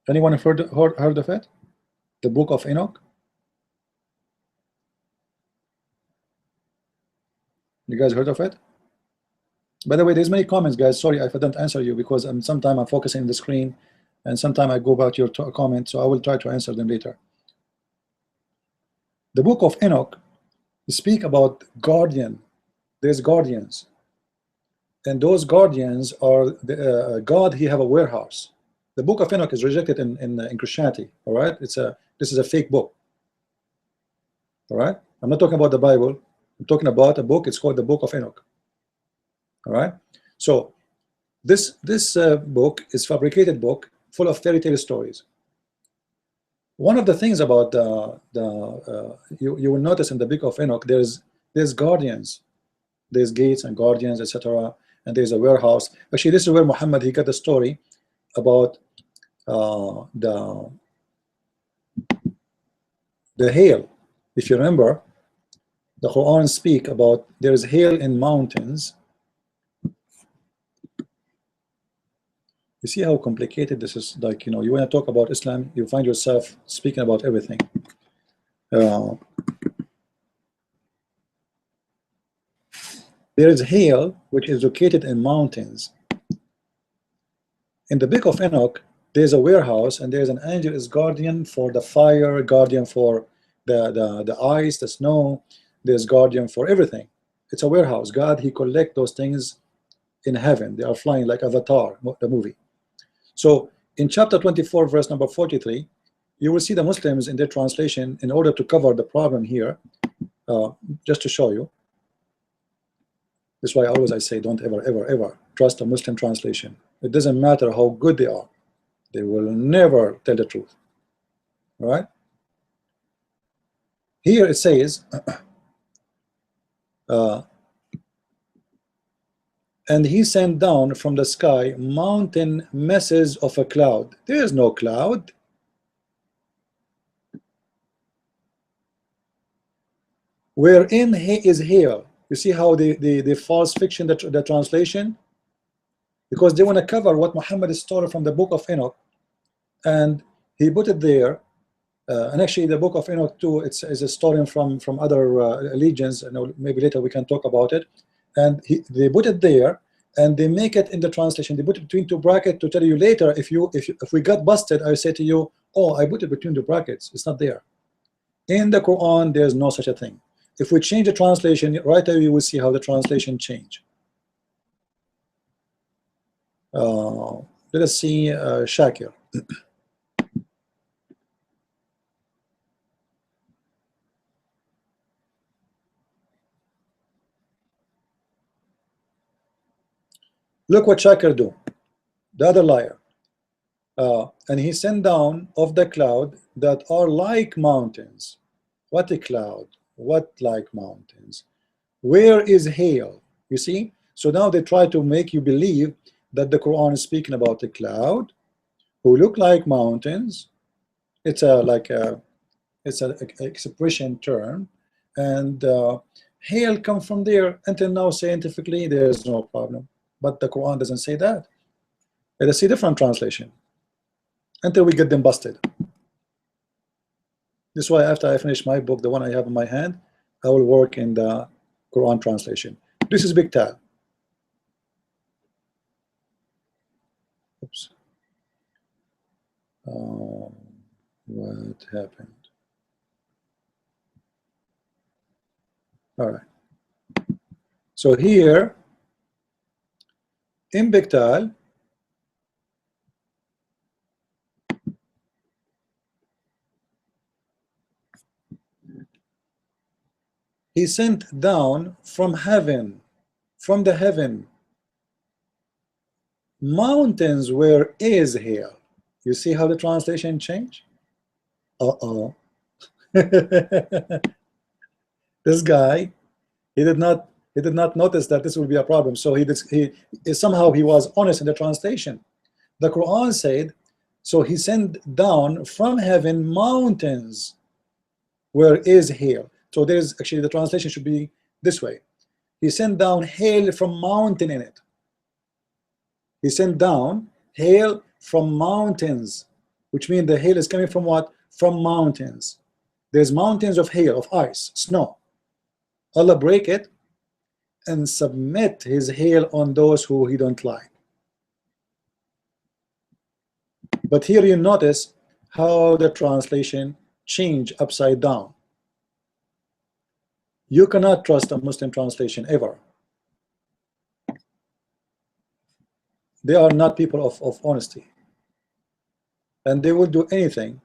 Anyone have heard of it? The Book of Enoch? You guys heard of it? By the way, there's many comments, guys. Sorry if I don't answer you, because sometimes I'm focusing on the screen, and sometimes I go back to your comment, so I will try to answer them later. The Book of Enoch speak about guardian. There's guardians, and those guardians are the, God. He have a warehouse. The Book of Enoch is rejected in Christianity. All right, this is a fake book. All right, I'm not talking about the Bible. I'm talking about a book. It's called the Book of Enoch. All right, so this book is fabricated book full of fairy tale stories. One of the things about you will notice in the Book of Enoch, there's guardians, there's gates and guardians, etc., and there's a warehouse. Actually, this is where Muhammad, he got the story about the hail. If you remember, the Quran speak about there's hail in mountains. You see how complicated this is? Like, you know, you want to talk about Islam, you find yourself speaking about everything. There is hail which is located in mountains. In the Book of Enoch, there's a warehouse, and there's an angel is guardian for the fire, guardian for the ice, the snow. There's guardian for everything. It's a warehouse. God, he collect those things in heaven. They are flying like Avatar, the movie. So in chapter 24, verse number 43, you will see the Muslims in their translation, in order to cover the problem here, just to show you. That's why I say don't ever trust a Muslim translation. It doesn't matter how good they are. They will never tell the truth. All right? Here it says, and he sent down from the sky mountain masses of a cloud. There is no cloud. Wherein he is hail. You see how they false fiction the translation? Because they want to cover what Muhammad is stolen from the Book of Enoch, and he put it there. And actually, the Book of Enoch too, is a story from other religions. And maybe later we can talk about it. And they put it there, and they make it in the translation. They put it between two brackets to tell you later, if we got busted, I say to you, oh, I put it between the brackets. It's not there. In the Quran, there's no such a thing. If we change the translation, right away you will see how the translation change. Let us see Shakir. Look what Shakir do, the other liar. And he sent down of the cloud that are like mountains. What a cloud? What like mountains? Where is hail? You see? So now they try to make you believe that the Quran is speaking about a cloud who look like mountains. It's a like a expression term, and hail come from there. Until now, scientifically, there's no problem. But the Quran doesn't say that. Let us see different translation until we get them busted. This is why after I finish my book, the one I have in my hand, I will work in the Quran translation. This is Big Tal. Oops. What happened? All right. So here in Big Tal, he sent down from heaven, from the heaven, mountains where is hail. You see how the translation changed? Uh-oh. This guy, he did not notice that this would be a problem. So somehow he was honest in the translation. The Quran said, so he sent down from heaven mountains where is hail. So there's actually, the translation should be this way. He sent down hail from mountain in it. He sent down hail from mountains, which means the hail is coming from what? From mountains. There's mountains of hail, of ice, snow. Allah break it and submit his hail on those who he don't like. But here you notice how the translation changed upside down. You cannot trust a Muslim translation ever. They are not people of honesty, and they will do anything.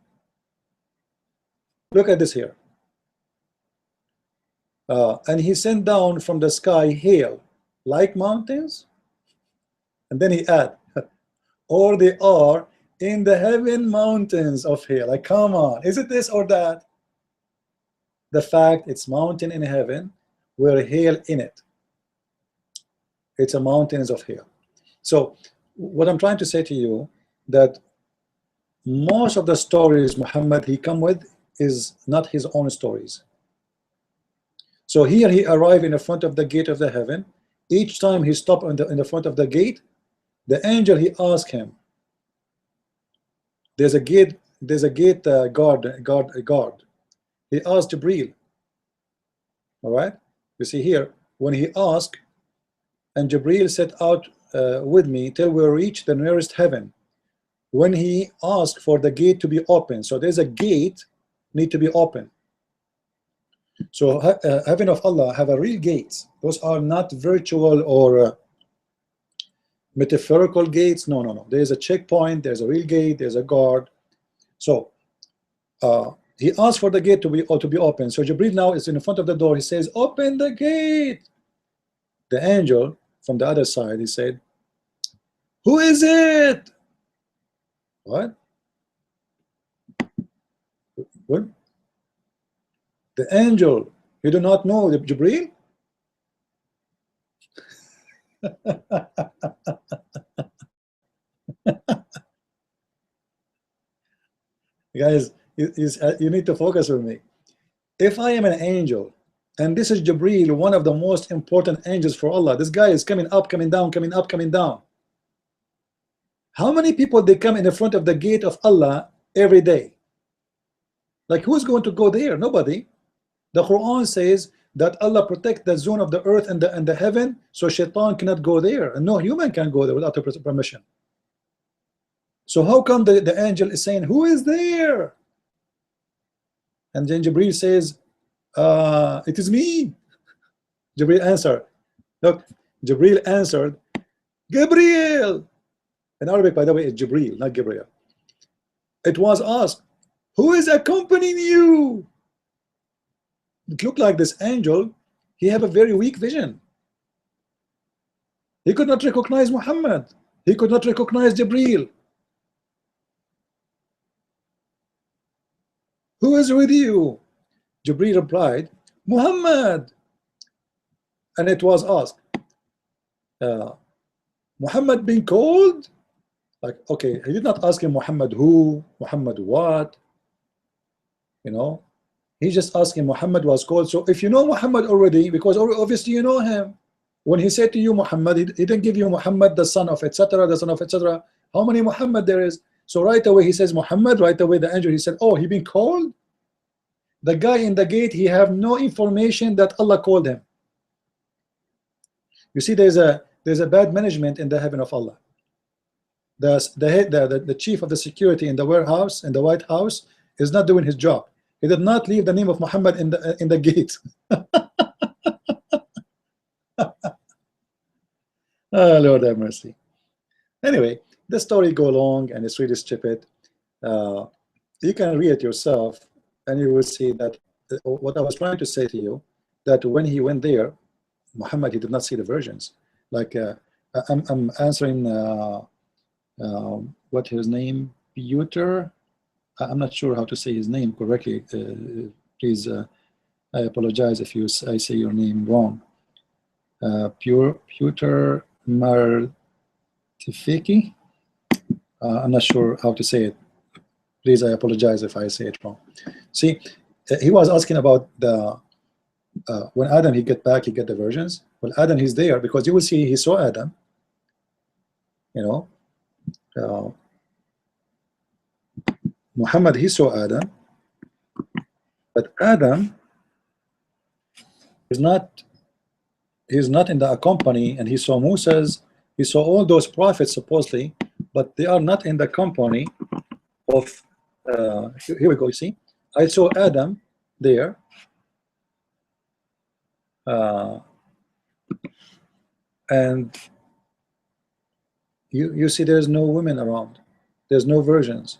Look at this here. And he sent down from the sky hail like mountains, and then he add, or they are in the heaven mountains of hail. Like, come on, is it this or that? The fact it's mountain in heaven where hail in it. It's a mountains of hail. So what I'm trying to say to you, that most of the stories Muhammad he come with is not his own stories. So here he arrived in the front of the gate of the heaven. Each time he stopped in the front of the gate, the angel he asked him, there's a gate guard. He asked Jibreel. All right, you see here when he asked, and Jibreel set out with me till we reach the nearest heaven. When he asked for the gate to be open, so there's a gate need to be open. So heaven of Allah have a real gates. Those are not virtual or metaphorical gates. No. There's a checkpoint. There's a real gate. There's a guard. So he asked for the gate to be open. So Jibreel now is in front of the door. He says, "Open the gate." The angel from the other side, he said, "Who is it?" What? What? The angel, you do not know the Jibreel? Guys, you need to focus with me. If I am an angel, and this is Jibreel, one of the most important angels for Allah, this guy is coming up, coming down, coming up, coming down. How many people they come in the front of the gate of Allah every day? Like, who's going to go there? Nobody. The Quran says that Allah protect the zone of the earth and the heaven, so shaitan cannot go there, and no human can go there without permission. So how come the angel is saying, "Who is there?" And then Jibreel says, "It is me." Jibreel answered. Look, Jibreel answered, "Gabriel." In Arabic, by the way, it's Jibreel, not Gabriel. It was asked, "Who is accompanying you?" It looked like this angel, he have a very weak vision. He could not recognize Muhammad. He could not recognize Jibreel. Who is with you? Jibreel replied, Muhammad. And it was asked, Muhammad been called? Like, okay, he did not ask him Muhammad who, Muhammad what, you know. He just asked him Muhammad was called. So if you know Muhammad already, because obviously you know him, when he said to you Muhammad, he didn't give you Muhammad the son of etc., the son of etc. How many Muhammad there is? So right away he says Muhammad, right away the angel, he said, oh, he been called? The guy in the gate, he have no information that Allah called him. You see, there's a bad management in the heaven of Allah. The chief of the security in the warehouse, in the White House, is not doing his job. He did not leave the name of Muhammad in the gate. Oh, Lord have mercy. Anyway, the story go long and it's really stupid. You can read it yourself and you will see that what I was trying to say to you, that when he went there, Muhammad, he did not see the virgins. Like I'm answering what his name, Peter. I'm not sure how to say his name correctly. Please, I apologize if I say your name wrong. Peter Martifiki. I'm not sure how to say it. Please, I apologize if I say it wrong. See, he was asking about the when Adam he get back, he get the virgins. Well, Adam he's there because you will see he saw Adam. You know, Muhammad he saw Adam, but Adam is not. He's not in the company, and he saw Moses. He saw all those prophets supposedly, but they are not in the company of. Here we go. You see, I saw Adam there. And you see there's no women around, there's no virgins.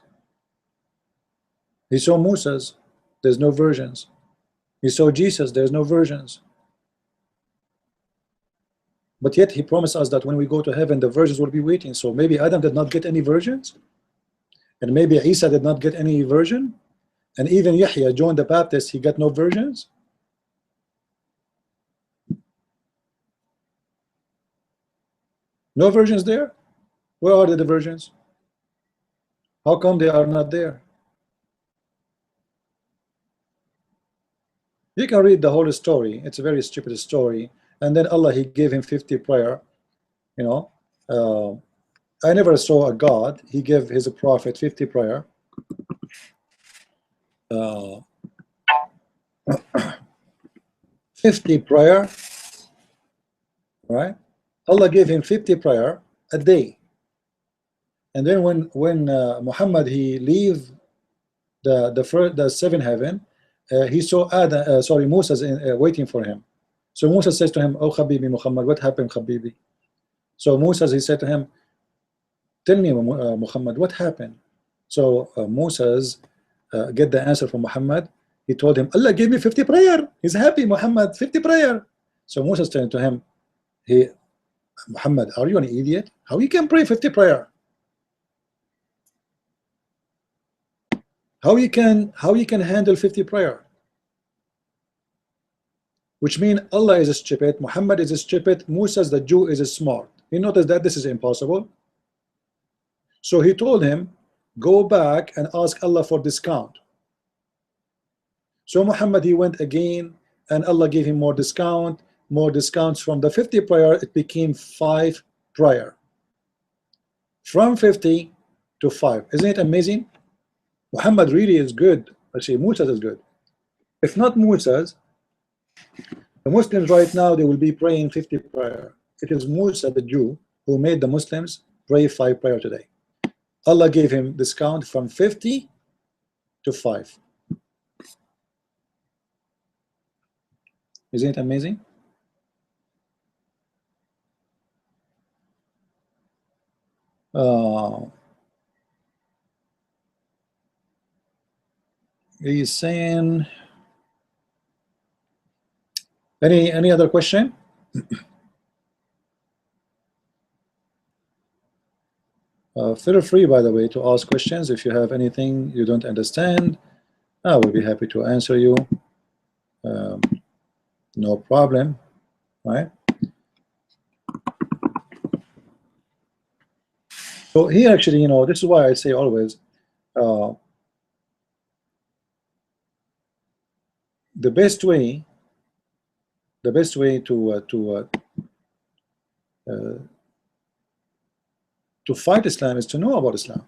He saw Moses, there's no virgins. He saw Jesus, there's no virgins. But yet he promised us that when we go to heaven the virgins will be waiting. So maybe Adam did not get any virgins, and maybe Isa did not get any virgin, and even Yahya, John the Baptist, he got no virgins. No virgins there? Where are the virgins? How come they are not there? You can read the whole story. It's a very stupid story. And then Allah, he gave him 50 prayer. You know, I never saw a God. He gave his prophet 50 prayer. 50 prayer, right? Allah gave him 50 prayer a day. And then when Muhammad he leave the seven heaven, he saw Adam, Moses waiting for him. So Moses says to him, "Oh Habibi Muhammad, what happened, Habibi?" So Moses he said to him, "Tell me, Muhammad, what happened?" So Moses get the answer from Muhammad. He told him, "Allah gave me 50 prayer. He's happy, Muhammad, 50 prayer." So Moses turned to him, Muhammad, are you an idiot? How you can pray 50 prayer? How you can handle 50 prayer? Which means Allah is stupid, Muhammad is stupid, Moses the Jew is smart. He noticed that this is impossible. So he told him, go back and ask Allah for discount. So Muhammad he went again, and Allah gave him more discounts from the 50 prayer. It became 5 prayer, from 50 to 5. Isn't it amazing? Muhammad really is good. Actually, Moses is good. If not Moses, the Muslims right now, they will be praying 50 prayer. It is Musa the Jew who made the Muslims pray 5 prayer today. Allah gave him discount from 50 to 5. Isn't it amazing? He's saying, any other question? Feel free, by the way, to ask questions. If you have anything you don't understand, I will be happy to answer you. no problem, right? So here actually, you know, this is why I say always the best way to fight Islam is to know about Islam.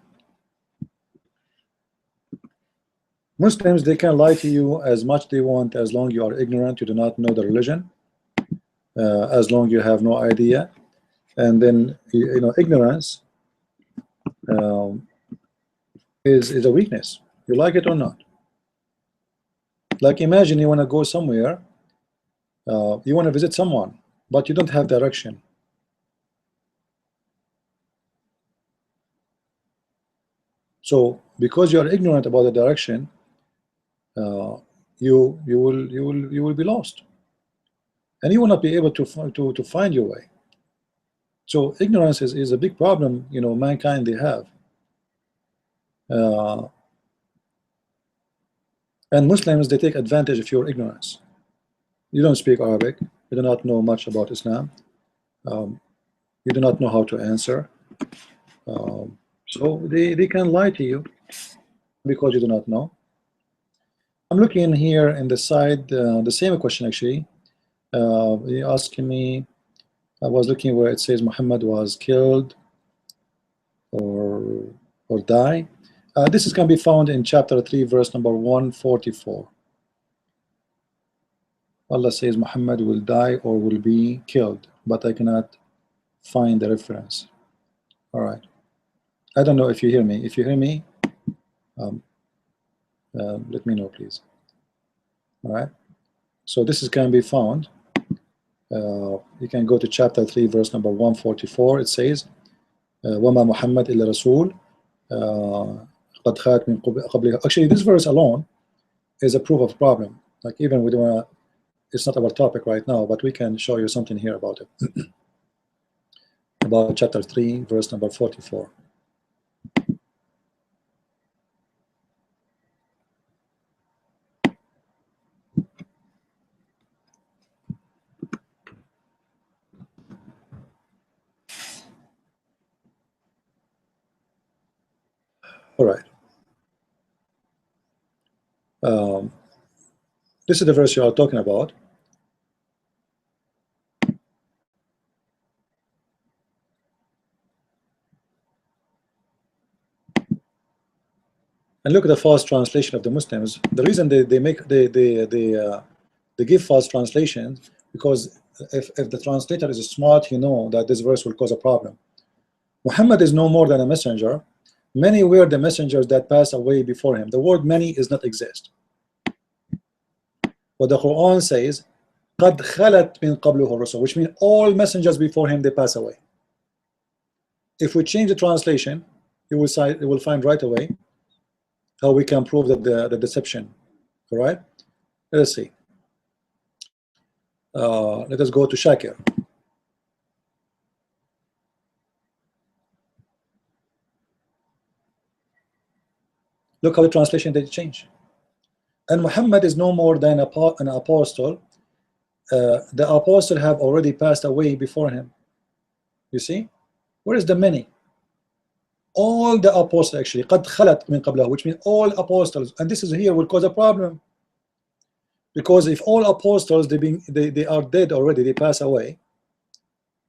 Muslims, they can lie to you as much they want as long you are ignorant, you do not know the religion, as long you have no idea, and then you know ignorance is a weakness. You like it or not? Like imagine you want to go somewhere, you want to visit someone, but you don't have direction. So because you are ignorant about the direction, you will be lost, and you will not be able to find your way. So ignorance is a big problem, you know, mankind they have. And Muslims, they take advantage of your ignorance. You don't speak Arabic, you do not know much about Islam, you do not know how to answer, so they can lie to you because you do not know. I'm looking here in the side, the same question actually. He asking me, I was looking where it says Muhammad was killed or die. This is can be found in chapter 3 verse number 144. Allah says Muhammad will die or will be killed, but I cannot find the reference. All right, I don't know if you hear me. If you hear me, let me know please. All right, so this is can be found. You can go to chapter 3 verse number 144. It says وَمَا مُحَمَّدْ إِلَّا رَسُولٌ قَدْ خَلَتْ مِنْ قَبْلِهِ. Actually this verse alone is a proof of problem. Like even we don't, it's not our topic right now, but we can show you something here about it. About chapter 3 verse number 44. All right, this is the verse you are talking about. And look at the false translation of the Muslims. The reason they give false translations because if the translator is smart, you know that this verse will cause a problem. Muhammad is no more than a messenger. Many were the messengers that passed away before him. The word many is not exist. What the Quran says, قَدْ خَلَتْ مِنْ قَبْلُهُ الرُّسُلُ, which means all messengers before him, they pass away. If we change the translation, you will find right away how we can prove that the deception. All right, let us see. Let us go to Shakir. Look how the translation did change. And Muhammad is no more than an apostle. The apostle have already passed away before him. You see, where is the many? All the apostles actually, قد خلت من قبله, which means all apostles. And this is here will cause a problem, because if all apostles they are dead already, they pass away,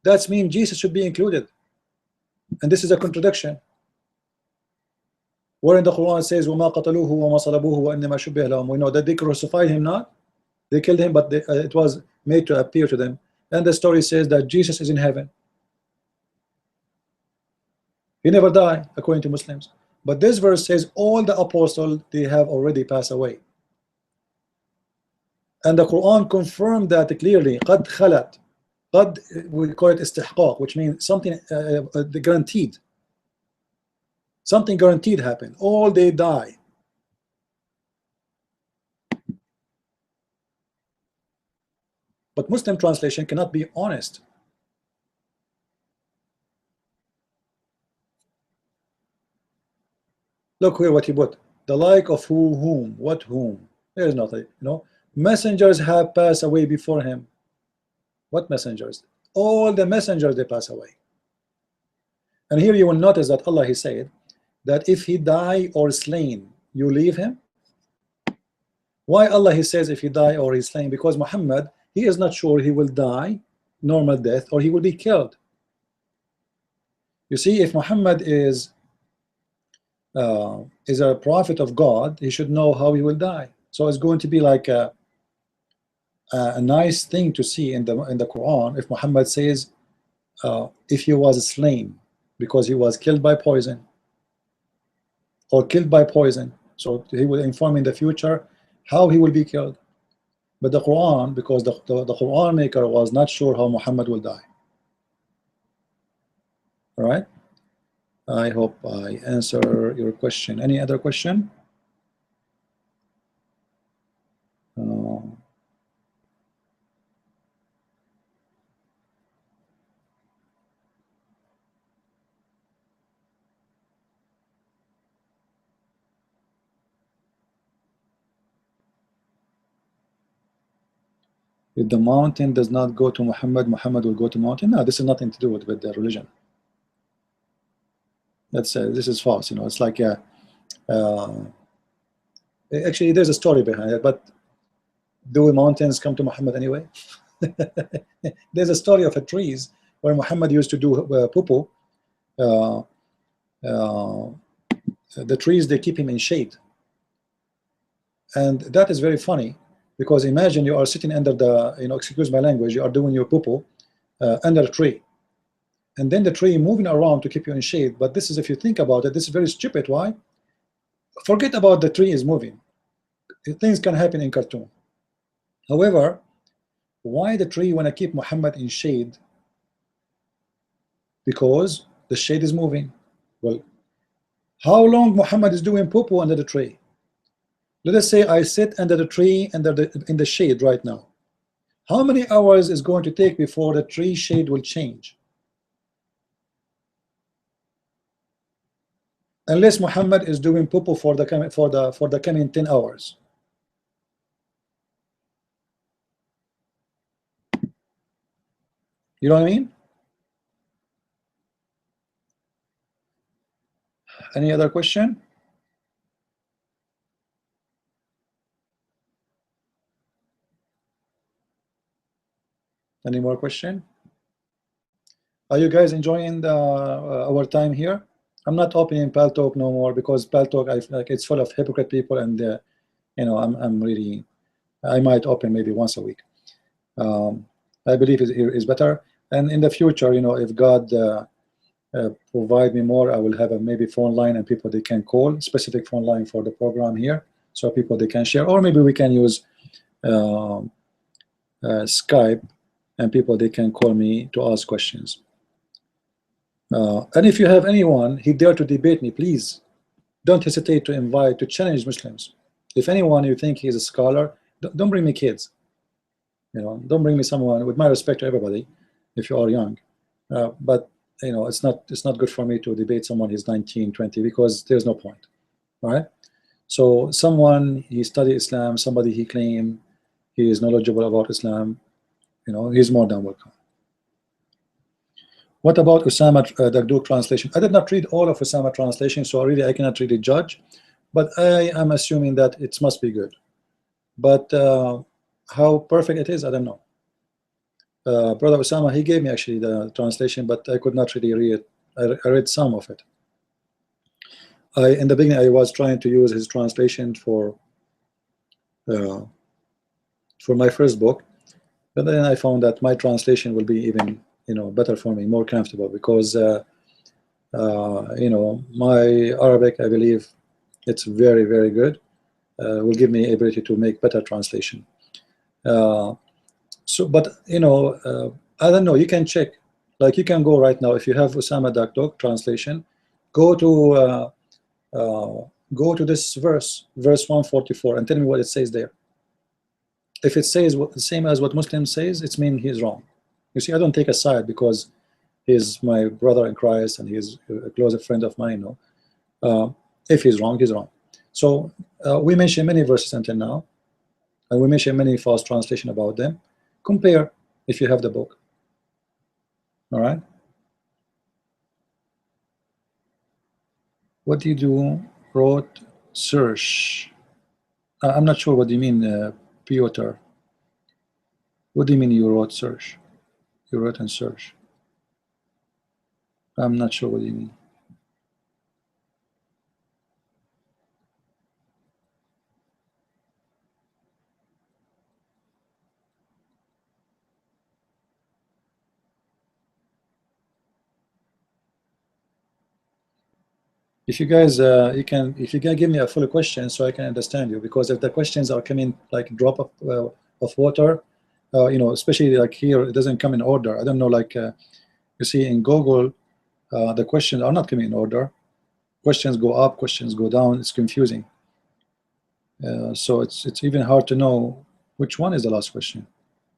that means Jesus should be included, and this is a contradiction. Where in the Quran says وَمَا قَتَلُوهُ وَمَا صَلَبُوهُ وَإِنَّمَا شُبِّهَ لَهُم, we know that they crucified him not, they killed him, but it was made to appear to them. And the story says that Jesus is in heaven. He never died according to Muslims, but this verse says all the apostles they have already passed away, and the Quran confirmed that clearly. قد خلت, قد we call it استحقاق, which means something guaranteed. Something guaranteed happened. All they die. But Muslim translation cannot be honest. Look here what he put. The like of whom, what whom. There is nothing, you know. Messengers have passed away before him. What messengers? All the messengers, they pass away. And here you will notice that Allah, He said that if he die or slain, you leave him. Why Allah, He says if he die or he's slain? Because Muhammad, he is not sure he will die normal death or he will be killed. You see, if Muhammad is a prophet of God, he should know how he will die. So it's going to be like a nice thing to see in the Quran if Muhammad says if he was slain because he was killed by poison or killed by poison, so he will inform in the future how he will be killed. But the Quran, because the Quran maker was not sure how Muhammad will die. All right, I hope I answer your question. Any other question? If the mountain does not go to Muhammad, Muhammad will go to mountain. No, this is nothing to do with the religion. That's this is false. You know, it's like actually there's a story behind it. But do mountains come to Muhammad anyway? There's a story of a trees where Muhammad used to do poo-poo. The trees, they keep him in shade, and that is very funny. Because imagine you are sitting under the, excuse my language, you are doing your poo-poo under a tree. And then the tree moving around to keep you in shade. But this is, if you think about it, this is very stupid. Why? Forget about the tree is moving. Things can happen in cartoon. However, why the tree want to keep Muhammad in shade? Because the shade is moving. Well, how long Muhammad is doing poo-poo under the tree? Let us say I sit under the tree in the shade right now. How many hours is going to take before the tree shade will change? Unless Muhammad is doing poo-poo for the coming 10 hours. You know what I mean? Any other question? Any more question? Are you guys enjoying our time here? I'm not opening Paltalk no more because Paltalk, it's full of hypocrite people, and I'm really, I might open maybe once a week. I believe is better, and in the future, if God provide me more, I will have a maybe phone line and people they can call, specific phone line for the program here, so people they can share, or maybe we can use Skype, and people they can call me to ask questions. And if you have anyone he dare to debate me, please don't hesitate to invite, to challenge Muslims. If anyone you think he's a scholar, don't bring me kids. Don't bring me someone, with my respect to everybody, if you are young, but it's not good for me to debate someone who's 19, 20, because there's no point. All right, so someone he studied Islam, somebody he claimed he is knowledgeable about Islam, he's more than welcome. What about Usama Dagduk translation? I did not read all of Usama translation, so really I cannot really judge, but I am assuming that it must be good. But how perfect it is, I don't know. Brother Usama, he gave me actually the translation, but I could not really read it. I read some of it. In the beginning I was trying to use his translation for my first book, but then I found that my translation will be even better for me, more comfortable, because my Arabic, I believe it's very, very good, will give me ability to make better translation. So, but I don't know, you can check, like you can go right now, if you have Usama Dagduk translation, go to this verse 144 and tell me what it says there. If it says the same as what Muslim says, it means he's wrong. You see, I don't take a side because he's my brother in Christ and he's a closer friend of mine. If he's wrong, he's wrong. So we mentioned many verses until now. and we mention many false translation about them. Compare if you have the book. All right. What do you do? Wrote search. I'm not sure what do you mean, Piotr. What do you mean you wrote search? You wrote and search. I'm not sure what you mean. If you guys, if you can give me a full question so I can understand you, because if the questions are coming like drop of water, you know, especially like here, it doesn't come in order. I don't know, like you see in Google, the questions are not coming in order. Questions go up, questions go down. It's confusing. So it's even hard to know which one is the last question,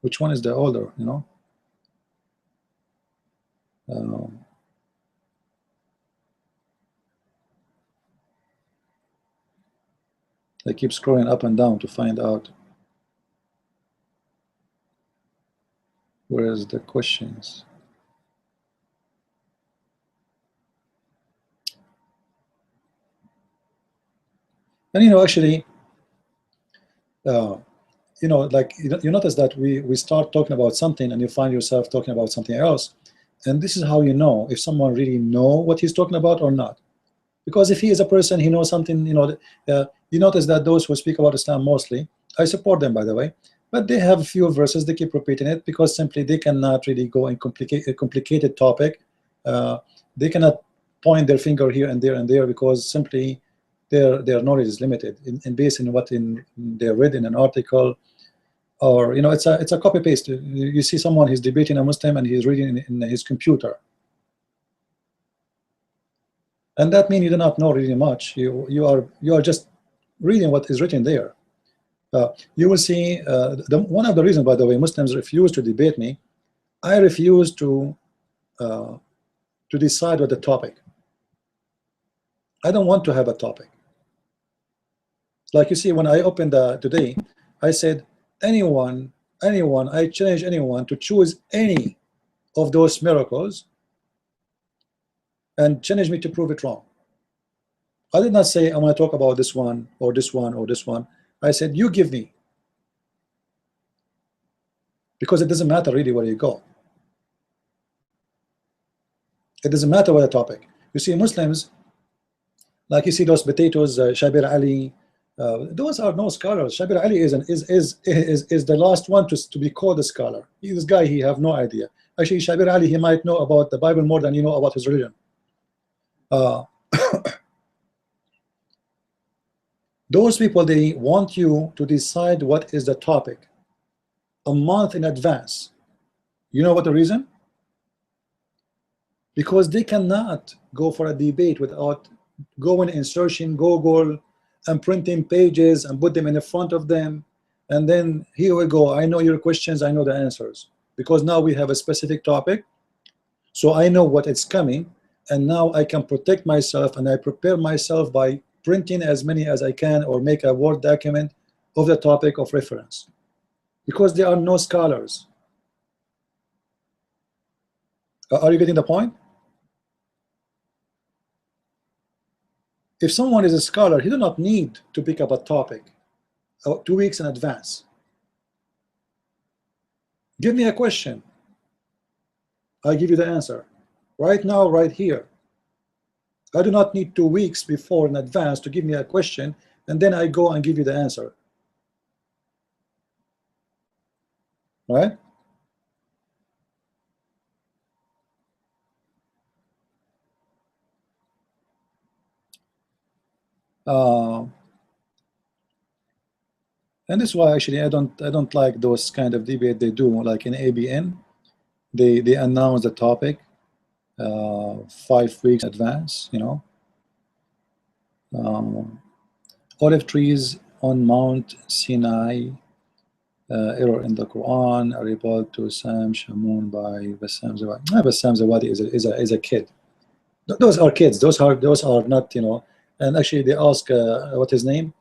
which one is the order, you know. I keep scrolling up and down to find out where is the questions. And you know, actually, you know, like you notice that we start talking about something and you find yourself talking about something else, and this is how you know if someone really know what he's talking about or not. Because if he is a person, he knows something, you know, you notice that those who speak about Islam mostly, I support them, by the way, but they have a few verses, they keep repeating it because simply they cannot really go in a complicated topic. They cannot point their finger here and there and there because simply their knowledge is limited in based on what they read in an article, or you know, it's a copy paste. You see someone, he's debating a Muslim and he's reading in his computer. And that means you do not know really much. You are just reading what is written there. You will see one of the reasons, by the way, Muslims refuse to debate me. I refuse to decide what the topic. I don't want to have a topic. Like you see, when I opened today, I said anyone, I challenge anyone to choose any of those miracles and challenge me to prove it wrong. I did not say I want to talk about this one or this one or this one. I said you give me, because it doesn't matter really where you go. It doesn't matter what the topic. You see, Muslims, like you see those potatoes, Shabir Ali, those are no scholars. Shabir Ali is the last one to be called a scholar. This guy, he have no idea. Actually, Shabir Ali, he might know about the Bible more than you know about his religion. Those people, they want you to decide what is the topic a month in advance. You know what the reason? Because they cannot go for a debate without going and searching Google and printing pages and put them in the front of them, and then here we go, I know your questions, I know the answers, because now we have a specific topic, so I know what is coming, and now I can protect myself, and I prepare myself by printing as many as I can or make a Word document of the topic of reference, because there are no scholars. Are you getting the point? If someone is a scholar, he does not need to pick up a topic 2 weeks in advance. Give me a question, I give you the answer right now, right here. I do not need 2 weeks before in advance to give me a question and then I go and give you the answer. Right? And this is why actually I don't like those kind of debate they do, like in ABN. They announce the topic 5 weeks in advance, you know. Olive trees on Mount Sinai, error in the Quran, a rebuttal to Sam Shamoun by Bassam Zawadi. Bassam Zawadi is a kid. Those are kids. Those are not, you know. And actually they ask what his name,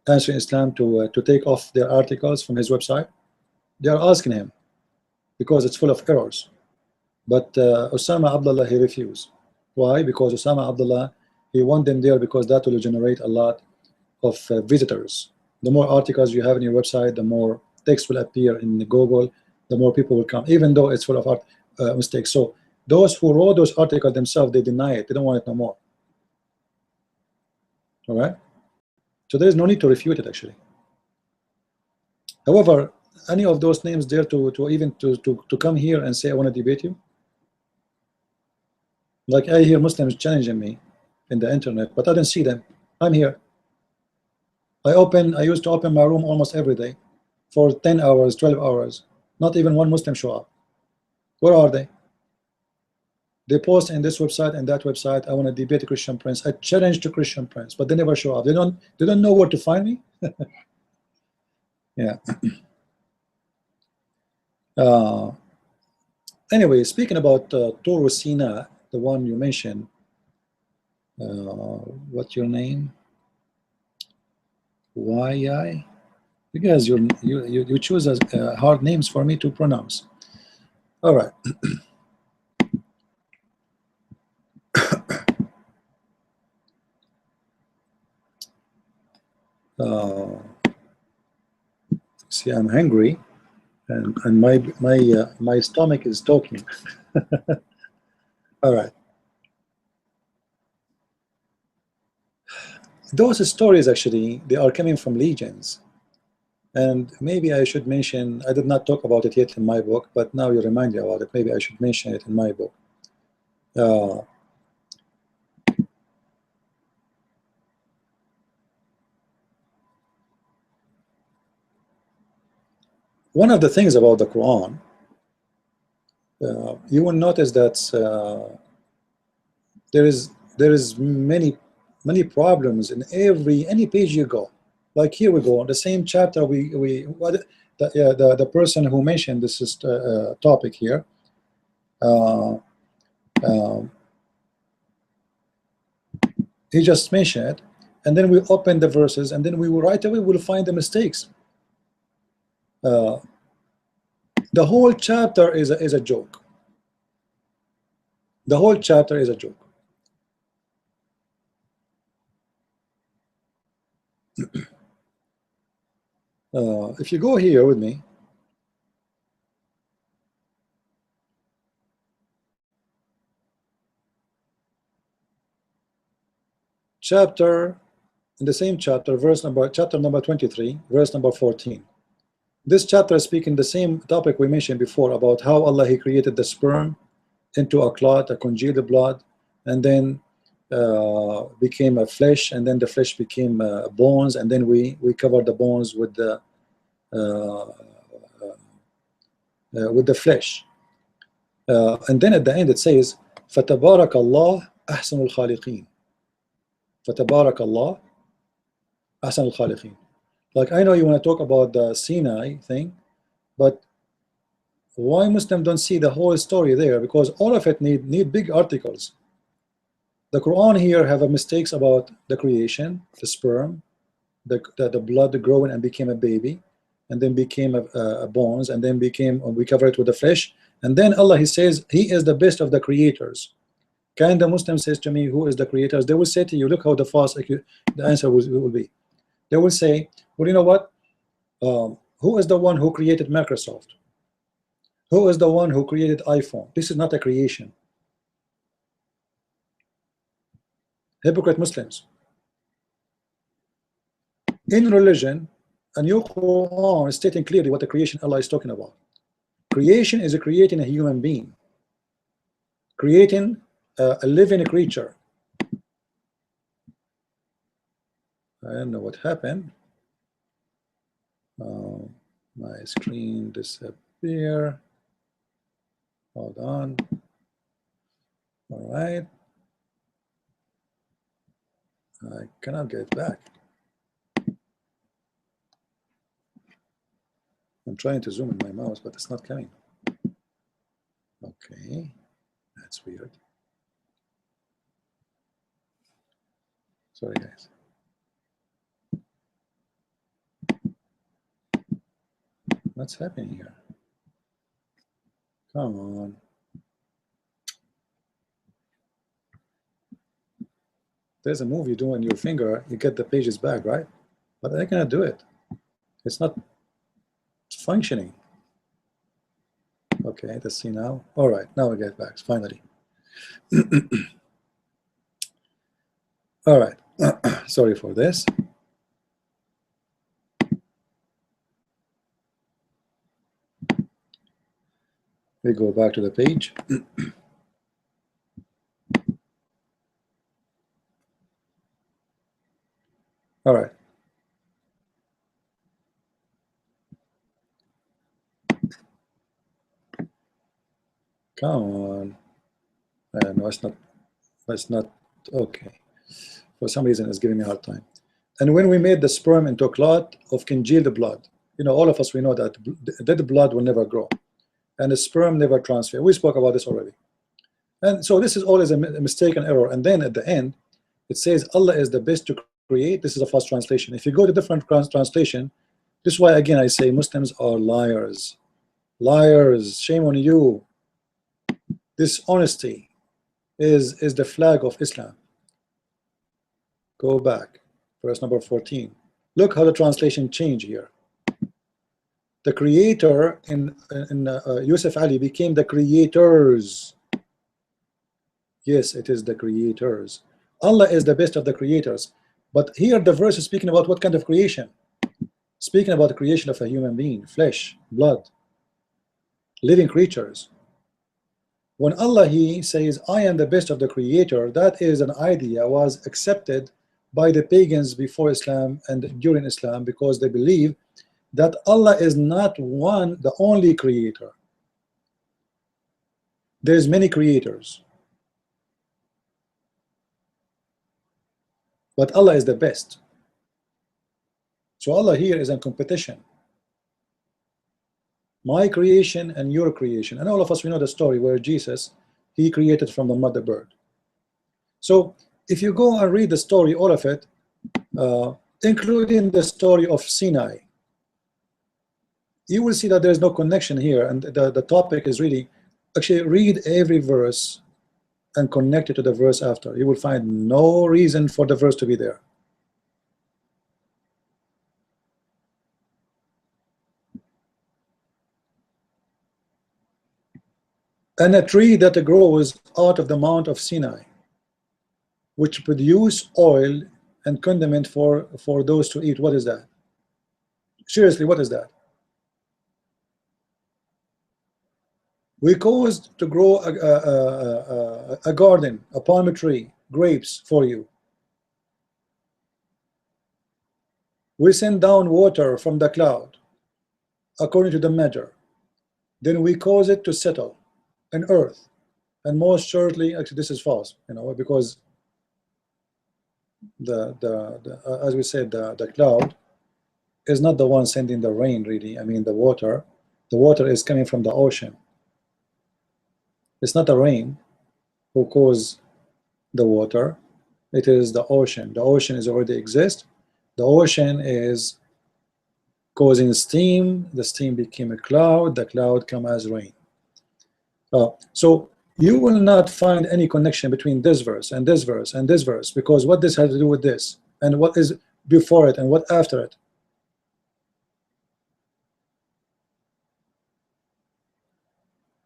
Answering Islam to take off their articles from his website? They are asking him because it's full of errors. But Osama Abdullah, he refused. Why? Because Osama Abdullah, he want them there because that will generate a lot of visitors. The more articles you have in your website, the more text will appear in Google, the more people will come, even though it's full of mistakes. So those who wrote those articles themselves, they deny it. They don't want it no more. All right? So there is no need to refute it, actually. However, any of those names dare to come here and say, I want to debate you? Like I hear Muslims challenging me in the internet, but I don't see them. I'm here. I used to open my room almost every day for 10 hours, 12 hours. Not even one Muslim show up. Where are they? They post in this website and that website, I want to debate a Christian Prince. I challenge to Christian Prince, but they never show up. They don't know where to find me. Yeah. Anyway, speaking about Turu Sina, the one you mentioned, what's your name? Why? You guys, you choose hard names for me to pronounce. All right. See, I'm hungry, and my stomach is talking. All right. Those stories actually, they are coming from legions, and maybe I should mention. I did not talk about it yet in my book, but now you remind me about it. Maybe I should mention it in my book. One of the things about the Quran, you will notice that there is many problems in any page you go. Like here we go, the same chapter. The person who mentioned this is topic here. He just mentioned it, and then we open the verses, and then we will right away will find the mistakes. The whole chapter is a joke. The whole chapter is a joke. If you go here with me, in the same chapter, chapter number 23, verse number 14. This chapter is speaking the same topic we mentioned before about how Allah, He created the sperm into a clot, a congealed blood, and then became a flesh, and then the flesh became bones, and then we covered the bones with the flesh. And then at the end it says, فَتَبَارَكَ اللَّهُ أَحْسَنُ الْخَالِقِينَ. فَتَبَارَكَ اللَّهُ أَحْسَنُ الْخَالِقِينَ. Like, I know you want to talk about the Sinai thing, but why Muslims don't see the whole story there? Because all of it need big articles. The Quran here have mistakes about the creation, the sperm, the blood growing and became a baby, and then became a bones, and then we cover it with the flesh, and then Allah, He says He is the best of the creators. Can the Muslim says to me, who is the creators? They will say to you, look how the answer will be. They will say, well, you know what? Who is the one who created Microsoft? Who is the one who created iPhone? This is not a creation. Hypocrite Muslims. In religion, a new Quran is stating clearly what the creation Allah is talking about. Creation is creating a human being, creating a living creature. I don't know what happened. My screen disappeared. Hold on. All right. I cannot get back. I'm trying to zoom in my mouse, but it's not coming. Okay, that's weird. Sorry, guys. What's happening here? Come on. There's a move you do on your finger, you get the pages back, right? But I cannot do it. It's not functioning. Okay, let's see now. All right, now we get back, finally. All right, sorry for this. We go back to the page. All right. Come on. No, it's not okay. For some reason, it's giving me a hard time. And when we made the sperm into a clot of congealed blood, you know, all of us, we know that dead blood will never grow, and the sperm never transfer. We spoke about this already. And so this is always a mistake and error. And then at the end, it says Allah is the best to create. This is a false translation. If you go to different translation, this is why again I say Muslims are liars. Liars. Shame on you. Dishonesty is the flag of Islam. Go back, verse number 14. Look how the translation changed here. The creator in Yusuf Ali became the creators. Yes, it is the creators. Allah is the best of the creators. But here the verse is speaking about what kind of creation? Speaking about the creation of a human being, flesh, blood, living creatures. When Allah He says, I am the best of the creator, that is an idea was accepted by the pagans before Islam and during Islam, because they believe that Allah is not the only creator. There's many creators, but Allah is the best. So Allah here is in competition. My creation and your creation. And all of us, we know the story where Jesus, He created from the mother bird. So if you go and read the story, all of it, including the story of Sinai, you will see that there is no connection here. And the topic is really, actually read every verse and connect it to the verse after. You will find no reason for the verse to be there. And a tree that grows out of the Mount of Sinai, which produce oil and condiment for those to eat. What is that? Seriously, what is that? We caused to grow a garden, a palm tree, grapes for you. We send down water from the cloud according to the measure. Then we cause it to settle in earth. And most shortly, actually this is false, you know, because as we said, the cloud is not the one sending the rain, really. I mean, the water is coming from the ocean. It's not the rain who caused the water, it is the ocean. The ocean is already exist. The ocean is causing steam. The steam became a cloud. The cloud come as rain. So you will not find any connection between this verse and this verse and this verse, because what this has to do with this, and what is before it and what after it.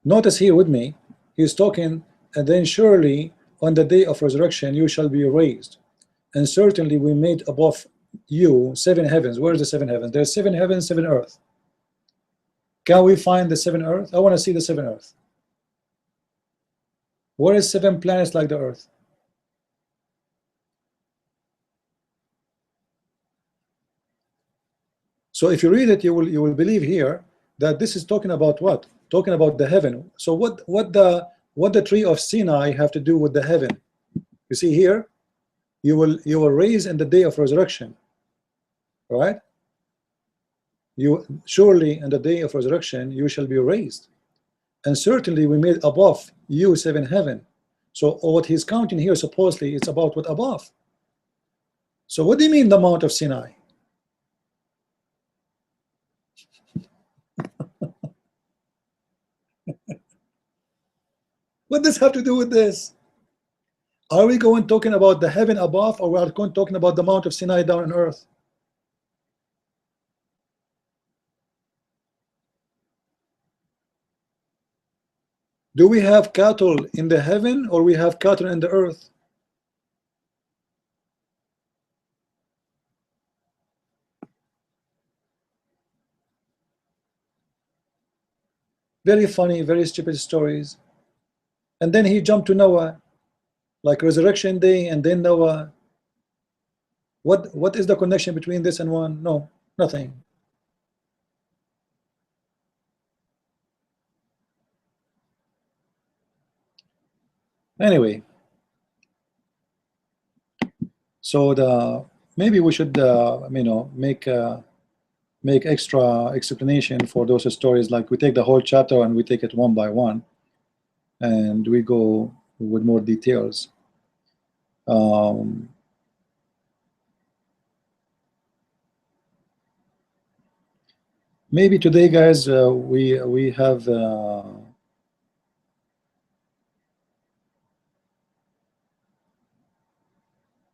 Notice here with me, he's talking, and then surely on the day of resurrection you shall be raised, and certainly we made above you 7 heavens. Where's the 7 heavens? There's 7 heavens, 7 earth. Can we find the 7 earth? I want to see the 7 earth. Where is 7 planets like the earth? So if you read it, you will believe here that this is talking about what? Talking about the heaven. So what the tree of Sinai have to do with the heaven? You see here, you will raise in the day of resurrection, right? You surely in the day of resurrection you shall be raised, and certainly we made above you 7 heaven. So what he's counting here supposedly it's about what above. So what do you mean the Mount of Sinai? What does have to do with this? Are we going talking about the heaven above, or we are going talking about the Mount of Sinai down on earth? Do we have cattle in the heaven, or we have cattle in the earth? Very funny, very stupid stories. And then he jumped to Noah, like resurrection day, and then Noah. What is the connection between this and one? No, nothing. Anyway, so maybe we should make extra explanation for those stories, like we take the whole chapter and we take it one by one and we go with more details. Maybe today, guys, we have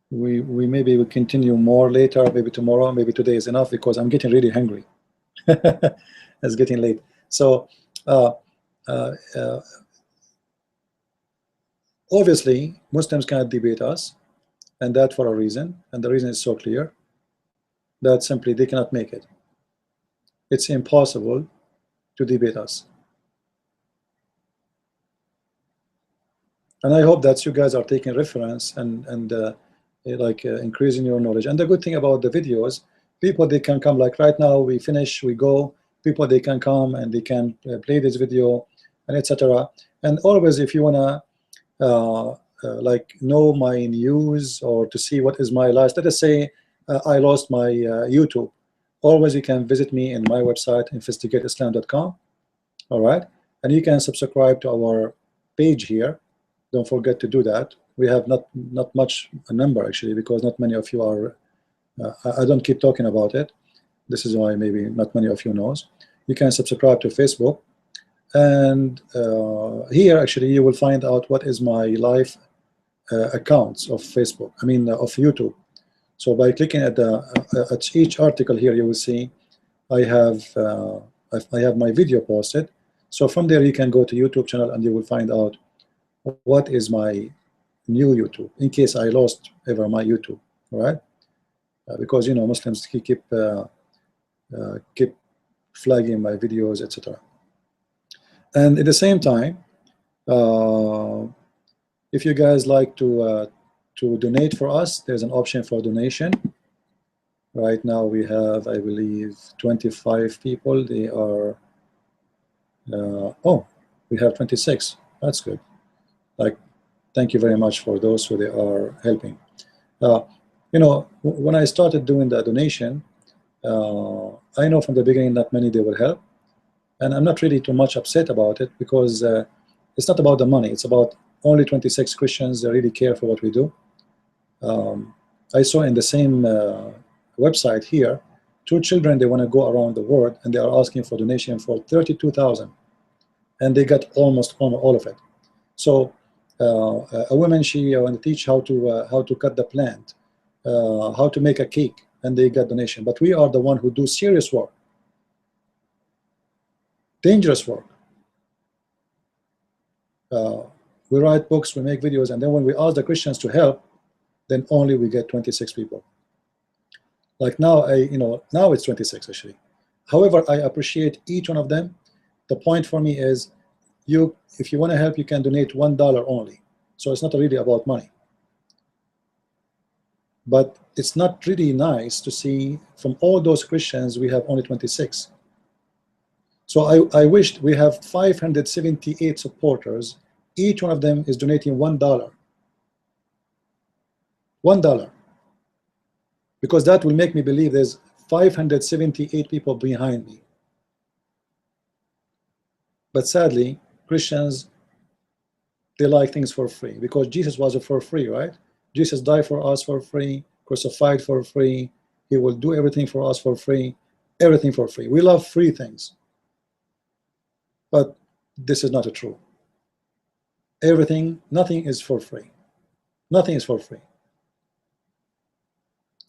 we maybe will continue more later, maybe tomorrow, maybe today is enough, because I'm getting really hungry. It's getting late. So obviously Muslims cannot debate us, and that for a reason, and the reason is so clear, that simply they cannot make it. It's impossible to debate us. And I hope that you guys are taking reference and increasing your knowledge. And the good thing about the videos, people, they can come, like right now we finish, we go, people, they can come and they can play this video and etc. And always, if you wanna like know my news or to see what is my last, let us say I lost my YouTube, always you can visit me in my website, investigateislam.com. all right, and you can subscribe to our page here. Don't forget to do that. We have not much a number actually, because not many of you are I don't keep talking about it. This is why maybe not many of you knows. You can subscribe to Facebook, and here actually you will find out what is my live accounts of Facebook, I mean of YouTube. So by clicking at each article here, you will see I have my video posted. So from there you can go to YouTube channel and you will find out what is my new YouTube, in case I lost ever my YouTube. All right, because you know Muslims keep flagging my videos, etc. And at the same time, if you guys like to donate for us, there's an option for donation. Right now we have, I believe, 25 people. They are oh, we have 26. That's good. Like, thank you very much for those who they are helping. You know, when I started doing the donation, I know from the beginning that many they will help, and I'm not really too much upset about it, because it's not about the money. It's about only 26 Christians that really care for what we do. I saw in the same website here, 2 children, they want to go around the world and they are asking for donation for 32,000, and they got almost all of it. So a woman, she want to teach how to cut the plant, how to make a cake, and they got donation. But we are the one who do serious work, dangerous work. We write books, we make videos, and then when we ask the Christians to help, then only we get 26 people. Like now, now it's 26 actually. However, I appreciate each one of them. The point for me is, if you want to help, you can donate $1 only. So it's not really about money. But it's not really nice to see from all those Christians we have only 26. So I wished we have 578 supporters. Each one of them is donating $1. $1. Because that will make me believe there's 578 people behind me. But sadly, Christians, they like things for free, because Jesus was for free, right? Jesus died for us for free, crucified for free. He will do everything for us for free, everything for free. We love free things. But this is not true. Everything, nothing is for free. Nothing is for free.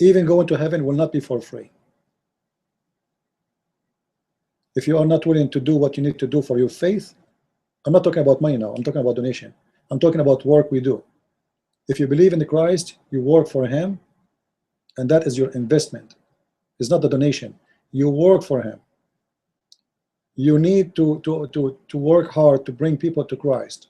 Even going to heaven will not be for free. If you are not willing to do what you need to do for your faith, I'm not talking about money now, I'm talking about donation. I'm talking about work we do. If you believe in Christ, you work for Him, and that is your investment. It's not the donation. You work for Him. You need to work hard to bring people to Christ.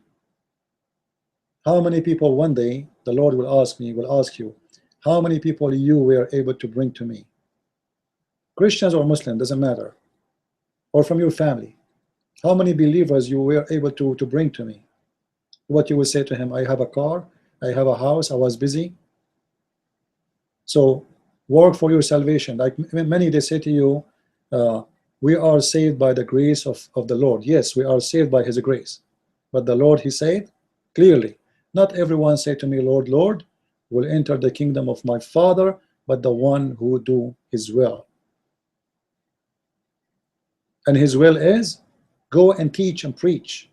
How many people one day the Lord will ask me, will ask you, how many people you were able to bring to me? Christians or Muslim, doesn't matter. Or from your family. How many believers you were able to bring to me? What you will say to him, I have a car, I have a house, I was busy. So work for your salvation. Like many, they say to you, we are saved by the grace of the Lord. Yes, we are saved by His grace. But the Lord, He said clearly, not everyone say to me, Lord, Lord, will enter the kingdom of my Father, but the one who do His will. And His will is go and teach and preach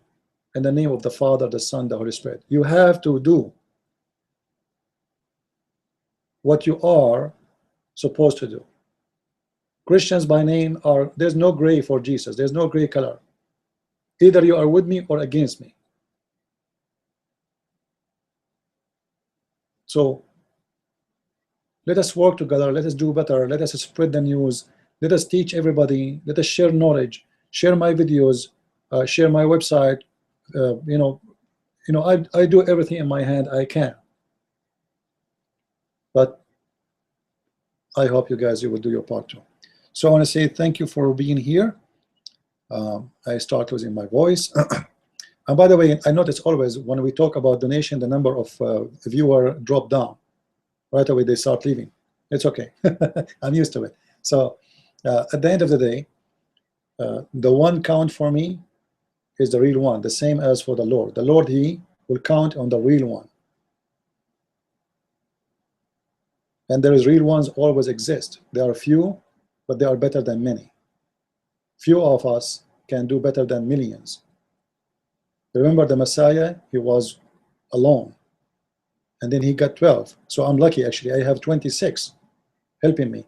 in the name of the Father, the Son, the Holy Spirit. You have to do what you are supposed to do. Christians by name are, there's no gray for Jesus. There's no gray color. Either you are with me or against me. So let us work together. Let us do better. Let us spread the news. Let us teach everybody. Let us share knowledge. Share my videos. Share my website. I do everything in my hand I can. But I hope you guys, you will do your part too. So I want to say thank you for being here. I start losing my voice. And by the way, I notice always when we talk about donation, the number of viewer drop down. Right away they start leaving. It's okay. I'm used to it. So at the end of the day, the one count for me is the real one, the same as for the Lord. The Lord, He will count on the real one. And there is real ones always exist. They are few, but they are better than many. Few of us can do better than millions. Remember the Messiah, He was alone. And then He got 12. So I'm lucky actually. I have 26 helping me.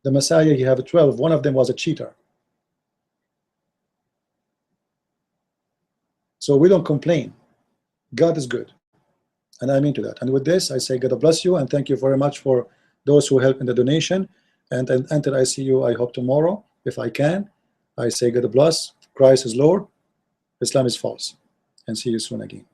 The Messiah, He have 12. One of them was a cheater. So we don't complain. God is good. And I mean to that. And with this, I say God bless you and thank you very much for those who help in the donation. And until I see you, I hope tomorrow, if I can, I say God bless. Christ is Lord. Islam is false. And see you soon again.